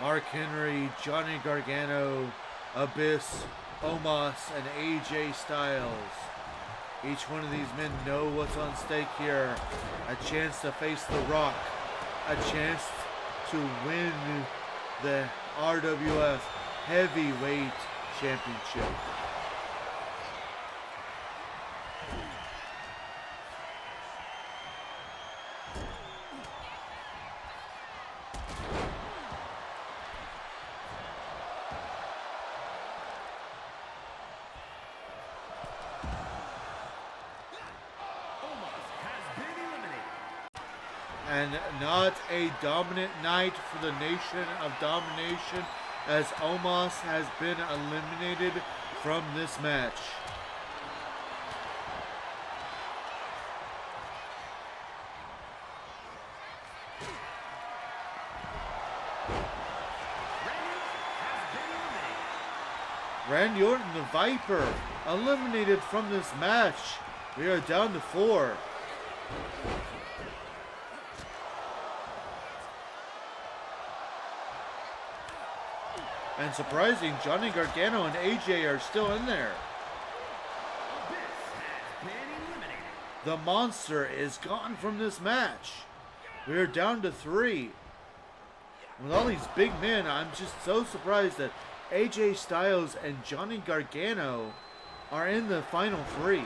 Mark Henry, Johnny Gargano, Abyss, Omos, and AJ Styles. Each one of these men know what's on stake here. A chance to face The Rock. A chance to win the RWF Heavyweight Championship. And not a dominant night for the Nation of Domination, as Omos has been eliminated from this match. Randy Orton, the Viper, eliminated from this match. We are down to 4. And surprising, Johnny Gargano and AJ are still in there. The Monster is gone from this match. We are down to 3. With all these big men, I'm just so surprised that AJ Styles and Johnny Gargano are in the final 3.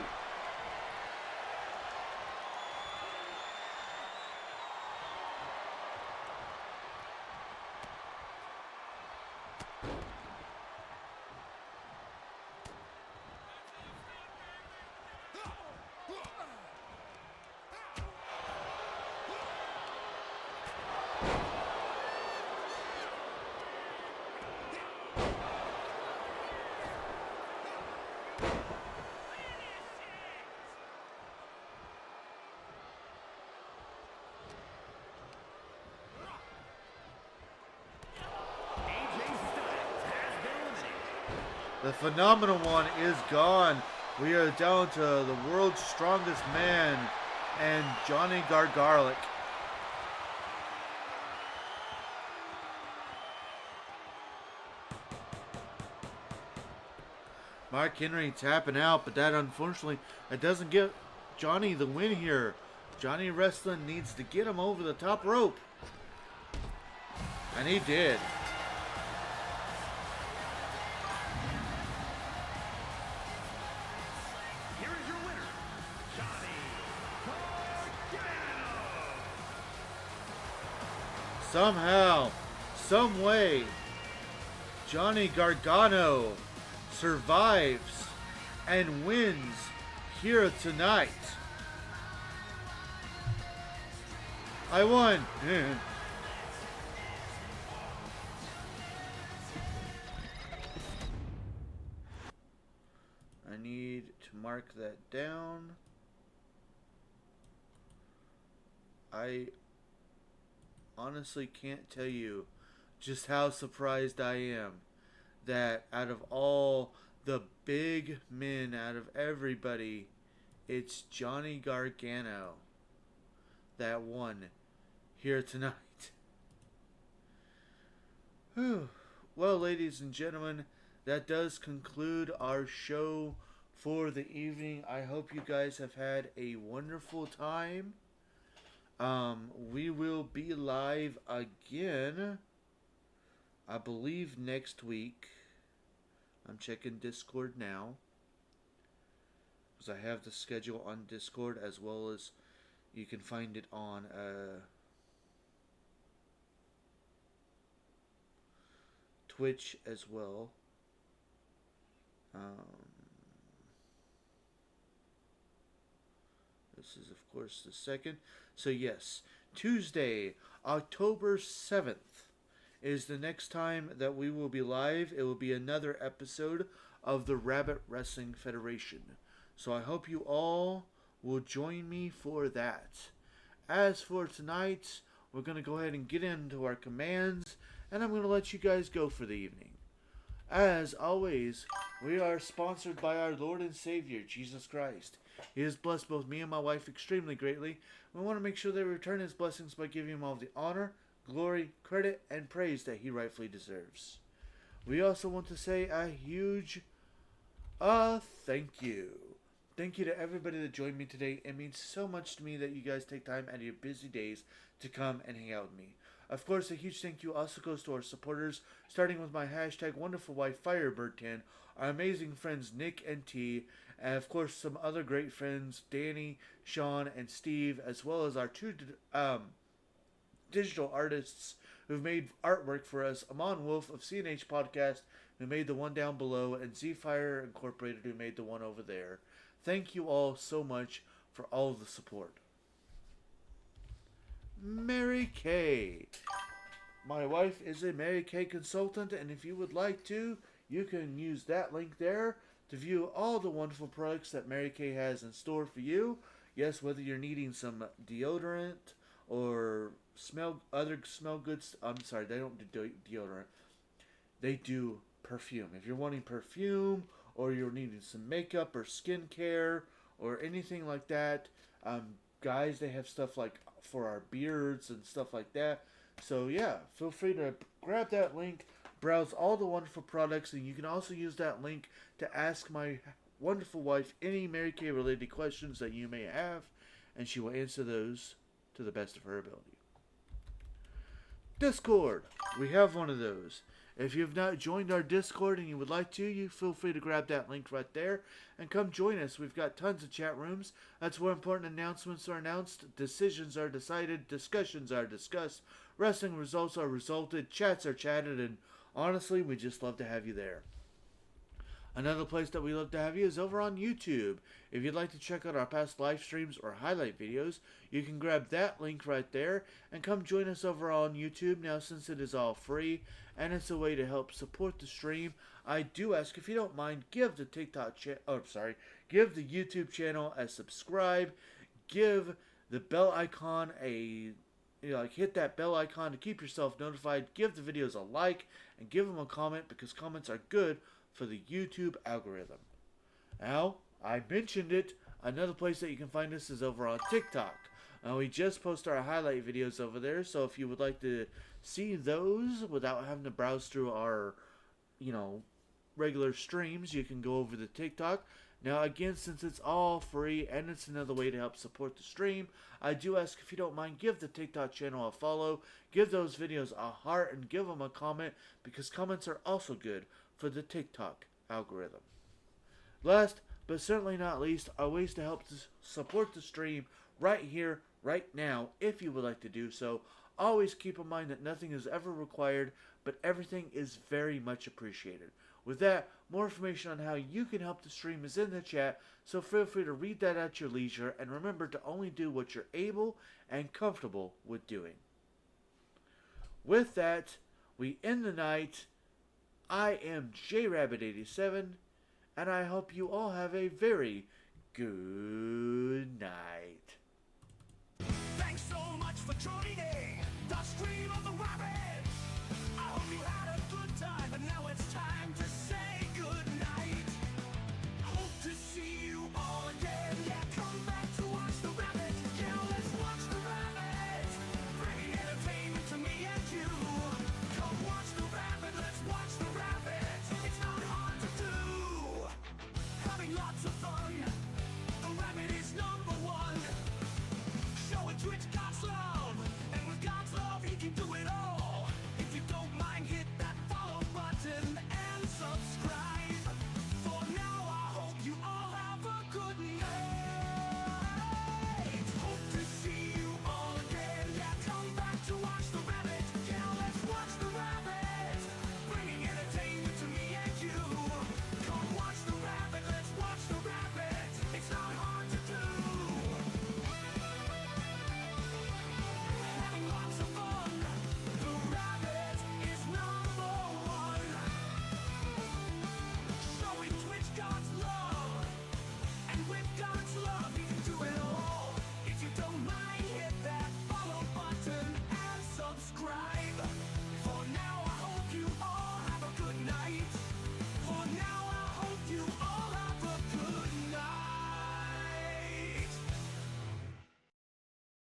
The Phenomenal One is gone. We are down to the world's strongest man and Johnny Gargarlic. Mark Henry tapping out, but that unfortunately, it doesn't get Johnny the win here. Johnny Wrestling needs to get him over the top rope. And he did. Here is your winner, Johnny Gargano. Somehow, some way, Johnny Gargano survives and wins here tonight. I won. I need to mark that down. I honestly can't tell you just how surprised I am that out of all the big men, out of everybody, it's Johnny Gargano that won here tonight. Whew. Well, ladies and gentlemen, that does conclude our show for the evening. I hope you guys have had a wonderful time. We will be live again, I believe, next week. I'm checking Discord now, because I have the schedule on Discord, as well as you can find it on Twitch as well. This is, of course, the 2nd. So, yes, Tuesday, October 7th is the next time that we will be live. It will be another episode of the Rabit Wrestling Federation. So, I hope you all will join me for that. As for tonight, we're going to go ahead and get into our commands, and I'm going to let you guys go for the evening. As always, we are sponsored by our Lord and Savior, Jesus Christ. He has blessed both me and my wife extremely greatly. We want to make sure that we return His blessings by giving Him all the honor, glory, credit, and praise that He rightfully deserves. We also want to say a huge thank you. Thank you to everybody that joined me today. It means so much to me that you guys take time out of your busy days to come and hang out with me. Of course, a huge thank you also goes to our supporters, starting with my hashtag wonderful wife Firebird10, our amazing friends Nick and T, and of course some other great friends Danny, Sean, and Steve, as well as our two digital artists who've made artwork for us, Amon Wolf of CNH Podcast, who made the one down below, and Z-Fire Incorporated, who made the one over there. Thank you all so much for all of the support. Mary Kay. My wife is a Mary Kay consultant, and if you would like to, you can use that link there to view all the wonderful products that Mary Kay has in store for you. Yes, whether you're needing some deodorant or other smell goods. I'm sorry, they don't do deodorant. They do perfume. If you're wanting perfume, or you're needing some makeup or skincare or anything like that, guys, they have stuff like for our beards and stuff like that. So yeah, feel free to grab that link, browse all the wonderful products, and you can also use that link to ask my wonderful wife any Mary Kay related questions that you may have, and she will answer those to the best of her ability. Discord. We have one of those. If you've not joined our Discord and you would like to, you feel free to grab that link right there and come join us. We've got tons of chat rooms. That's where important announcements are announced, decisions are decided, discussions are discussed, wrestling results are resulted, chats are chatted, and honestly, we just love to have you there. Another place that we love to have you is over on YouTube. If you'd like to check out our past live streams or highlight videos, you can grab that link right there and come join us over on YouTube. Now, since it is all free and it's a way to help support the stream, I do ask, if you don't mind, give the give the YouTube channel a subscribe, give the bell icon hit that bell icon to keep yourself notified, give the videos a like, and give them a comment, because comments are good for the YouTube algorithm. Now, I mentioned it, another place that you can find us is over on TikTok. We just post our highlight videos over there, so if you would like to see those without having to browse through our, regular streams, you can go over to TikTok. Now, again, since it's all free and it's another way to help support the stream, I do ask if you don't mind, give the TikTok channel a follow, give those videos a heart, and give them a comment, because comments are also good for the TikTok algorithm. Last, but certainly not least, are ways to help to support the stream right here, right now, if you would like to do so. Always keep in mind that nothing is ever required, but everything is very much appreciated. With that, more information on how you can help the stream is in the chat, so feel free to read that at your leisure, and remember to only do what you're able and comfortable with doing. With that, we end the night. I am JRabbit87, and I hope you all have a very good night. Thanks so much for joining the stream of the rabbit.